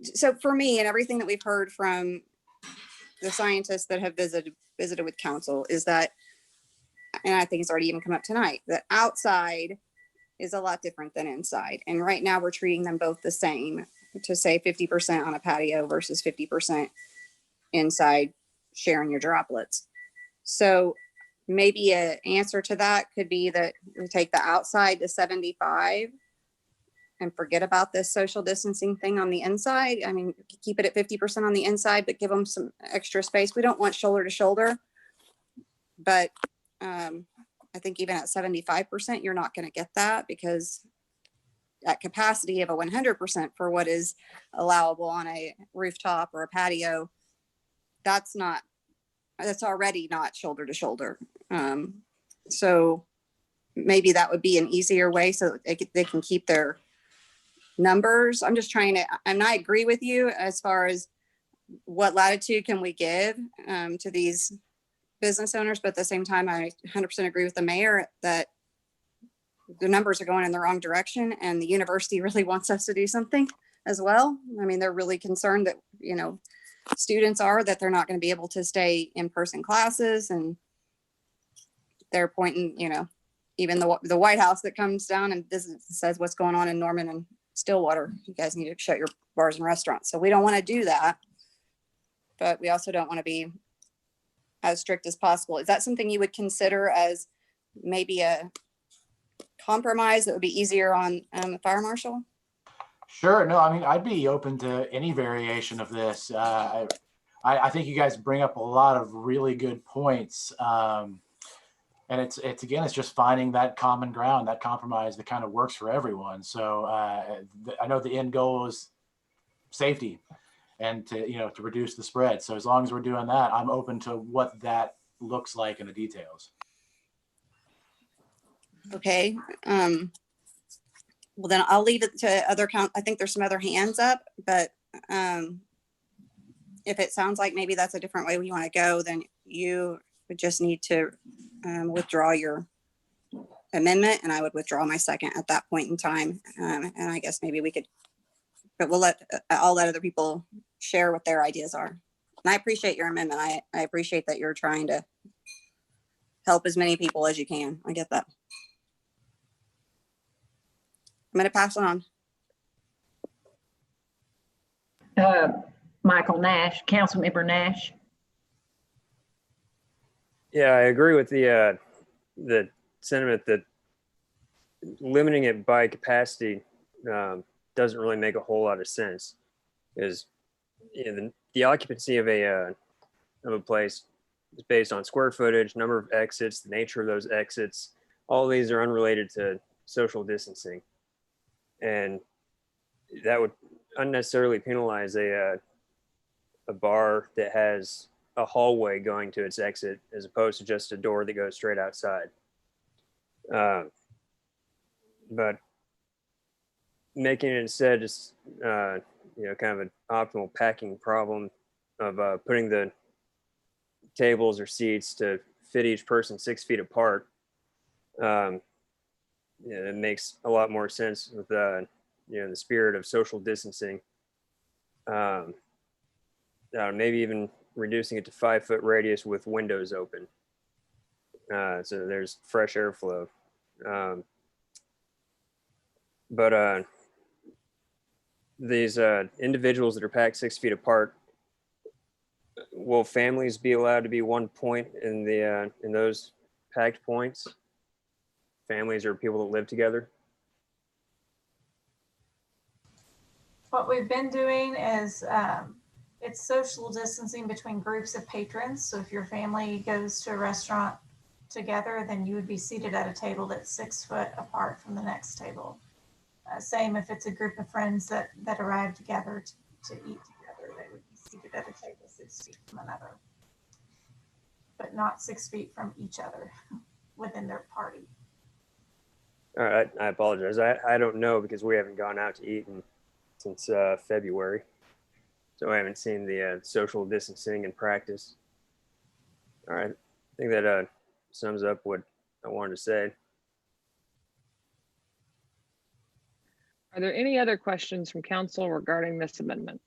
so for me and everything that we've heard from the scientists that have visited with council is that, and I think it's already even come up tonight, that outside is a lot different than inside. And right now we're treating them both the same, to say 50% on a patio versus 50% inside sharing your droplets. So maybe an answer to that could be that we take the outside to 75 and forget about this social distancing thing on the inside. I mean, keep it at 50% on the inside, but give them some extra space. We don't want shoulder to shoulder, but I think even at 75%, you're not going to get that, because at capacity of a 100% for what is allowable on a rooftop or a patio, that's already not shoulder to shoulder. So maybe that would be an easier way so they can keep their numbers. And I agree with you as far as what latitude can we give to these business owners, but at the same time, I 100% agree with the mayor that the numbers are going in the wrong direction, and the university really wants us to do something as well. I mean, they're really concerned that, students that they're not going to be able to stay in-person classes, and they're pointing, even the White House that comes down and says what's going on in Norman and Stillwater, you guys need to shut your bars and restaurants. So we don't want to do that, but we also don't want to be as strict as possible. Is that something you would consider as maybe a compromise that would be easier on the fire marshal? Sure. No, I mean, I'd be open to any variation of this. I think you guys bring up a lot of really good points. And it's just finding that common ground, that compromise that kind of works for everyone. So I know the end goal is safety and to reduce the spread. So as long as we're doing that, I'm open to what that looks like in the details. Okay. Well, then I'll leave it to other I think there's some other hands up, but if it sounds like maybe that's a different way we want to go, then you would just need to withdraw your amendment, and I would withdraw my second at that point in time. And I guess maybe we could, but I'll let other people share what their ideas are. And I appreciate your amendment. I appreciate that you're trying to help as many people as you can. I get that. I'm going to pass it on. Michael Nash, Councilmember Nash. Yeah, I agree with the sentiment that limiting it by capacity doesn't really make a whole lot of sense, because the occupancy of a place is based on square footage, number of exits, the nature of those exits, all these are unrelated to social distancing. And that would unnecessarily penalize a bar that has a hallway going to its exit as opposed to just a door that goes straight outside. But making it instead just, kind of an optimal packing problem of putting the tables or seats to fit each person 6 feet apart. It makes a lot more sense with the spirit of social distancing. Maybe even reducing it to 5 foot radius with windows open. So there's fresh airflow. But these individuals that are packed 6 feet apart, will families be allowed to be one point in those packed points? Families or people that live together? What we've been doing is it's social distancing between groups of patrons. So if your family goes to a restaurant together, then you would be seated at a table that's 6 foot apart from the next table. Same if it's a group of friends that arrive together to eat together, they would be seated at a table 6 feet from another, but not 6 feet from each other within their party. All right, I apologize. I don't know because we haven't gone out to eat since February. So I haven't seen the social distancing in practice. All right, I think that sums up what I wanted to say. Are there any other questions from council regarding this amendment?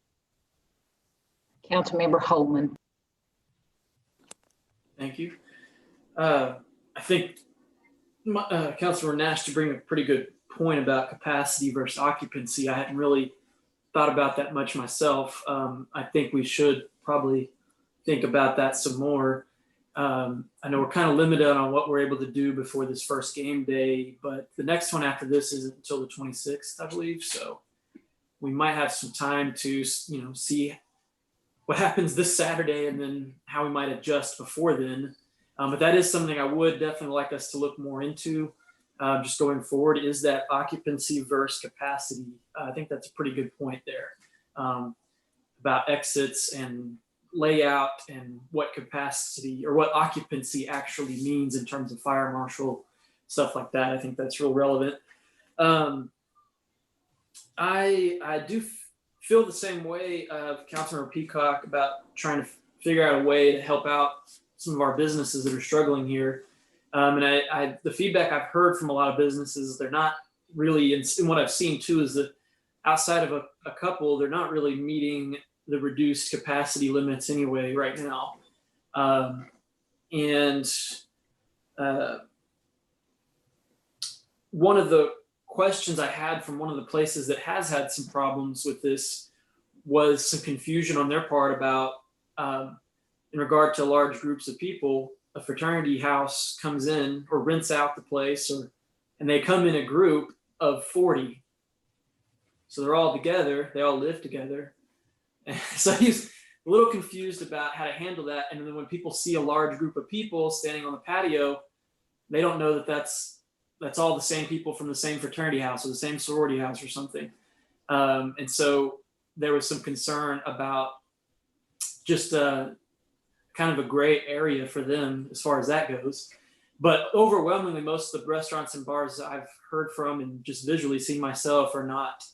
Councilmember Holman. Thank you. I think Councilor Nash to bring a pretty good point about capacity versus occupancy. I hadn't really thought about that much myself. I think we should probably think about that some more. I know we're kind of limited on what we're able to do before this first game day, but the next one after this isn't until the 26th, I believe. So we might have some time to, see what happens this Saturday and then how we might adjust before then. But that is something I would definitely like us to look more into just going forward, is that occupancy versus capacity. I think that's a pretty good point there about exits and layout and what capacity or what occupancy actually means in terms of fire marshal, stuff like that. I think that's real relevant. I do feel the same way of Councilmember Peacock about trying to figure out a way to help out some of our businesses that are struggling here. And the feedback I've heard from a lot of businesses, they're not really, and what I've seen too, is that outside of a couple, they're not really meeting the reduced capacity limits anyway right now. One of the questions I had from one of the places that has had some problems with this was some confusion on their part about, in regard to large groups of people, a fraternity house comes in or rents out the place, and they come in a group of 40. So they're all together, they all live together. So he's a little confused about how to handle that. And then when people see a large group of people standing on the patio, they don't know that that's all the same people from the same fraternity house or the same sorority house or something. And so there was some concern about just kind of a gray area for them as far as that goes. But overwhelmingly, most of the restaurants and bars I've heard from and just visually seen myself are not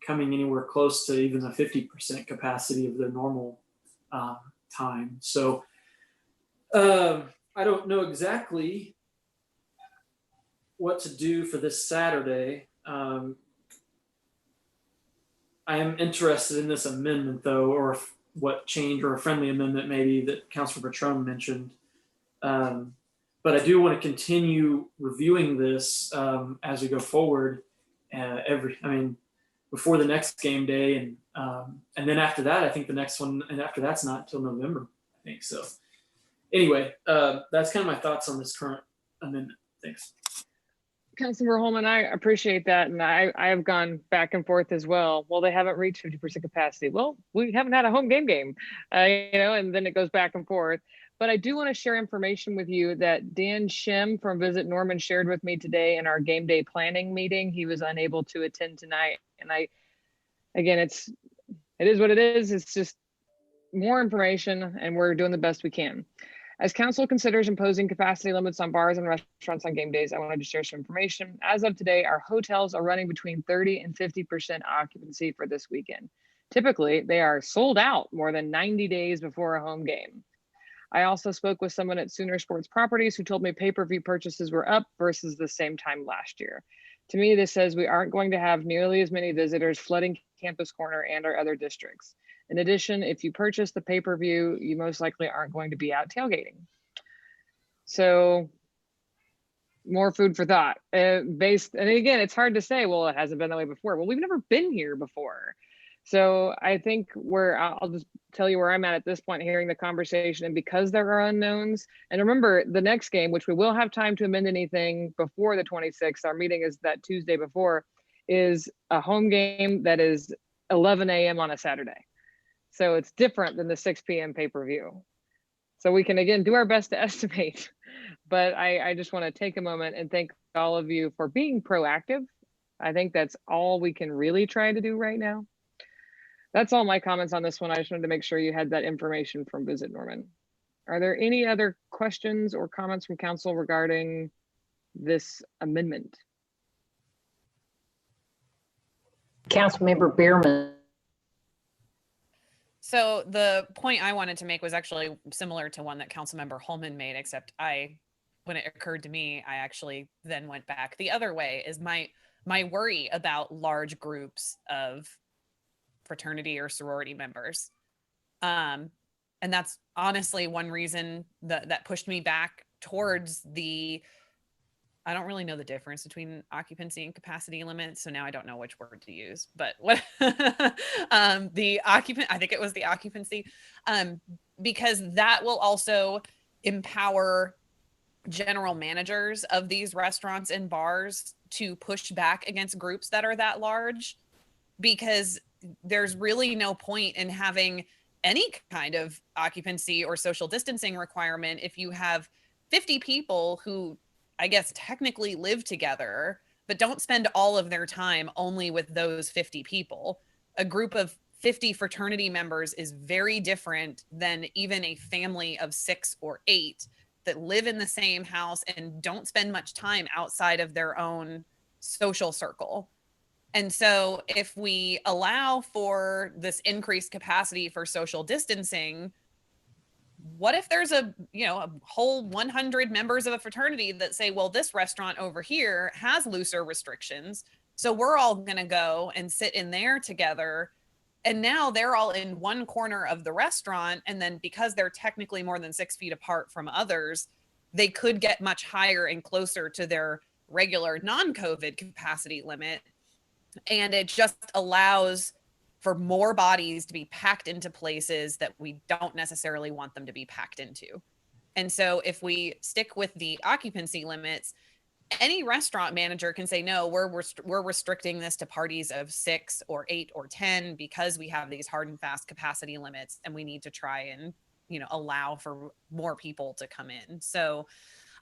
coming anywhere close to even a 50% capacity of their normal time. So I don't know exactly what to do for this Saturday. I am interested in this amendment though, or what change, or a friendly amendment maybe that Councilor Bertrand mentioned. But I do want to continue reviewing this as we go forward before the next game day. And then after that, I think the next one, and after that's not until November, I think. So anyway, that's kind of my thoughts on this current amendment. Thanks. Councilmember Holman, I appreciate that. And I have gone back and forth as well. Well, they haven't reached 50% capacity. Well, we haven't had a home game, and then it goes back and forth. But I do want to share information with you that Dan Shim from Visit Norman shared with me today in our game day planning meeting. He was unable to attend tonight. And again, it is what it is. It's just more information, and we're doing the best we can. As council considers imposing capacity limits on bars and restaurants on game days, I wanted to share some information. As of today, our hotels are running between 30 and 50% occupancy for this weekend. Typically, they are sold out more than 90 days before a home game. I also spoke with someone at Sooner Sports Properties who told me pay-per-view purchases were up versus the same time last year. To me, this says we aren't going to have nearly as many visitors flooding Campus Corner and our other districts. In addition, if you purchase the pay-per-view, you most likely aren't going to be out tailgating. So more food for thought. And again, it's hard to say, well, it hasn't been that way before. Well, we've never been here before. So I think I'll just tell you where I'm at this point, hearing the conversation, and because there are unknowns. And remember, the next game, which we will have time to amend anything before the 26th, our meeting is that Tuesday before, is a home game that is 11 a.m. on a Saturday. So it's different than the 6 p.m. pay-per-view. So we can, again, do our best to estimate. But I just want to take a moment and thank all of you for being proactive. I think that's all we can really try to do right now. That's all my comments on this one. I just wanted to make sure you had that information from Visit Norman. Are there any other questions or comments from council regarding this amendment? Councilmember Bierman. So the point I wanted to make was actually similar to one that Councilmember Holman made, except when it occurred to me, I actually then went back the other way. Is my worry about large groups of fraternity or sorority members. And that's honestly one reason that pushed me back towards I don't really know the difference between occupancy and capacity limits. So now I don't know which word to use, but what I think it was the occupancy, because that will also empower general managers of these restaurants and bars to push back against groups that are that large, because there's really no point in having any kind of occupancy or social distancing requirement if you have 50 people who, I guess, technically live together, but don't spend all of their time only with those 50 people. A group of 50 fraternity members is very different than even a family of 6 or 8 that live in the same house and don't spend much time outside of their own social circle. And so if we allow for this increased capacity for social distancing, what if there's a whole 100 members of a fraternity that say, well, this restaurant over here has looser restrictions, so we're all going to go and sit in there together. And now they're all in one corner of the restaurant. And then because they're technically more than 6 feet apart from others, they could get much higher and closer to their regular non-COVID capacity limit. And it just allows for more bodies to be packed into places that we don't necessarily want them to be packed into. And so if we stick with the occupancy limits, any restaurant manager can say, no, we're restricting this to parties of 6 or 8 or 10 because we have these hard and fast capacity limits, and we need to try and, allow for more people to come in. So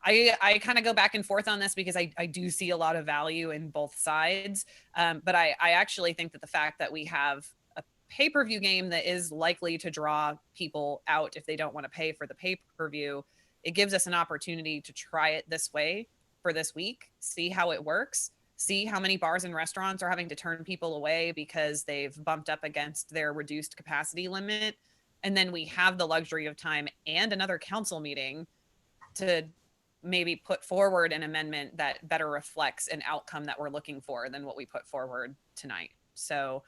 I kind of go back and forth on this because I do see a lot of value in both sides. But I actually think that the fact that we have a pay-per-view game that is likely to draw people out if they don't want to pay for the pay-per-view, it gives us an opportunity to try it this way for this week, see how it works, see how many bars and restaurants are having to turn people away because they've bumped up against their reduced capacity limit. And then we have the luxury of time and another council meeting to maybe put forward an amendment that better reflects an outcome that we're looking for than what we put forward tonight. So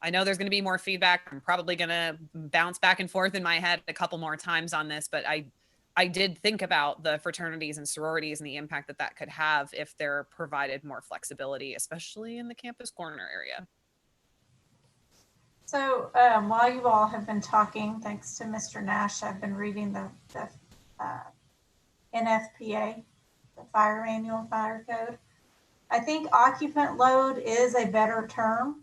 I know there's going to be more feedback. I'm probably going to bounce back and forth in my head a couple more times on this, but I did think about the fraternities and sororities and the impact that that could have if they're provided more flexibility, especially in the Campus Corner area. So while you all have been talking, thanks to Mr. Nash, I've been reading the NFPA, the Fire Manual Fire Code. I think occupant load is a better term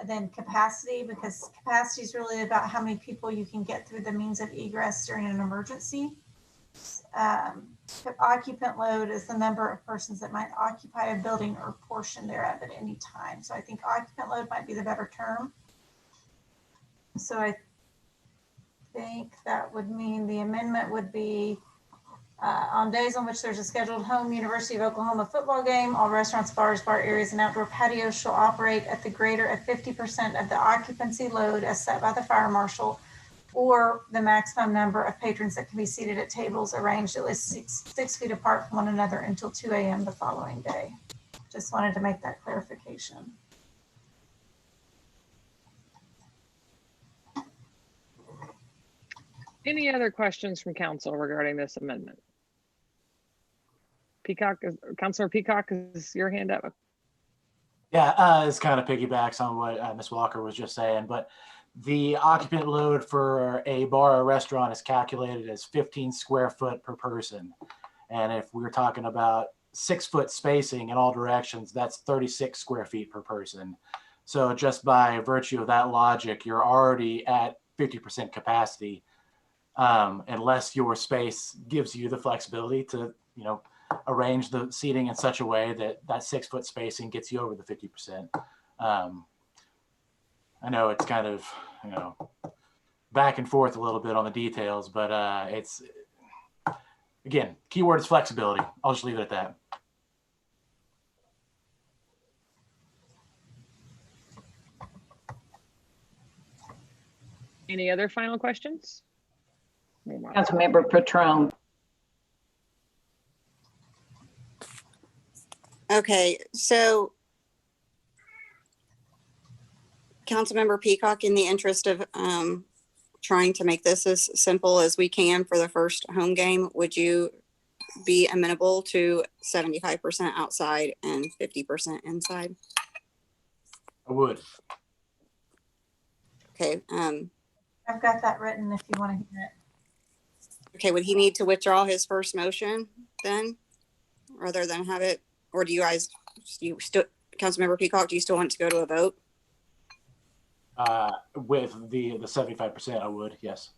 Then capacity, because capacity is really about how many people you can get through the means of egress during an emergency. Occupant load is the number of persons that might occupy a building or portion thereof at any time. So I think occupant load might be the better term. So I think that would mean the amendment would be on days on which there's a scheduled home University of Oklahoma football game, all restaurants, bars, bar areas, and outdoor patios shall operate at the greater of 50% of the occupancy load as set by the fire marshal, or the maximum number of patrons that can be seated at tables arranged at least six feet apart from one another until 2 a.m. the following day. Just wanted to make that clarification. Any other questions from council regarding this amendment? Councilor Peacock, is your hand up? Yeah, this kind of piggybacks on what Ms. Walker was just saying, but the occupant load for a bar or restaurant is calculated as 15 square foot per person. And if we're talking about 6 foot spacing in all directions, that's 36 square feet per person. So just by virtue of that logic, you're already at 50% capacity, unless your space gives you the flexibility to, arrange the seating in such a way that that 6 foot spacing gets you over the 50%. I know it's kind of, back and forth a little bit on the details, but it's, again, keyword is flexibility. I'll just leave it at that. Any other final questions? Councilmember Patron. Okay, so Councilmember Peacock, in the interest of trying to make this as simple as we can for the first home game, would you be amenable to 75% outside and 50% inside? I would. Okay. I've got that written if you want to hear it. Okay, would he need to withdraw his first motion then, rather than have it, or do you guys, Councilmember Peacock, do you still want to go to a vote? With the 75%, I would, yes.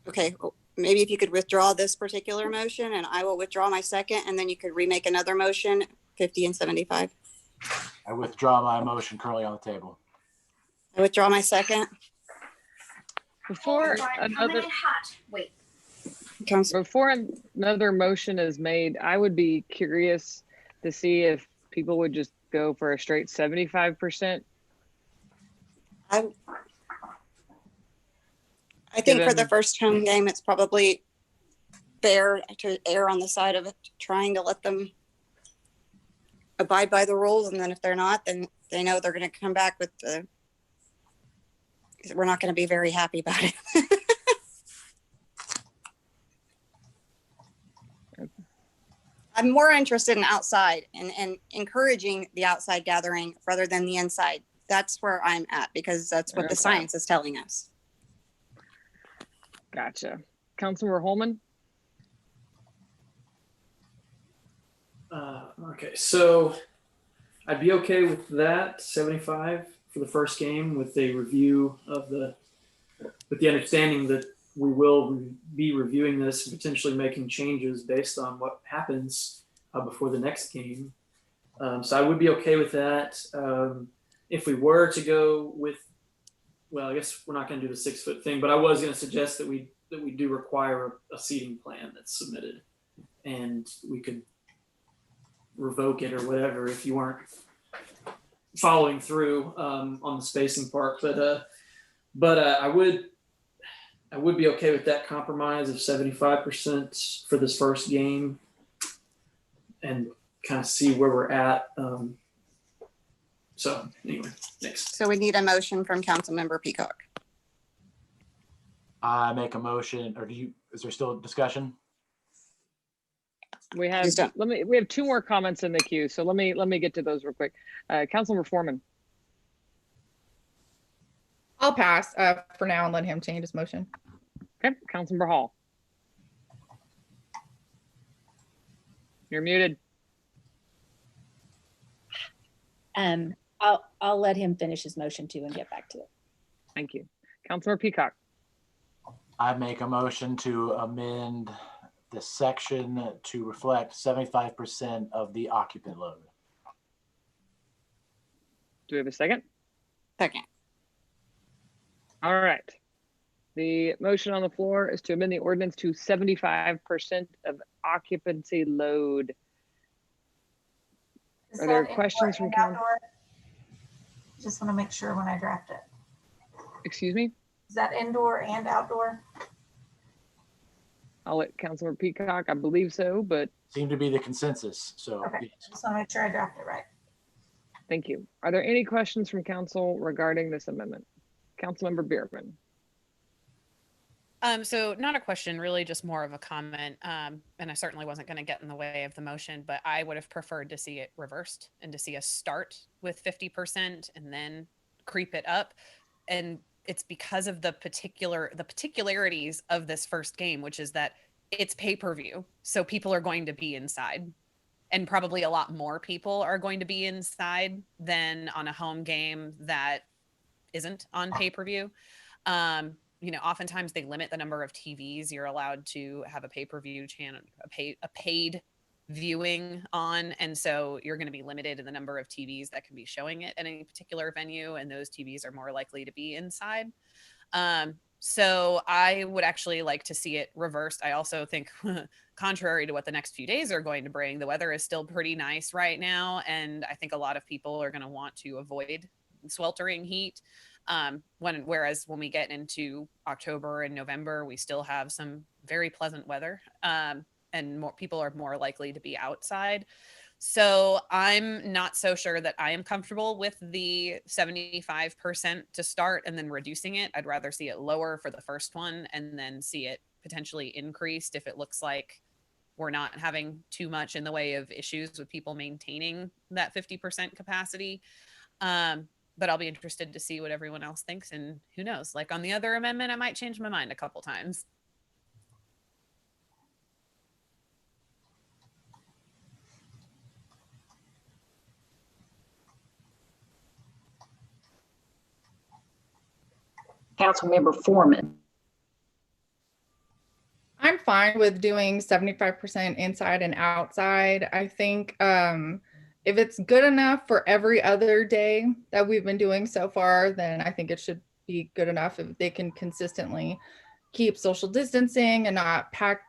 Okay, well, maybe if you could withdraw this particular motion, and I will withdraw my second, and then you could remake another motion, 50 and 75. I withdraw my motion currently on the table. I withdraw my second. Before another motion is made, I would be curious to see if people would just go for a straight 75%. I think for the first home game, it's probably fair to err on the side of trying to let them abide by the rules. And then if they're not, then they know they're going to come back with we're not going to be very happy about it. I'm more interested in outside and encouraging the outside gathering rather than the inside. That's where I'm at, because that's what the science is telling us. Gotcha. Councilmember Holman? Okay, so I'd be okay with that 75 for the first game with a review of with the understanding that we will be reviewing this and potentially making changes based on what happens before the next game. So I would be okay with that. If we were to go with, well, I guess we're not going to do the 6 foot thing, but I was going to suggest that we do require a seating plan that's submitted, and we could revoke it or whatever if you weren't following through on the spacing part. But I would be okay with that compromise of 75% for this first game, and kind of see where we're at. So anyway, next. So we need a motion from Councilmember Peacock. I make a motion, or is there still discussion? We have we have 2 more comments in the queue, so let me get to those real quick. Councilmember Foreman. I'll pass for now and let him change his motion. Okay, Councilmember Hall. You're muted. I'll let him finish his motion too and get back to it. Thank you. Councilmember Peacock. I make a motion to amend the section to reflect 75% of the occupant load. Do we have a second? Second. All right. The motion on the floor is to amend the ordinance to 75% of occupancy load. Is Are there that questions indoor from and council? outdoor? Just want to make sure when I draft it. Excuse me? Is that indoor and outdoor? I'll let Councilmember Peacock, I believe so, but Seemed to be the consensus, so. Okay, yes. just want to make sure I draft it right. thank you. Are there any questions from council regarding this amendment? Councilmember Bierman. So not a question, really just more of a comment. And I certainly wasn't going to get in the way of the motion, but I would have preferred to see it reversed and to see us start with 50% and then creep it up. And it's because of the particularities of this first game, which is that it's pay-per-view. So people are going to be inside, and probably a lot more people are going to be inside than on a home game that isn't on pay-per-view. You know, oftentimes they limit the number of TVs you're allowed to have a pay-per-view channel, a paid viewing on. And so you're going to be limited in the number of TVs that can be showing it at any particular venue. And those TVs are more likely to be inside. So I would actually like to see it reversed. I also think contrary to what the next few days are going to bring, the weather is still pretty nice right now. And I think a lot of people are going to want to avoid sweltering heat. Whereas when we get into October and November, we still have some very pleasant weather, and more people are more likely to be outside. So I'm not so sure that I am comfortable with the 75% to start and then reducing it. I'd rather see it lower for the first one and then see it potentially increased if it looks like we're not having too much in the way of issues with people maintaining that 50% capacity. But I'll be interested to see what everyone else thinks, and who knows, like on the other amendment, I might change my mind a couple times. Councilmember Foreman. I'm fine with doing 75% inside and outside. I think if it's good enough for every other day that we've been doing so far, then I think it should be good enough if they can consistently keep social distancing and not pack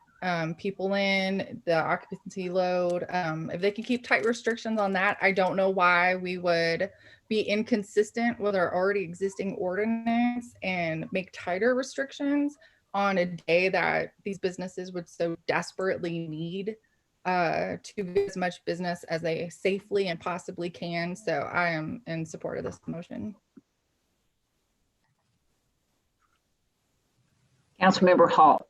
people in, the occupancy load. If they can keep tight restrictions on that, I don't know why we would be inconsistent with our already existing ordinance and make tighter restrictions on a day that these businesses would so desperately need to do as much business as they safely and possibly can. So I am in support of this motion. Councilmember Hall.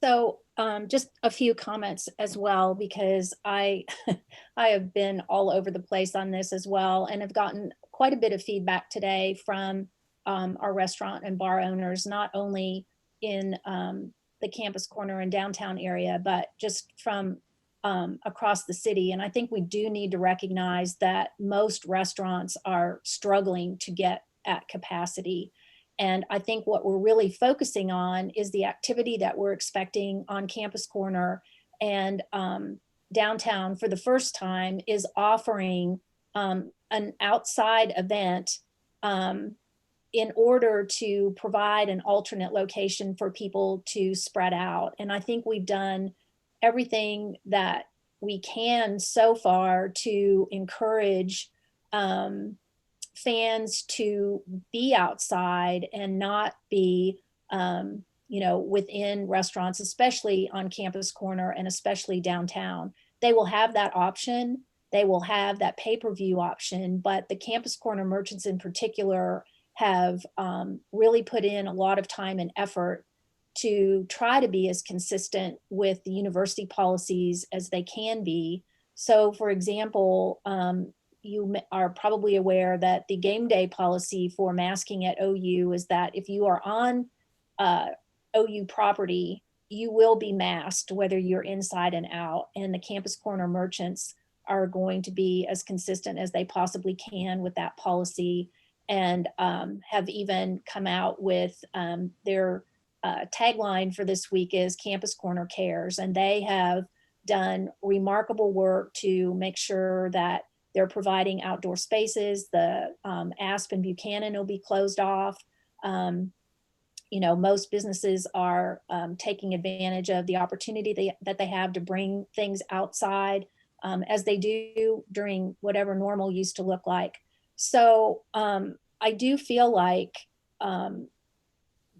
So just a few comments as well, because I have been all over the place on this as well, and have gotten quite a bit of feedback today from our restaurant and bar owners, not only in the Campus Corner and downtown area, but just from across the city. And I think we do need to recognize that most restaurants are struggling to get at capacity. And I think what we're really focusing on is the activity that we're expecting on Campus Corner and downtown for the first time is offering an outside event in order to provide an alternate location for people to spread out. And I think we've done everything that we can so far to encourage fans to be outside and not be, within restaurants, especially on Campus Corner and especially downtown. They will have that option. They will have that pay-per-view option, but the Campus Corner merchants in particular have really put in a lot of time and effort to try to be as consistent with the university policies as they can be. So for example, you are probably aware that the game day policy for masking at OU is that if you are on OU property, you will be masked whether you're inside and out. And the Campus Corner merchants are going to be as consistent as they possibly can with that policy, and have even come out with their tagline for this week is Campus Corner Cares. And they have done remarkable work to make sure that they're providing outdoor spaces. The Asp and Buchanan will be closed off. You know, most businesses are taking advantage of the opportunity that they have to bring things outside as they do during whatever normal used to look like. So I do feel like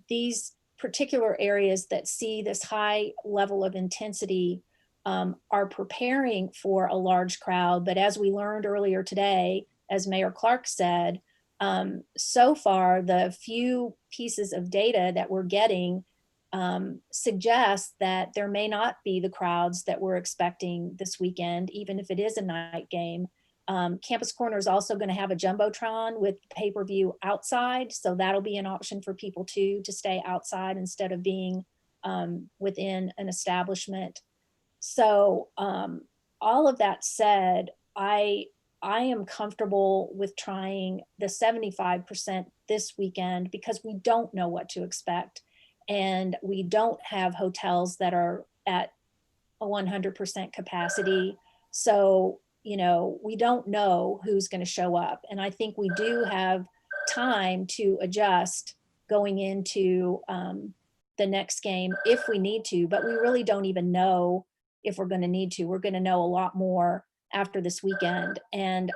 these particular areas that see this high level of intensity are preparing for a large crowd. But as we learned earlier today, as Mayor Clark said, so far, the few pieces of data that we're getting suggest that there may not be the crowds that we're expecting this weekend, even if it is a night game. Campus Corner is also going to have a Jumbotron with pay-per-view outside. So that'll be an option for people too, to stay outside instead of being within an establishment. So all of that said, I am comfortable with trying the 75% this weekend because we don't know what to expect. And we don't have hotels that are at a 100% capacity. So, you know, we don't know who's going to show up. And I think we do have time to adjust going into the next game if we need to, but we really don't even know if we're going to need to. We're going to know a lot more after this weekend. And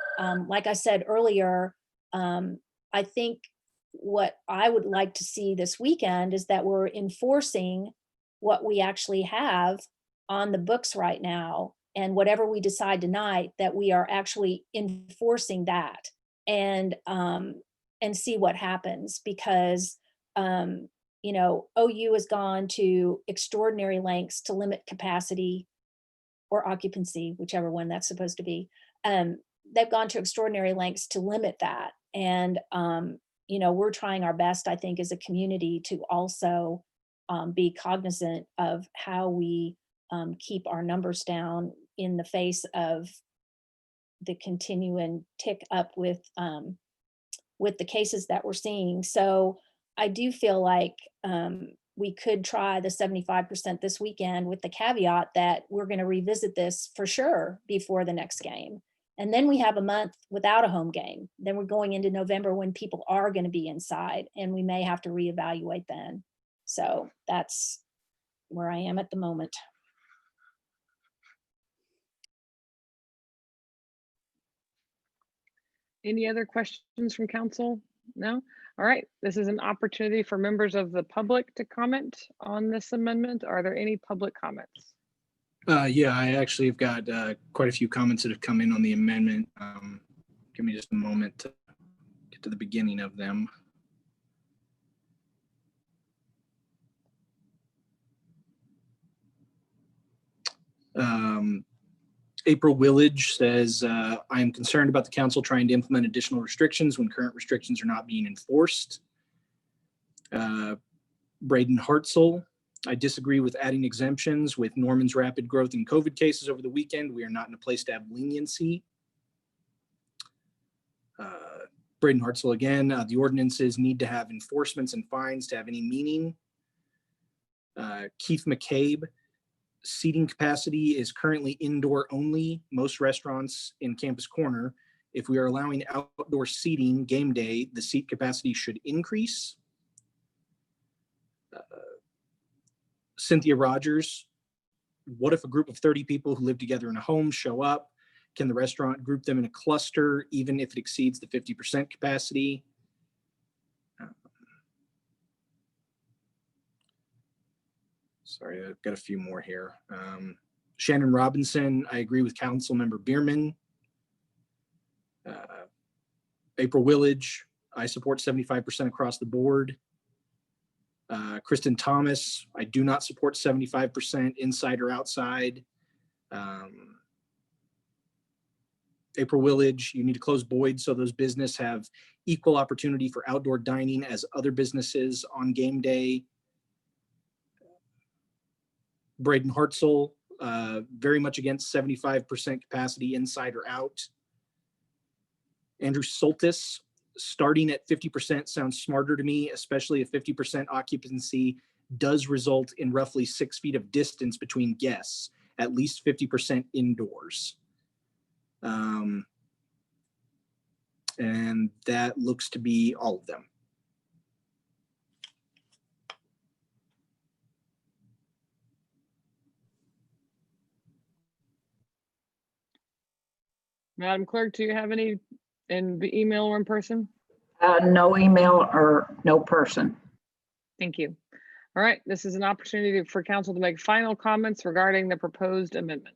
like I said earlier, I think what I would like to see this weekend is that we're enforcing what we actually have on the books right now. And whatever we decide tonight, that we are actually enforcing that and see what happens. Because, you know, OU has gone to extraordinary lengths to limit capacity or occupancy, whichever one that's supposed to be. They've gone to extraordinary lengths to limit that. And, you know, we're trying our best, I think, as a community to also be cognizant of how we keep our numbers down in the face of the continuing tick up with the cases that we're seeing. So I do feel like we could try the 75% this weekend with the caveat that we're going to revisit this for sure before the next game. And then we have a month without a home game. Then we're going into November when people are going to be inside and we may have to reevaluate then. So that's where I am at the moment. Any other questions from council? No? All right, this is an opportunity for members of the public to comment on this amendment. Are there any public comments? Yeah, I actually have got quite a few comments that have come in on the amendment. Give me just a moment to get to the beginning of them. April Willage says, I am concerned about the council trying to implement additional restrictions when current restrictions are not being enforced. Braden Hartzell, I disagree with adding exemptions. With Norman's rapid growth in COVID cases over the weekend, we are not in a place to have leniency. Braden Hartzell again, the ordinances need to have enforcements and fines to have any meaning. Keith McCabe, seating capacity is currently indoor only. Most restaurants in Campus Corner, if we are allowing outdoor seating game day, the seat capacity should increase. Cynthia Rogers, what if a group of 30 people who live together in a home show up? Can the restaurant group them in a cluster even if it exceeds the 50% capacity? Sorry, I've got a few more here. Shannon Robinson, I agree with Councilmember Bierman. April Willage, I support 75% across the board. Kristen Thomas, I do not support 75% inside or outside. April Willage, you need to close Boyd so those businesses have equal opportunity for outdoor dining as other businesses on game day. Braden Hartzell, very much against 75% capacity inside or out. Andrew Soltis, starting at 50% sounds smarter to me, especially if 50% occupancy does result in roughly 6 feet of distance between guests, at least 50% indoors. And that looks to be all of them. Madam Clerk, do you have any in the email or in person? No email or no person. Thank you. All right, this is an opportunity for council to make final comments regarding the proposed amendment.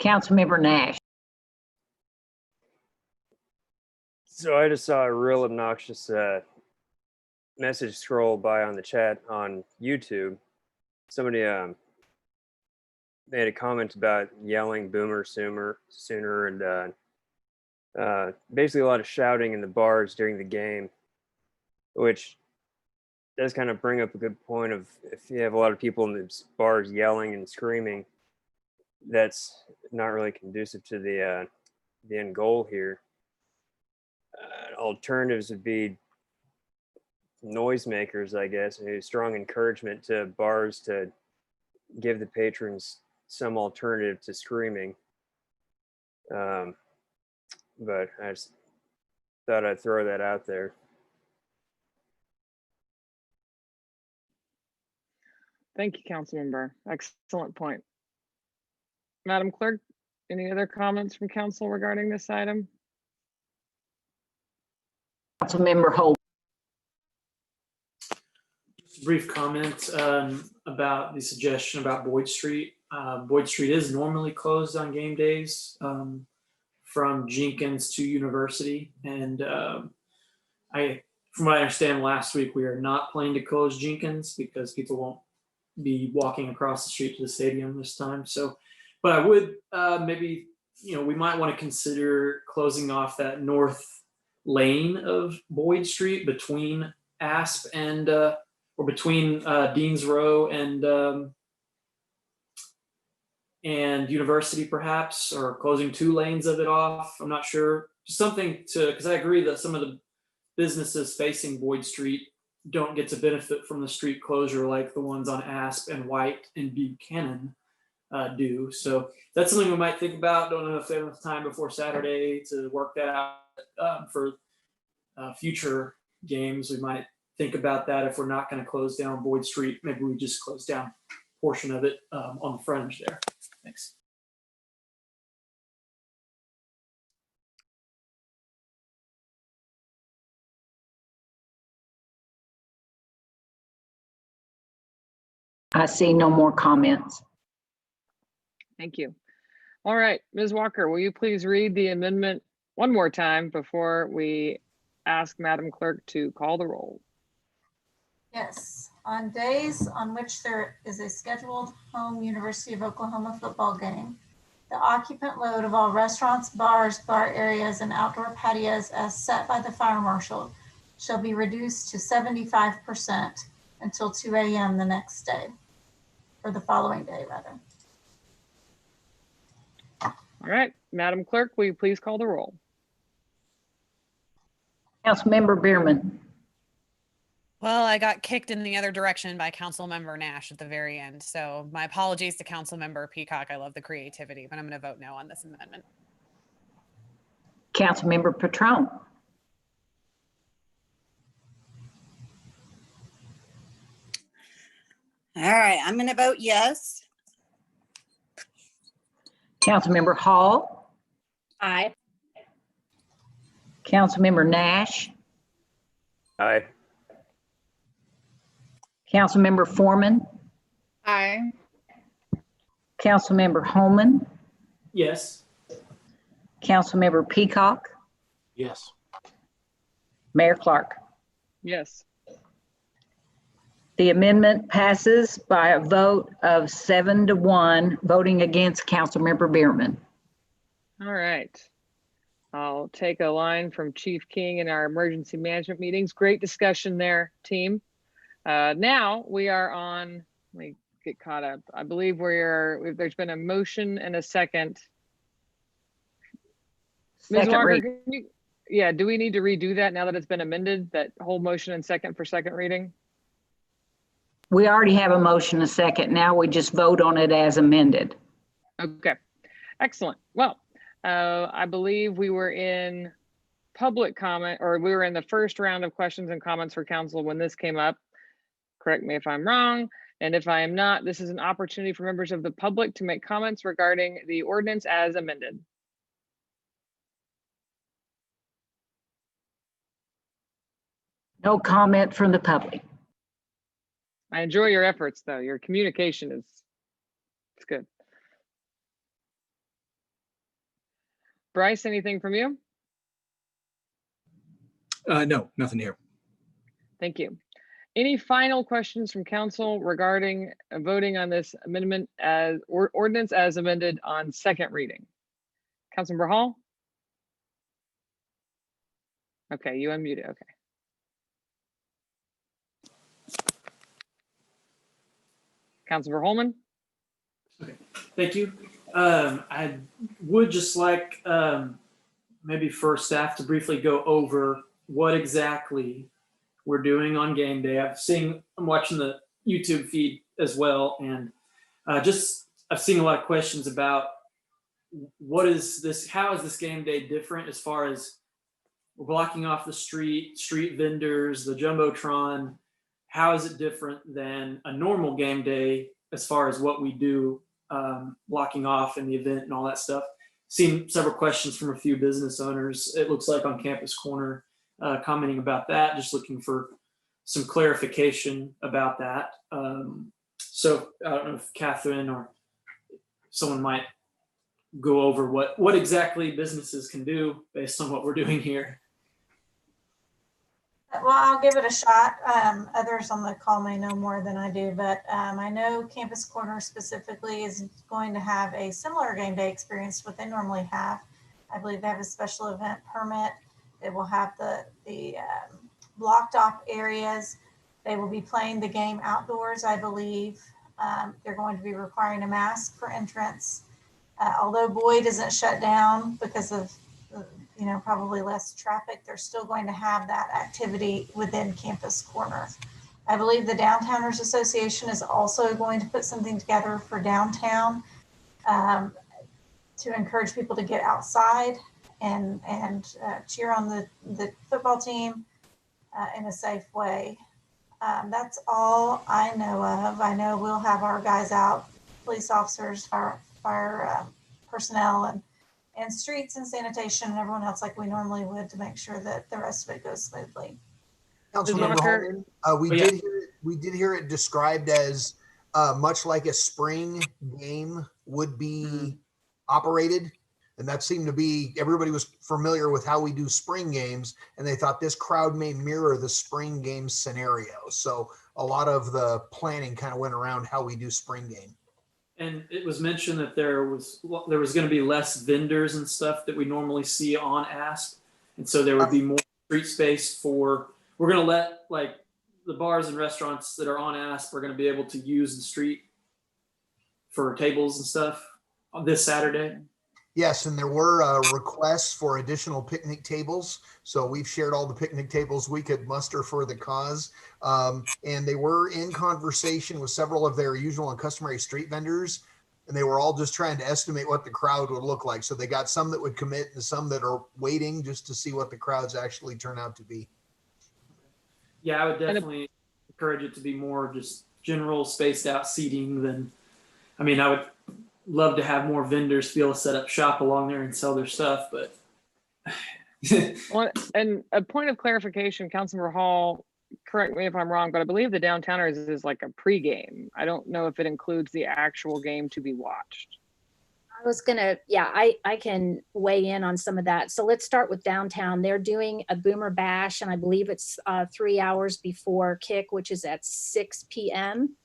Councilmember Nash. So I just saw a real obnoxious message scroll by on the chat on YouTube. Somebody made a comment about yelling boomer sooner and basically a lot of shouting in the bars during the game, which does kind of bring up a good point of if you have a lot of people in the bars yelling and screaming, that's not really conducive to the end goal here. Alternatives would be noisemakers, I guess, and a strong encouragement to bars to give the patrons some alternative to screaming. But I just thought I'd throw that out there. Thank you, Councilmember. Excellent point. Madam Clerk, any other comments from council regarding this item? Councilmember Holt. Just a brief comment about the suggestion about Boyd Street. Boyd Street is normally closed on game days from Jenkins to University. And from what I understand, last week we are not planning to close Jenkins because people won't be walking across the street to the stadium this time. So, but I would maybe, we might want to consider closing off that north lane of Boyd Street between Asp and or between Dean's Row and University, perhaps, or closing 2 lanes of it off. I'm not sure. Just something to, because I agree that some of the businesses facing Boyd Street don't get to benefit from the street closure like the ones on Asp and White and Buchanan do. So that's something we might think about. Don't know if they have enough time before Saturday to work that out for future games. We might think about that if we're not going to close down Boyd Street. Maybe we just close down a portion of it on the fringe there. Thanks. I see no more comments. Thank you. All right, Ms. Walker, will you please read the amendment one more time before we ask Madam Clerk to call the roll? Yes, on days on which there is a scheduled home University of Oklahoma football game, the occupant load of all restaurants, bars, bar areas, and outdoor patios as set by the fire marshal shall be reduced to 75% until 2 a.m. the next day, or the following day, rather. All right, Madam Clerk, will you please call the roll? Councilmember Bierman. Well, I got kicked in the other direction by Councilmember Nash at the very end. So my apologies to Councilmember Peacock. I love the creativity, but I'm going to vote no on this amendment. Councilmember Patron. All right, I'm going to vote yes. Councilmember Hall. Aye. Councilmember Nash. Aye. Councilmember Foreman. Aye. Councilmember Holman. Yes. Councilmember Peacock. Yes. Mayor Clark. Yes. The amendment passes by a vote of 7-1, voting against Councilmember Bierman. All right. I'll take a line from Chief King in our emergency management meetings. Great discussion there, team. Now we are on, let me get caught up. I believe there's been a motion and a second. Ms. Second Walker, read. can you, yeah, do we need to redo that now that it's been amended, that whole motion and second for second reading? We already have a motion, a second. Now we just vote on it as amended. Okay, excellent. Well, I believe we were in public comment, or we were in the first round of questions and comments for council when this came up. Correct me if I'm wrong. And if I am not, this is an opportunity for members of the public to make comments regarding the ordinance as amended. No comment from the public. I enjoy your efforts though. Your communication it's good. Bryce, anything from you? No, nothing here. Thank you. Any final questions from council regarding voting on this amendment as ordinance as amended on second reading? Councilmember Hall? Okay, you unmuted. Okay. Councilmember Holman? Okay, thank you. I would just like maybe for staff to briefly go over what exactly we're doing on game day. I'm watching the YouTube feed as well, and I've seen a lot of questions about what is this, how is this game day different as far as we're blocking off the street vendors, the Jumbotron. How is it different than a normal game day as far as what we do, blocking off in the event and all that stuff? Seen several questions from a few business owners, it looks like, on Campus Corner, commenting about that, just looking for some clarification about that. So I don't know if Catherine or someone might go over what exactly businesses can do based on what we're doing here. Well, I'll give it a shot. Others on the call may know more than I do, but I know Campus Corner specifically is going to have a similar game day experience to what they normally have. I believe they have a special event permit. They will have the blocked off areas. They will be playing the game outdoors, I believe. They're going to be requiring a mask for entrance. Although Boyd isn't shut down because of probably less traffic, they're still going to have that activity within Campus Corner. I believe the Downtowners Association is also going to put something together for downtown to encourage people to get outside and cheer on the football team in a safe way. That's all I know of. I know we'll have our guys out, police officers, fire personnel, and streets and sanitation and everyone else like we normally would, to make sure that the rest of it goes smoothly. Councilmember Holman, we did hear it described as much like a spring game would be operated. And that seemed to be, everybody was familiar with how we do spring games, and they thought this crowd may mirror the spring game scenario. So a lot of the planning kind of went around how we do spring game. And it was mentioned that there was going to be less vendors and stuff that we normally see on ASP. And so there would be more street space we're going to let, like, the bars and restaurants that are on ASP are going to be able to use the street for tables and stuff on this Saturday. Yes, and there were requests for additional picnic tables. So we've shared all the picnic tables we could muster for the cause. And they were in conversation with several of their usual and customary street vendors. And they were all just trying to estimate what the crowd would look like. So they got some that would commit and some that are waiting just to see what the crowds actually turn out to be. Yeah, I would definitely encourage it to be more just general spaced out seating than, I mean, I would love to have more vendors be able to set up shop along there and sell their stuff, but. Well, and a point of clarification, Councilmember Hall, correct me if I'm wrong, but I believe the Downtowners is like a pregame. I don't know if it includes the actual game to be watched. I was gonna, yeah, I can weigh in on some of that. So let's start with downtown. They're doing a Boomer Bash, and I believe it's 3 hours before kick, which is at 6 p.m.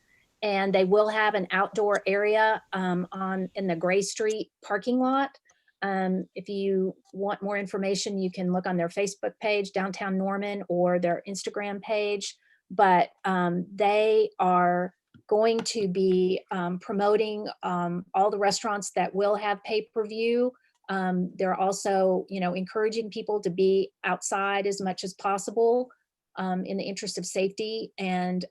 And they will have an outdoor area in the Gray Street parking lot. If you want more information, you can look on their Facebook page, Downtown Norman, or their Instagram page. but they are going to be promoting all the restaurants that will have pay-per-view. They're also, encouraging people to be outside as much as possible in the interest of safety. And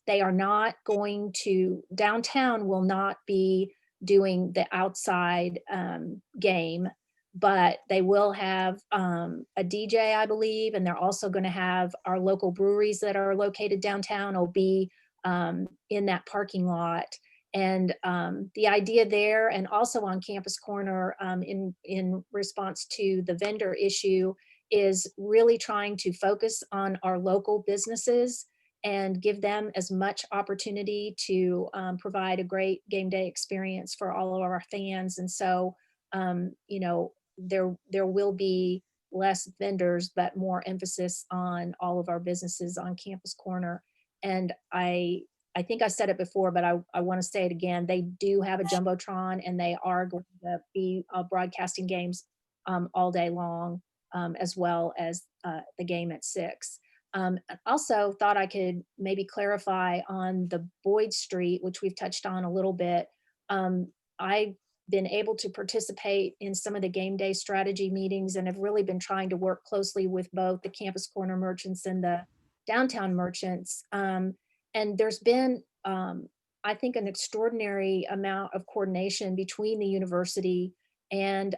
they are not going to, downtown will not be doing the outside game, but they will have a DJ, I believe, and they're also going to have our local breweries that are located downtown will be in that parking lot. And the idea there, and also on Campus Corner in response to the vendor issue, is really trying to focus on our local businesses and give them as much opportunity to provide a great game day experience for all of our fans. And so, there will be less vendors, but more emphasis on all of our businesses on Campus Corner. And I think I said it before, but I want to say it again. They do have a Jumbotron, and they are going to be broadcasting games all day long, as well as the game at 6. Also thought I could maybe clarify on the Boyd Street, which we've touched on a little bit. I've been able to participate in some of the game day strategy meetings and have really been trying to work closely with both the Campus Corner merchants and the downtown merchants. And there's been, I think, an extraordinary amount of coordination between the university and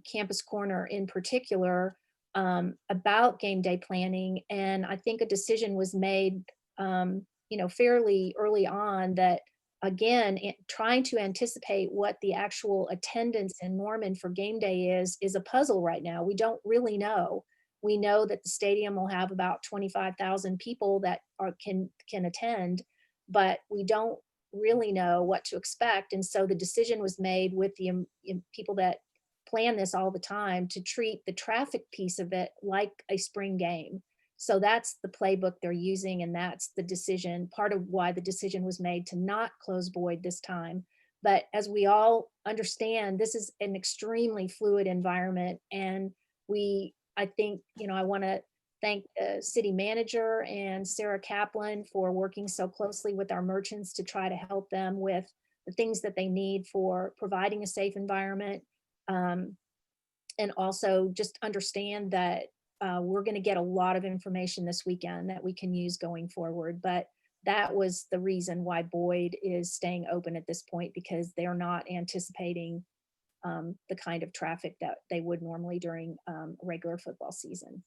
Campus Corner in particular about game day planning. And I think a decision was made, fairly early on that, again, trying to anticipate what the actual attendance in Norman for game day is a puzzle right now. We don't really know. We know that the stadium will have about 25,000 people that can attend, but we don't really know what to expect. And so the decision was made with the people that plan this all the time to treat the traffic piece of it like a spring game. So that's the playbook they're using, and that's the decision, part of why the decision was made to not close Boyd this time. But as we all understand, this is an extremely fluid environment, and I think, I want to thank the city manager and Sarah Kaplan for working so closely with our merchants to try to help them with the things that they need for providing a safe environment. And also just understand that we're going to get a lot of information this weekend that we can use going forward. But that was the reason why Boyd is staying open at this point, because they're not anticipating the kind of traffic that they would normally during regular football season.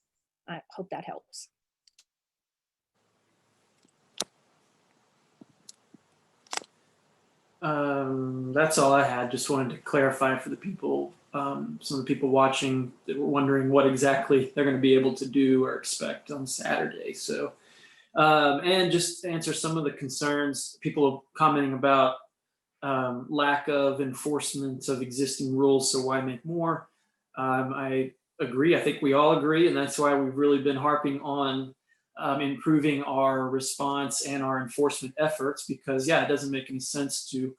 I hope that helps. That's all I had. Just wanted to clarify for the people, some of the people watching that were wondering what exactly they're going to be able to do or expect on Saturday. So, and just to answer some of the concerns, people commenting about lack of enforcement of existing rules. So why make more? I agree. I think we all agree. And that's why we've really been harping on improving our response and our enforcement efforts, because it doesn't make any sense to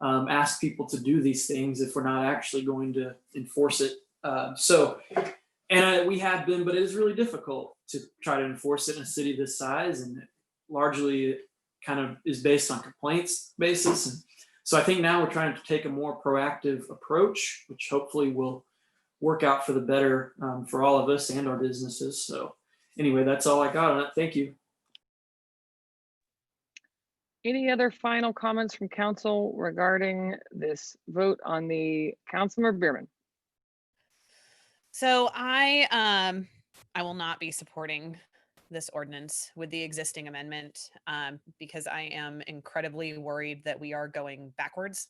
ask people to do these things if we're not actually going to enforce it. We have been, but it is really difficult to try to enforce it in a city this size, and it largely kind of is based on complaints basis. And so I think now we're trying to take a more proactive approach, which hopefully will work out for the better for all of us and our businesses. So anyway, that's all I got on it. Thank you. Any other final comments from council regarding this vote on the Councilmember Bierman? So I will not be supporting this ordinance with the existing amendment because I am incredibly worried that we are going backwards.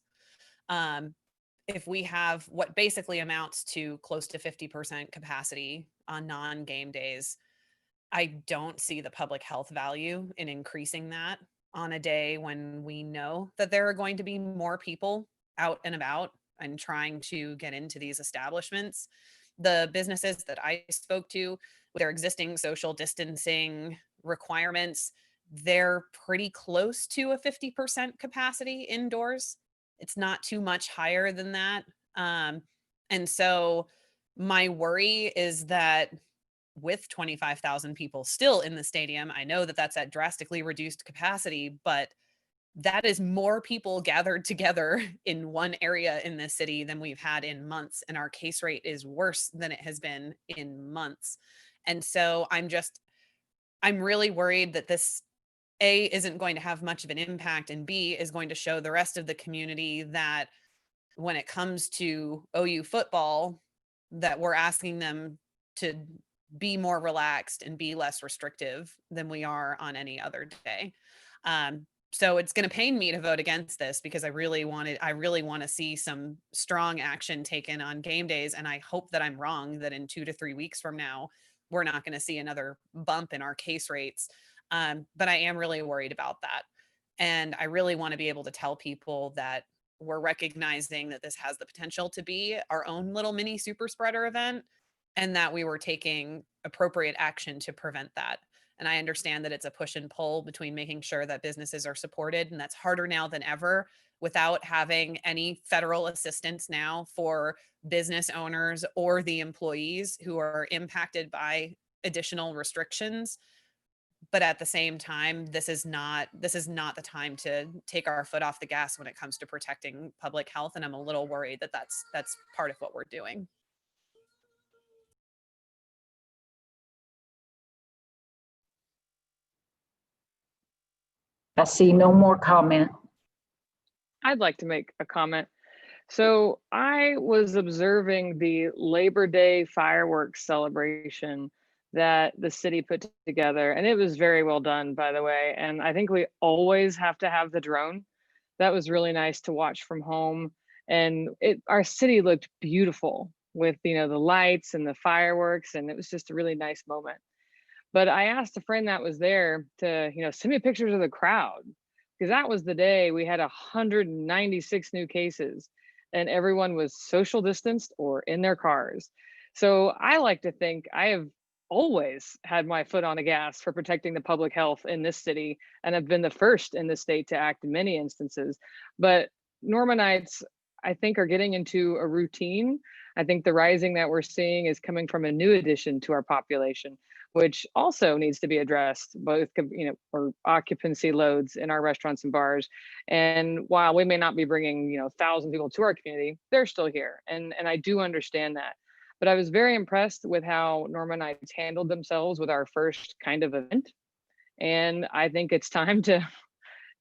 If we have what basically amounts to close to 50% capacity on non-game days, I don't see the public health value in increasing that on a day when we know that there are going to be more people out and about and trying to get into these establishments. The businesses that I spoke to with their existing social distancing requirements, they're pretty close to a 50% capacity indoors. It's not too much higher than that. And so my worry is that with 25,000 people still in the stadium. I know that that's at drastically reduced capacity, but that is more people gathered together in one area in this city than we've had in months. And our case rate is worse than it has been in months. And so I'm really worried that this A, isn't going to have much of an impact, and B, is going to show the rest of the community that when it comes to OU football, that we're asking them to be more relaxed and be less restrictive than we are on any other day. So it's going to pain me to vote against this, because I really want to see some strong action taken on game days. And I hope that I'm wrong, that in 2 to 3 weeks from now, we're not going to see another bump in our case rates. But I am really worried about that. And I really want to be able to tell people that we're recognizing that this has the potential to be our own little mini super spreader event, and that we were taking appropriate action to prevent that. And I understand that it's a push and pull between making sure that businesses are supported, and that's harder now than ever without having any federal assistance now for business owners or the employees who are impacted by additional restrictions. But at the same time, this is not the time to take our foot off the gas when it comes to protecting public health. And I'm a little worried that that's part of what we're doing. I see no more comment. I'd like to make a comment. So I was observing the Labor Day fireworks celebration that the city put together, and it was very well done, by the way. And I think we always have to have the drone. That was really nice to watch from home. And our city looked beautiful with, the lights and the fireworks, and it was just a really nice moment. But I asked a friend that was there to, send me pictures of the crowd, because that was the day we had 196 new cases and everyone was social distanced or in their cars. So I like to think I have always had my foot on the gas for protecting the public health in this city, and have been the first in the state to act in many instances. But Normanites, I think, are getting into a routine. I think the rising that we're seeing is coming from a new addition to our population, which also needs to be addressed, both, or occupancy loads in our restaurants and bars. And while we may not be bringing, 1,000 people to our community, they're still here. And I do understand that. But I was very impressed with how Normanites handled themselves with our first kind of event. And I think it's time to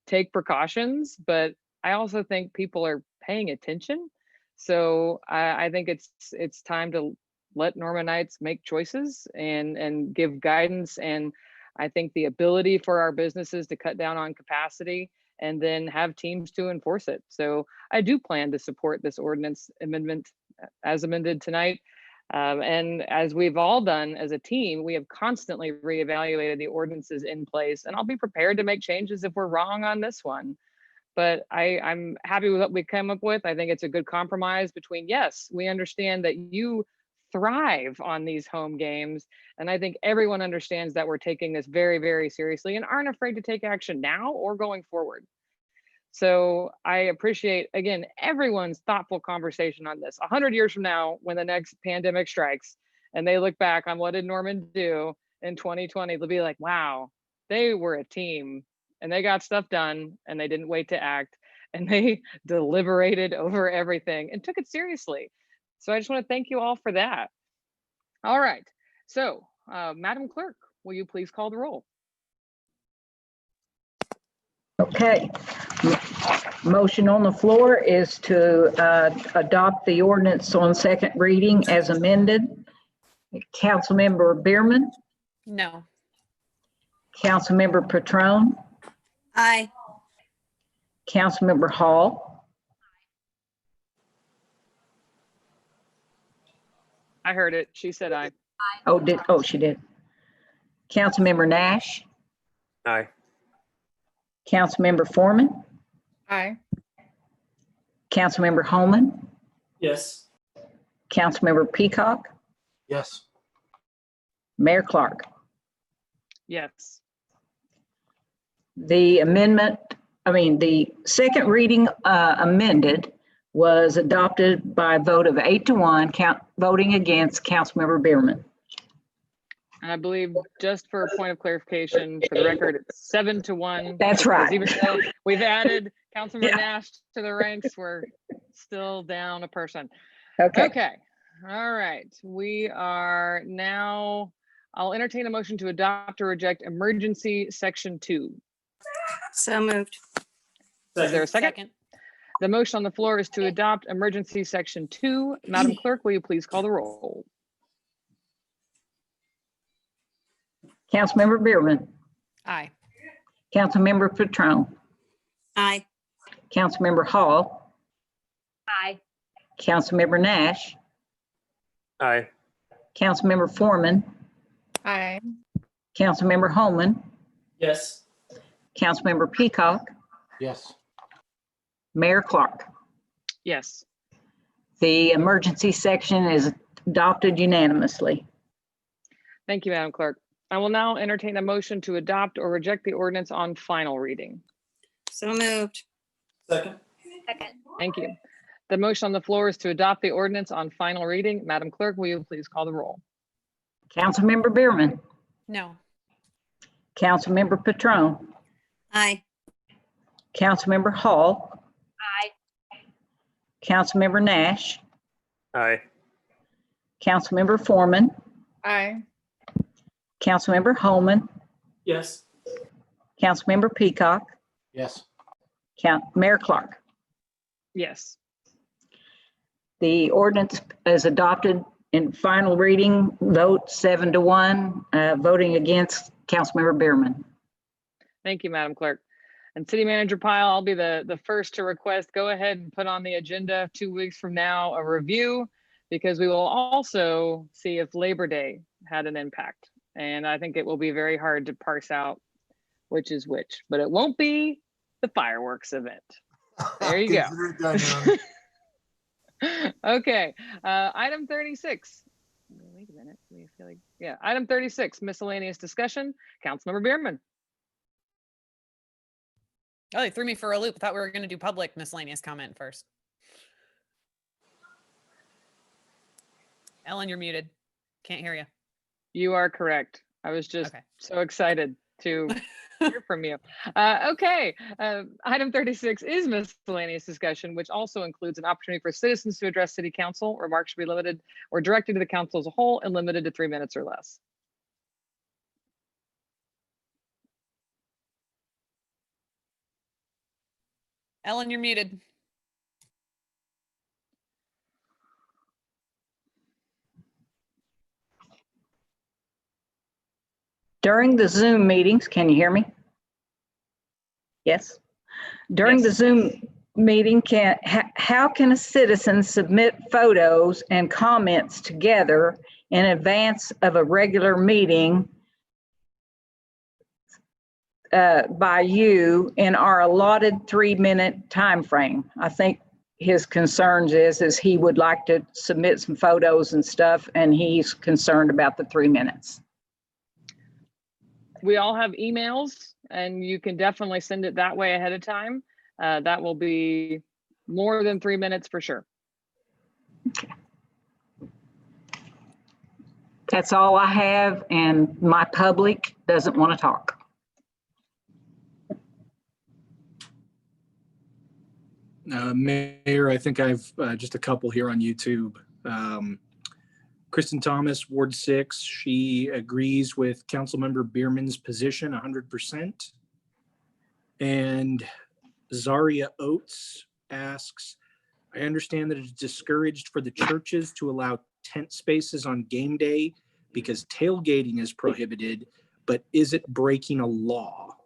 take precautions, but I also think people are paying attention. So I think it's time to let Normanites make choices and give guidance. And I think the ability for our businesses to cut down on capacity and then have teams to enforce it. So I do plan to support this ordinance amendment as amended tonight. And as we've all done as a team, we have constantly reevaluated the ordinances in place, and I'll be prepared to make changes if we're wrong on this one. But I'm happy with what we come up with. I think it's a good compromise between, yes, we understand that you thrive on these home games, and I think everyone understands that we're taking this very, very seriously and aren't afraid to take action now or going forward. So I appreciate, again, everyone's thoughtful conversation on this. 100 years from now, when the next pandemic strikes and they look back on what did Norman do in 2020, they'll be like, wow, they were a team and they got stuff done and they didn't wait to act and they deliberated over everything and took it seriously. So I just want to thank you all for that. All right. So Madam Clerk, will you please call the roll? Okay. Motion on the floor is to adopt the ordinance on second reading as amended. Councilmember Bierman? No. Councilmember Petrone? Aye. Councilmember Hall? I heard it. She said aye. Oh, she did. Councilmember Nash? Aye. Councilmember Foreman? Aye. Councilmember Holman? Yes. Councilmember Peacock? Yes. Mayor Clark? Yes. The second reading amended was adopted by a vote of 8-1, voting against Councilmember Bierman. And I believe, just for a point of clarification, for the record, it's 7-1. That's because right. Even though we've added Councilmember Yeah. Nash to the ranks, we're still down a person. Okay. Okay. All right. We are now, I'll entertain a motion to adopt or reject emergency section 2. So moved. Is there a second? The motion on the floor is to adopt emergency section 2. Madam Clerk, will you please call the roll? Councilmember Bierman, Aye. Councilmember Patron, Aye. Councilmember Hall, Aye. Councilmember Nash, Aye. Councilmember Foreman, Aye. Councilmember Holman, Yes. Councilmember Peacock, Yes. Mayor Clark. Yes. The emergency section is adopted unanimously. Thank you, Madam Clerk. I will now entertain a motion to adopt or reject the ordinance on final reading. So moved. Second. Thank you. The motion on the floor is to adopt the ordinance on final reading. Madam Clerk, will you please call the roll? Councilmember Bierman, No. Councilmember Patron, Aye. Councilmember Hall, Aye. Councilmember Nash, Aye. Councilmember Foreman, Aye. Councilmember Holman, Yes. Councilmember Peacock, Yes. Mayor Clark. Yes. The ordinance is adopted in final reading, vote 7-1, voting against Councilmember Bierman. Thank you, Madam Clerk. And City Manager Pyle, I'll be the first to request, go ahead and put on the agenda 2 weeks from now, a review, because we will also see if Labor Day had an impact. And I think it will be very hard to parse out which is which, but it won't be the fireworks event. There you go. Consider it done, Your Honor. Okay, item 36. Wait a minute. We feel like, yeah, item 36, miscellaneous discussion. Councilmember Bierman. Oh, they threw me for a loop. I thought we were going to do public miscellaneous comment first. Ellen, you're muted. Can't hear you. You are correct. I was just so excited to hear from you. Item 36 is miscellaneous discussion, which also includes an opportunity for citizens to address City Council. Remarks should be limited or directed to the council as a whole and limited to 3 minutes or less. Ellen, you're muted. During the Zoom meetings, can you hear me? Yes. During the Zoom meeting, how can a citizen submit photos and comments together in advance of a regular meeting by you in our allotted 3-minute time frame? I think his concerns is he would like to submit some photos and stuff, and he's concerned about the 3 minutes. We all have emails, and you can definitely send it that way ahead of time. That will be more than 3 minutes for sure. Okay. That's all I have, and my public doesn't want to talk. Mayor, I think I've just a couple here on YouTube. Kristen Thomas, Ward 6, she agrees with Councilmember Bierman's position 100%. And Zaria Oates asks, I understand that it's discouraged for the churches to allow tent spaces on game day because tailgating is prohibited, but is it breaking a law?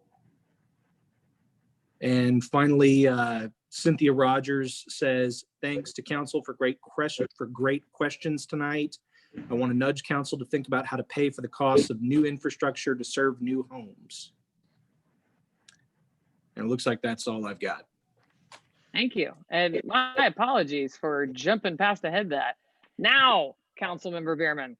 And finally, Cynthia Rogers says, thanks to council for great questions tonight. I want to nudge council to think about how to pay for the cost of new infrastructure to serve new homes. And it looks like that's all I've got. Thank you. And my apologies for jumping past ahead that. Now, Councilmember Bierman.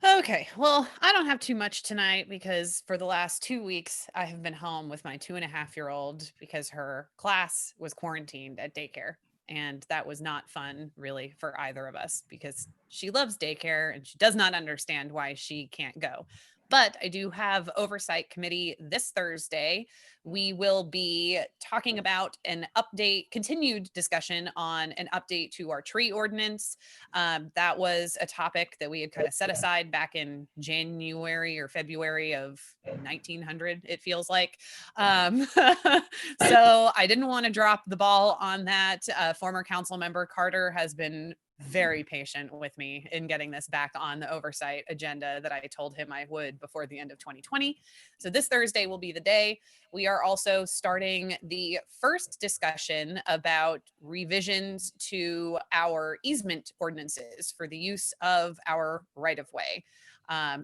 Okay, well, I don't have too much tonight because for the last 2 weeks, I have been home with my 2.5-year-old because her class was quarantined at daycare. And that was not fun really for either of us because she loves daycare and she does not understand why she can't go. But I do have oversight committee this Thursday. We will be talking about an update, continued discussion on an update to our tree ordinance. That was a topic that we had kind of set aside back in January or February of 1900, it feels like. So I didn't want to drop the ball on that. Former council member Carter has been very patient with me in getting this back on the oversight agenda that I told him I would before the end of 2020. So this Thursday will be the day. We are also starting the first discussion about revisions to our easement ordinances for the use of our right-of-way. I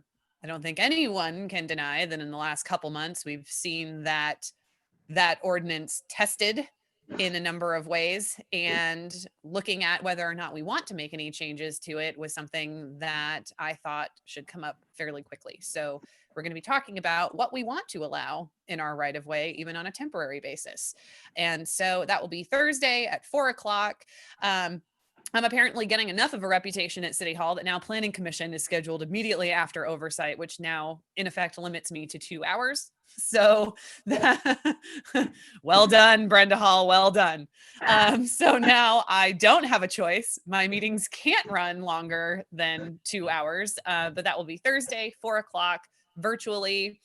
don't think anyone can deny that in the last couple months, we've seen that ordinance tested in a number of ways, and looking at whether or not we want to make any changes to it was something that I thought should come up fairly quickly. So we're going to be talking about what we want to allow in our right of way, even on a temporary basis. And so that will be Thursday at 4 o'clock. I'm apparently getting enough of a reputation at City Hall that now Planning Commission is scheduled immediately after oversight, which now in effect limits me to 2 hours. So well done, Brenda Hall, well done. So now I don't have a choice. My meetings can't run longer than 2 hours, but that will be Thursday, 4 o'clock virtually.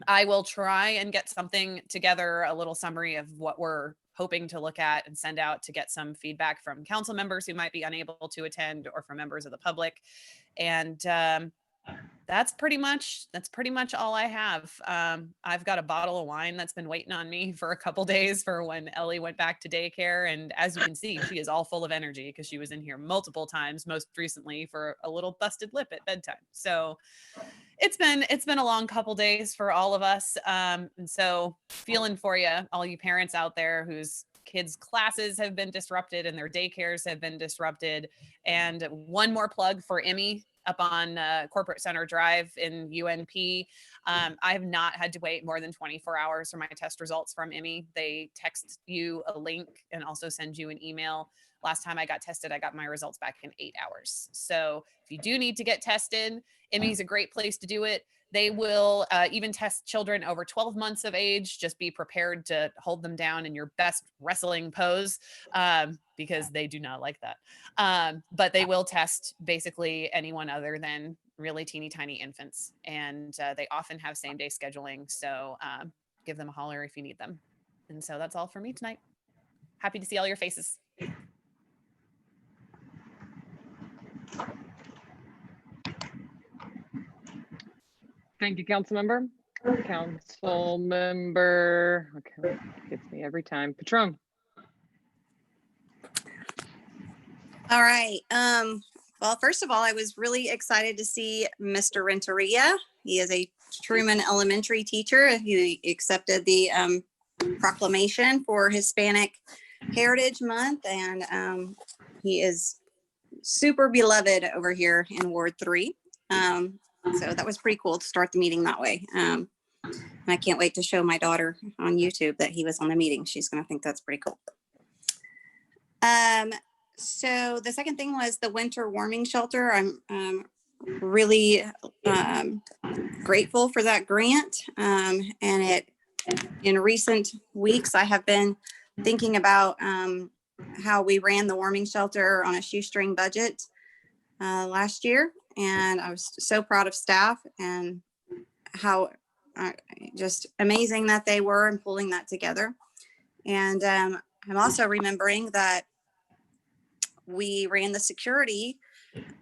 I will try and get something together, a little summary of what we're hoping to look at and send out to get some feedback from council members who might be unable to attend or from members of the public. And that's pretty much all I have. I've got a bottle of wine that's been waiting on me for a couple days for when Ellie went back to daycare. And as you can see, she is all full of energy because she was in here multiple times, most recently for a little busted lip at bedtime. So it's been a long couple days for all of us. And so feeling for you, all you parents out there whose kids' classes have been disrupted and their daycares have been disrupted. And one more plug for Emmy up on Corporate Center Drive in UNP. I have not had to wait more than 24 hours for my test results from Emmy. They text you a link and also send you an email. Last time I got tested, I got my results back in 8 hours. So if you do need to get tested, Emmy's a great place to do it. They will even test children over 12 months of age. Just be prepared to hold them down in your best wrestling pose because they do not like that. But they will test basically anyone other than really teeny tiny infants. And they often have same day scheduling. So give them a holler if you need them. And so that's all for me tonight. Happy to see all your faces. Thank you, Councilmember. Councilmember, okay, gets me every time. Patron. All right. Well, first of all, I was really excited to see Mr. Renteria. He is a Truman Elementary teacher who accepted the proclamation for Hispanic Heritage Month, and he is super beloved over here in Ward 3. So that was pretty cool to start the meeting that way. And I can't wait to show my daughter on YouTube that he was on the meeting. She's going to think that's pretty cool. So the second thing was the winter warming shelter. I'm really grateful for that grant. And in recent weeks, I have been thinking about how we ran the warming shelter on a shoestring budget last year. And I was so proud of staff and how just amazing that they were in pulling that together. And I'm also remembering that we ran the security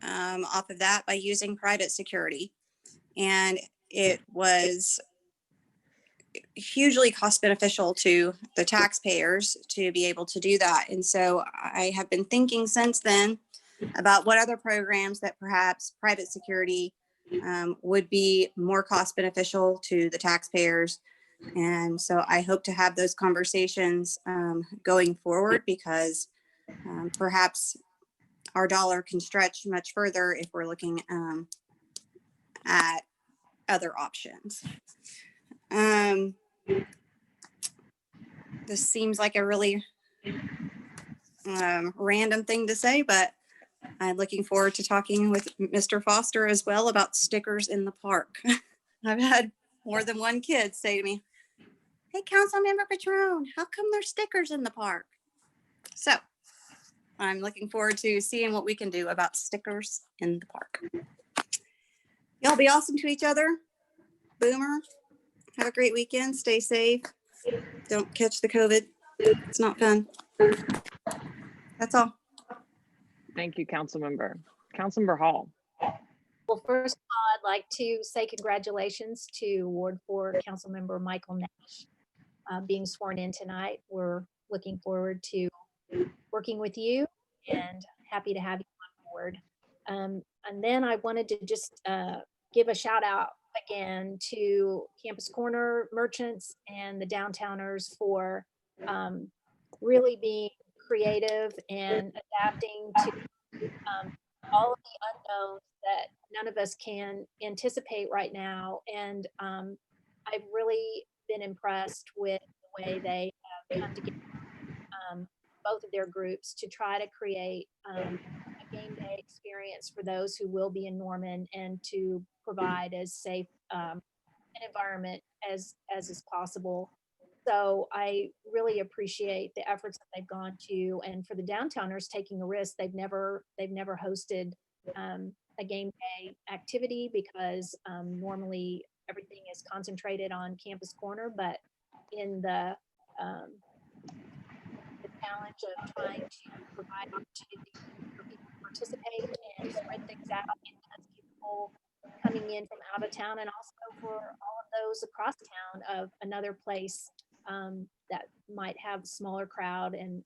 off of that by using private security. And it was hugely cost beneficial to the taxpayers to be able to do that. And so I have been thinking since then about what other programs that perhaps private security would be more cost beneficial to the taxpayers. And so I hope to have those conversations going forward, because perhaps our dollar can stretch much further if we're looking at other options. This seems like a really random thing to say, but I'm looking forward to talking with Mr. Foster as well about stickers in the park. I've had more than one kid say to me, "Hey, Councilmember Patron, how come there's stickers in the park?" So I'm looking forward to seeing what we can do about stickers in the park. Y'all be awesome to each other. Boomer, have a great weekend. Stay safe. Don't catch the COVID. It's not fun. That's all. Thank you, Councilmember. Councilmember Hall. Well, first of all, I'd like to say congratulations to Ward 4 Councilmember Michael Nash being sworn in tonight. We're looking forward to working with you and happy to have you on board. And then I wanted to just give a shout out again to Campus Corner merchants and the downtowners for really being creative and adapting to all of the unknowns that none of us can anticipate right now. And I've really been impressed with the way they have come together, both of their groups, to try to create a game day experience for those who will be in Norman and to provide as safe an environment as is possible. So I really appreciate the efforts that they've gone to, and for the downtowners taking a risk. They've never hosted a game day activity because normally everything is concentrated on Campus Corner, but in the challenge of trying to provide opportunities for people to participate and spread things out, and people coming in from out of town, and also for all of those across town of another place that might have smaller crowd and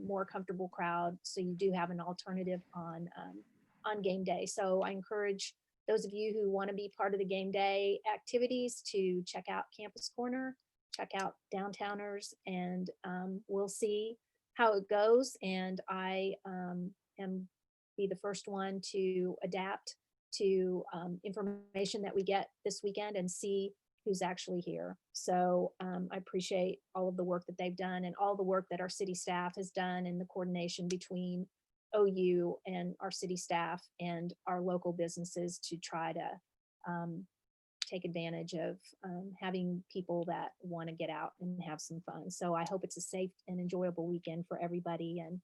more comfortable crowd. So you do have an alternative on game day. So I encourage those of you who want to be part of the game day activities to check out Campus Corner, check out Downtowners, and we'll see how it goes. And I am be the first one to adapt to information that we get this weekend and see who's actually here. So I appreciate all of the work that they've done and all the work that our city staff has done in the coordination between OU and our city staff and our local businesses to try to take advantage of having people that want to get out and have some fun. So I hope it's a safe and enjoyable weekend for everybody, and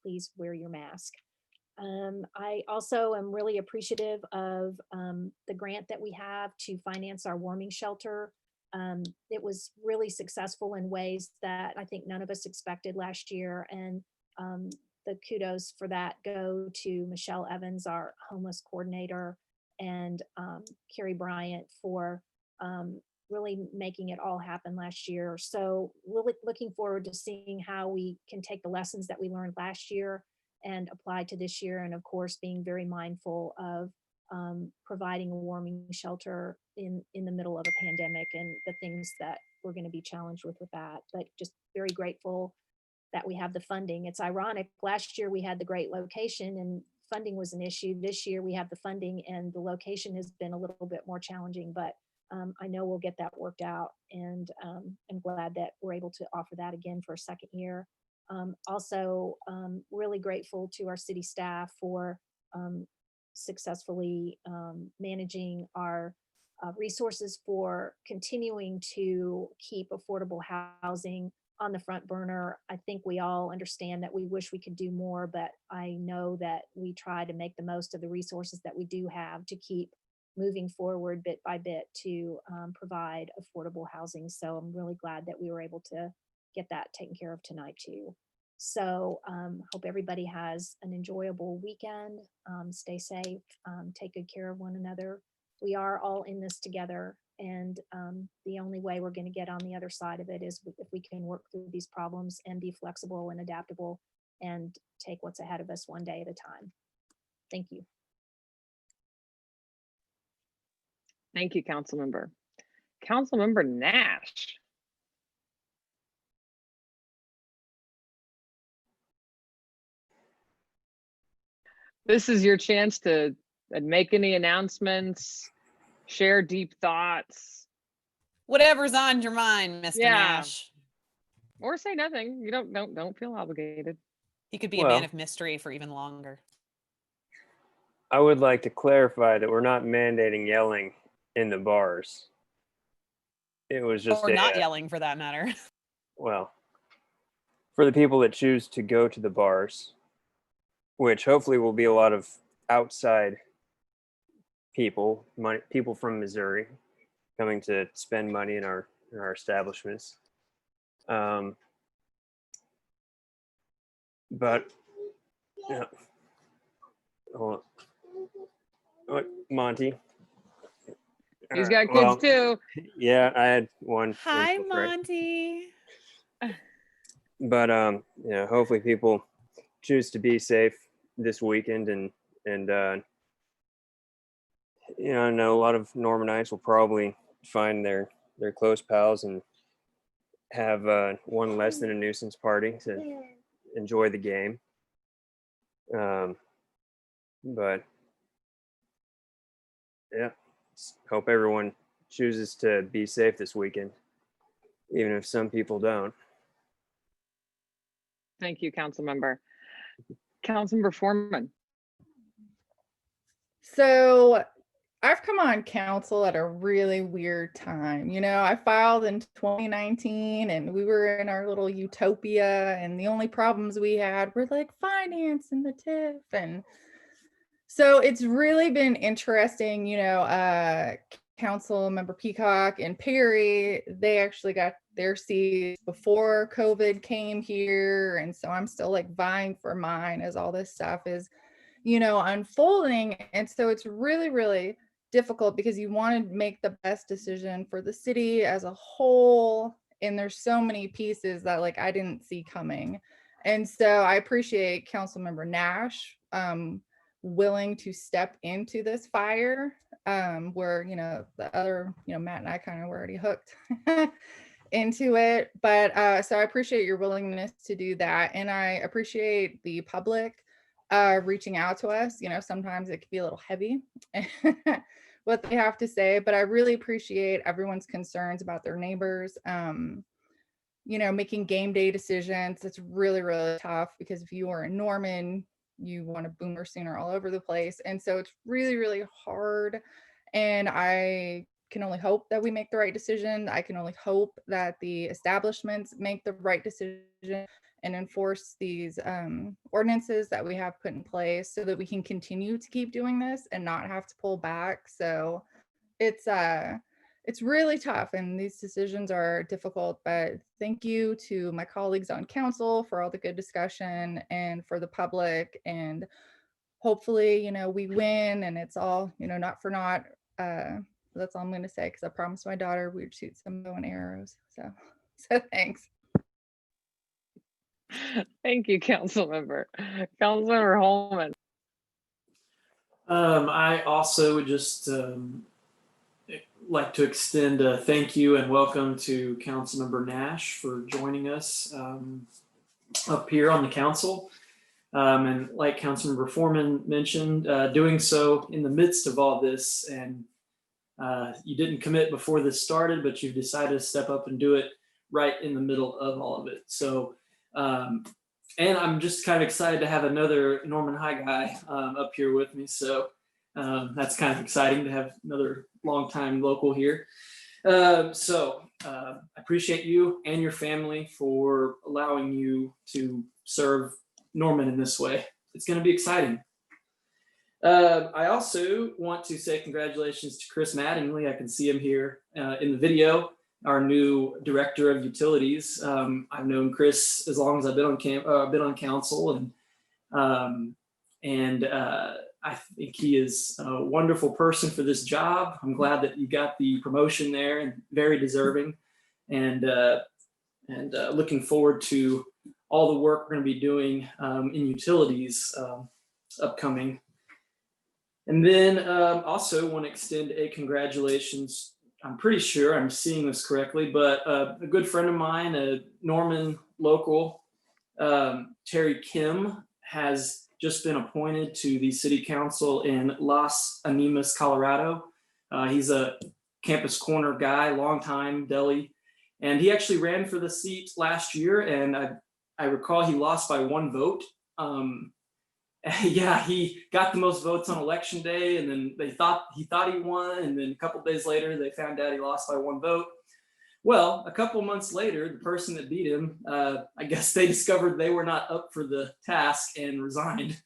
please wear your mask. I also am really appreciative of the grant that we have to finance our warming shelter. It was really successful in ways that I think none of us expected last year. And the kudos for that go to Michelle Evans, our homeless coordinator, and Carrie Bryant for really making it all happen last year. So really looking forward to seeing how we can take the lessons that we learned last year and apply to this year. And of course, being very mindful of providing a warming shelter in the middle of a pandemic and the things that we're going to be challenged with that. But just very grateful that we have the funding. It's ironic, last year we had the great location and funding was an issue. This year we have the funding and the location has been a little bit more challenging, but I know we'll get that worked out, and I'm glad that we're able to offer that again for a second year. Also, really grateful to our city staff for successfully managing our resources for continuing to keep affordable housing on the front burner. I think we all understand that we wish we could do more, but I know that we try to make the most of the resources that we do have to keep moving forward bit by bit to provide affordable housing. So I'm really glad that we were able to get that taken care of tonight too. So hope everybody has an enjoyable weekend. Stay safe, take good care of one another. We are all in this together, and the only way we're going to get on the other side of it is if we can work through these problems and be flexible and adaptable and take what's ahead of us one day at a time. Thank you. Thank you, Councilmember. Councilmember Nash. This is your chance to make any announcements, share deep thoughts. Whatever's on your mind, Mr. Nash. Or say nothing. You don't feel obligated. He could be a Well, man of mystery for even longer. I would like to clarify that we're not mandating yelling in the bars. It was just Or not a, yelling for that matter. well, for the people that choose to go to the bars, which hopefully will be a lot of outside people, people from Missouri coming to spend money in our establishments. But yeah, hold on. What, Monty? He's got kids too. Yeah, I had one. Hi, infiltrate. Monty. But yeah, hopefully people choose to be safe this weekend, and you know, I know a lot of Normanites will probably find their close pals and have one less than a nuisance party to enjoy the game. But yeah, hope everyone chooses to be safe this weekend, even if some people don't. Thank you, council member. Councilmember Foreman. So I've come on council at a really weird time. You know, I filed in 2019 and we were in our little utopia, and the only problems we had were like finance and the TIF. And so it's really been interesting, you know, Council Member Peacock and Perry, they actually got their seats before COVID came here. And so I'm still like vying for mine as all this stuff is, you know, unfolding. And so it's really, really difficult because you want to make the best decision for the city as a whole. And there's so many pieces that like I didn't see coming. And so I appreciate Councilmember Nash willing to step into this fire where, you know, the other, you know, Matt and I kind of were already hooked into it. But so I appreciate your willingness to do that. And I appreciate the public reaching out to us. You know, sometimes it can be a little heavy what they have to say, but I really appreciate everyone's concerns about their neighbors. You know, making game day decisions, it's really, really tough because if you are in Norman, you want a boomer sooner all over the place. And so it's really, really hard. And I can only hope that we make the right decision. I can only hope that the establishments make the right decision and enforce these ordinances that we have put in place so that we can continue to keep doing this and not have to pull back. So it's really tough and these decisions are difficult, but thank you to my colleagues on council for all the good discussion and for the public. And hopefully, you know, we win and it's all, you know, not for naught. That's all I'm going to say because I promised my daughter we'd shoot some bow and arrows. So thanks. Thank you, Councilmember. Councilmember Holman. I also would just like to extend a thank you and welcome to Councilmember Nash for joining us up here on the council. And like Councilmember Foreman mentioned, doing so in the midst of all this, and you didn't commit before this started, but you've decided to step up and do it right in the middle of all of it. So, and I'm just kind of excited to have another Norman High guy up here with me. So that's kind of exciting to have another longtime local here. So I appreciate you and your family for allowing you to serve Norman in this way. It's going to be exciting. I also want to say congratulations to Chris Mattingly. I can see him here in the video, our new director of utilities. I've known Chris as long as I've been on council, and I think he is a wonderful person for this job. I'm glad that you got the promotion there, and very deserving. And looking forward to all the work we're going to be doing in utilities upcoming. And then also want to extend a congratulations. I'm pretty sure I'm seeing this correctly, but a good friend of mine, a Norman local, Terry Kim, has just been appointed to the city council in Las Animas, Colorado. He's a Campus Corner guy, longtime deli, and he actually ran for the seat last year, and I recall he lost by 1 vote. Yeah, he got the most votes on election day, and then he thought he won, and then a couple days later they found out he lost by 1 vote. Well, a couple months later, the person that beat him, I guess they discovered they were not up for the task and resigned.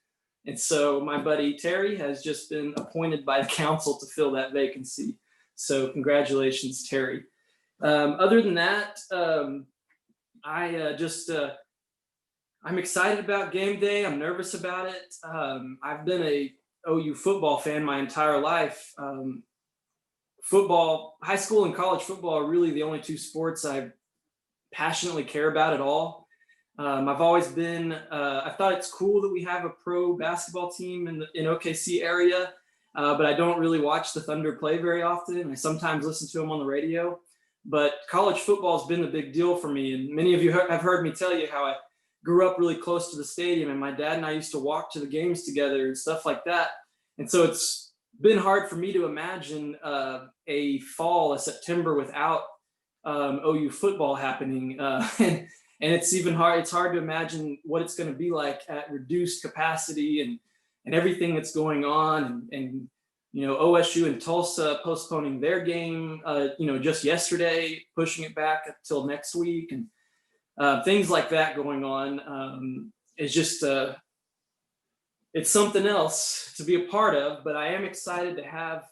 And so my buddy Terry has just been appointed by the council to fill that vacancy. So congratulations, Terry. Other than that, I'm excited about game day. I'm nervous about it. I've been a OU football fan my entire life. Football, high school and college football are really the only 2 sports I passionately care about at all. I've always been, I thought it's cool that we have a pro basketball team in OKC area, but I don't really watch the Thunder play very often. I sometimes listen to them on the radio, but college football has been a big deal for me. And many of you have heard me tell you how I grew up really close to the stadium, and my dad and I used to walk to the games together and stuff like that. And so it's been hard for me to imagine a September without OU football happening. And it's even hard. It's hard to imagine what it's going to be like at reduced capacity and everything that's going on. And you know, OSU and Tulsa postponing their game, just yesterday, pushing it back until next week, and things like that going on. It's just it's something else to be a part of. But I am excited to have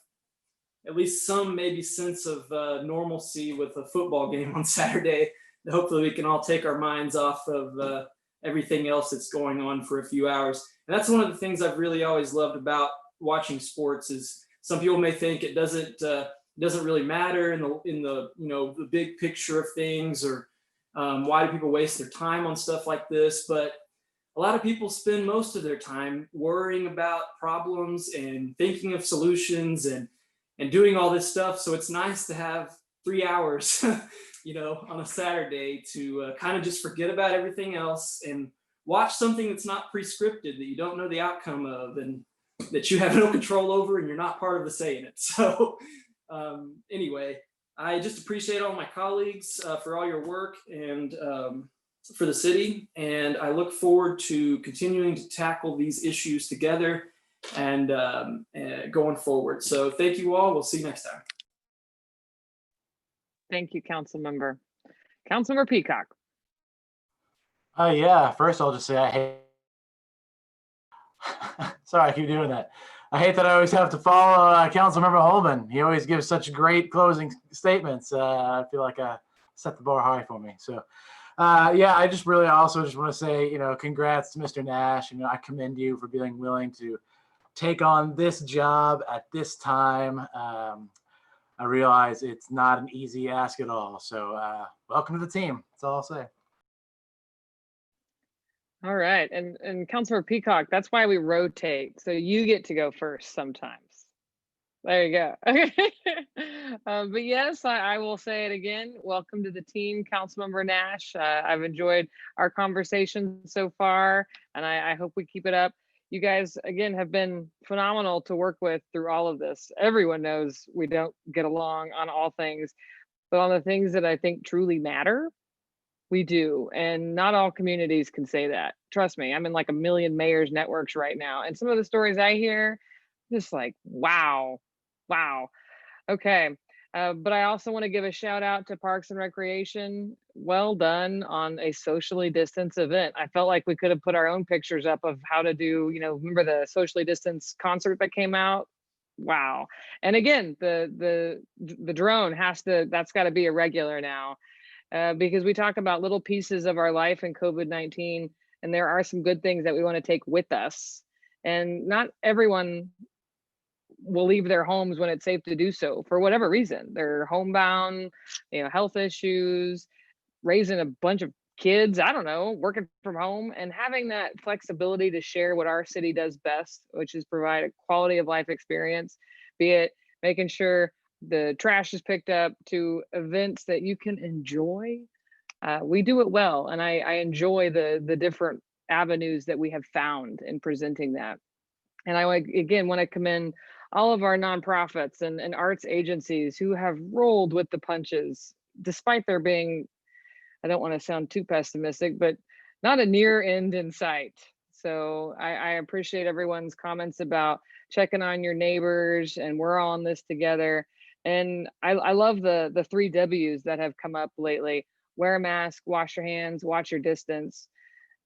at least some maybe sense of normalcy with a football game on Saturday. Hopefully we can all take our minds off of everything else that's going on for a few hours. And that's one of the things I've really always loved about watching sports. Is some people may think it doesn't really matter in the big picture of things, or why do people waste their time on stuff like this? But a lot of people spend most of their time worrying about problems and thinking of solutions and doing all this stuff. So it's nice to have 3 hours on a Saturday to kind of just forget about everything else and watch something that's not prescripted, that you don't know the outcome of, and that you have no control over, and you're not part of the say in it. So anyway, I just appreciate all my colleagues for all your work and for the city. And I look forward to continuing to tackle these issues together and going forward. So thank you all. We'll see you next time. Thank you, Councilmember. Councilmember Peacock. Yeah, first I'll just say I hate, sorry, I keep doing that. I hate that I always have to follow Councilmember Holman. He always gives such great closing statements. I feel like I set the bar high for me. So yeah, I just really also just want to say, congrats to Mr. Nash. I commend you for being willing to take on this job at this time. I realize it's not an easy ask at all. So welcome to the team. That's all I'll say. All right. And Councilmember Peacock, that's why we rotate. So you get to go first sometimes. There you go. But yes, I will say it again. Welcome to the team, Councilmember Nash. I've enjoyed our conversation so far, and I hope we keep it up. You guys, again, have been phenomenal to work with through all of this. Everyone knows we don't get along on all things, but on the things that I think truly matter, we do. And not all communities can say that. Trust me, I'm in like a million mayors networks right now. And some of the stories I hear, just like, wow. Okay. But I also want to give a shout out to Parks and Recreation. Well done on a socially distanced event. I felt like we could have put our own pictures up of how to do, remember the socially distanced concert that came out? Wow. And again, the drone that's got to be a regular now, because we talk about little pieces of our life in COVID-19, and there are some good things that we want to take with us. And not everyone will leave their homes when it's safe to do so for whatever reason. They're homebound, health issues, raising a bunch of kids, I don't know, working from home, and having that flexibility to share what our city does best, which is provide a quality of life experience, be it making sure the trash is picked up, to events that you can enjoy. We do it well, and I enjoy the different avenues that we have found in presenting that. And I again want to commend all of our nonprofits and arts agencies who have rolled with the punches, despite there being, I don't want to sound too pessimistic, but not a near end in sight. So I appreciate everyone's comments about checking on your neighbors, and we're all in this together. And I love the 3 W's that have come up lately: wear a mask, wash your hands, watch your distance.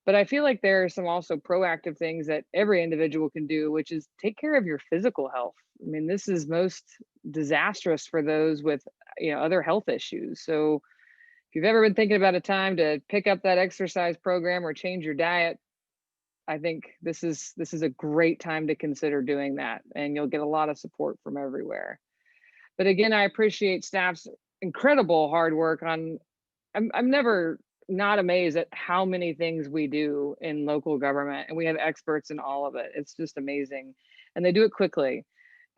But I feel like there are some also proactive things that every individual can do, which is take care of your physical health. I mean, this is most disastrous for those with, other health issues. So if you've ever been thinking about a time to pick up that exercise program or change your diet, I think this is a great time to consider doing that, and you'll get a lot of support from everywhere. But again, I appreciate staff's incredible hard work on. I'm never not amazed at how many things we do in local government, and we have experts in all of it. It's just amazing, and they do it quickly.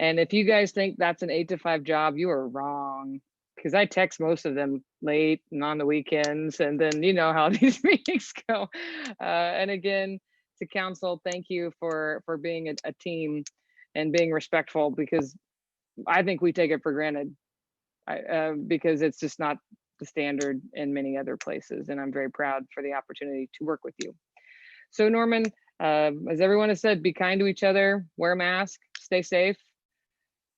And if you guys think that's an 8 to 5 job, you are wrong, because I text most of them late and on the weekends, and then you know how these meetings go. And again, to council, thank you for being a team and being respectful, because I think we take it for granted, because it's just not the standard in many other places. And I'm very proud for the opportunity to work with you. So Norman, as everyone has said, be kind to each other, wear a mask, stay safe,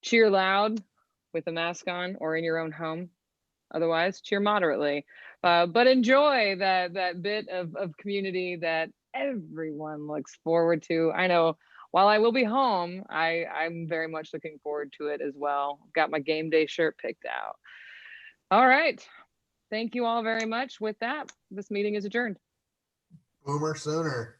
cheer loud with a mask on or in your own home. Otherwise, cheer moderately, but enjoy that bit of community that everyone looks forward to. I know while I will be home, I'm very much looking forward to it as well. Got my game day shirt picked out. All right. Thank you all very much. With that, this meeting is adjourned. Boomer sooner.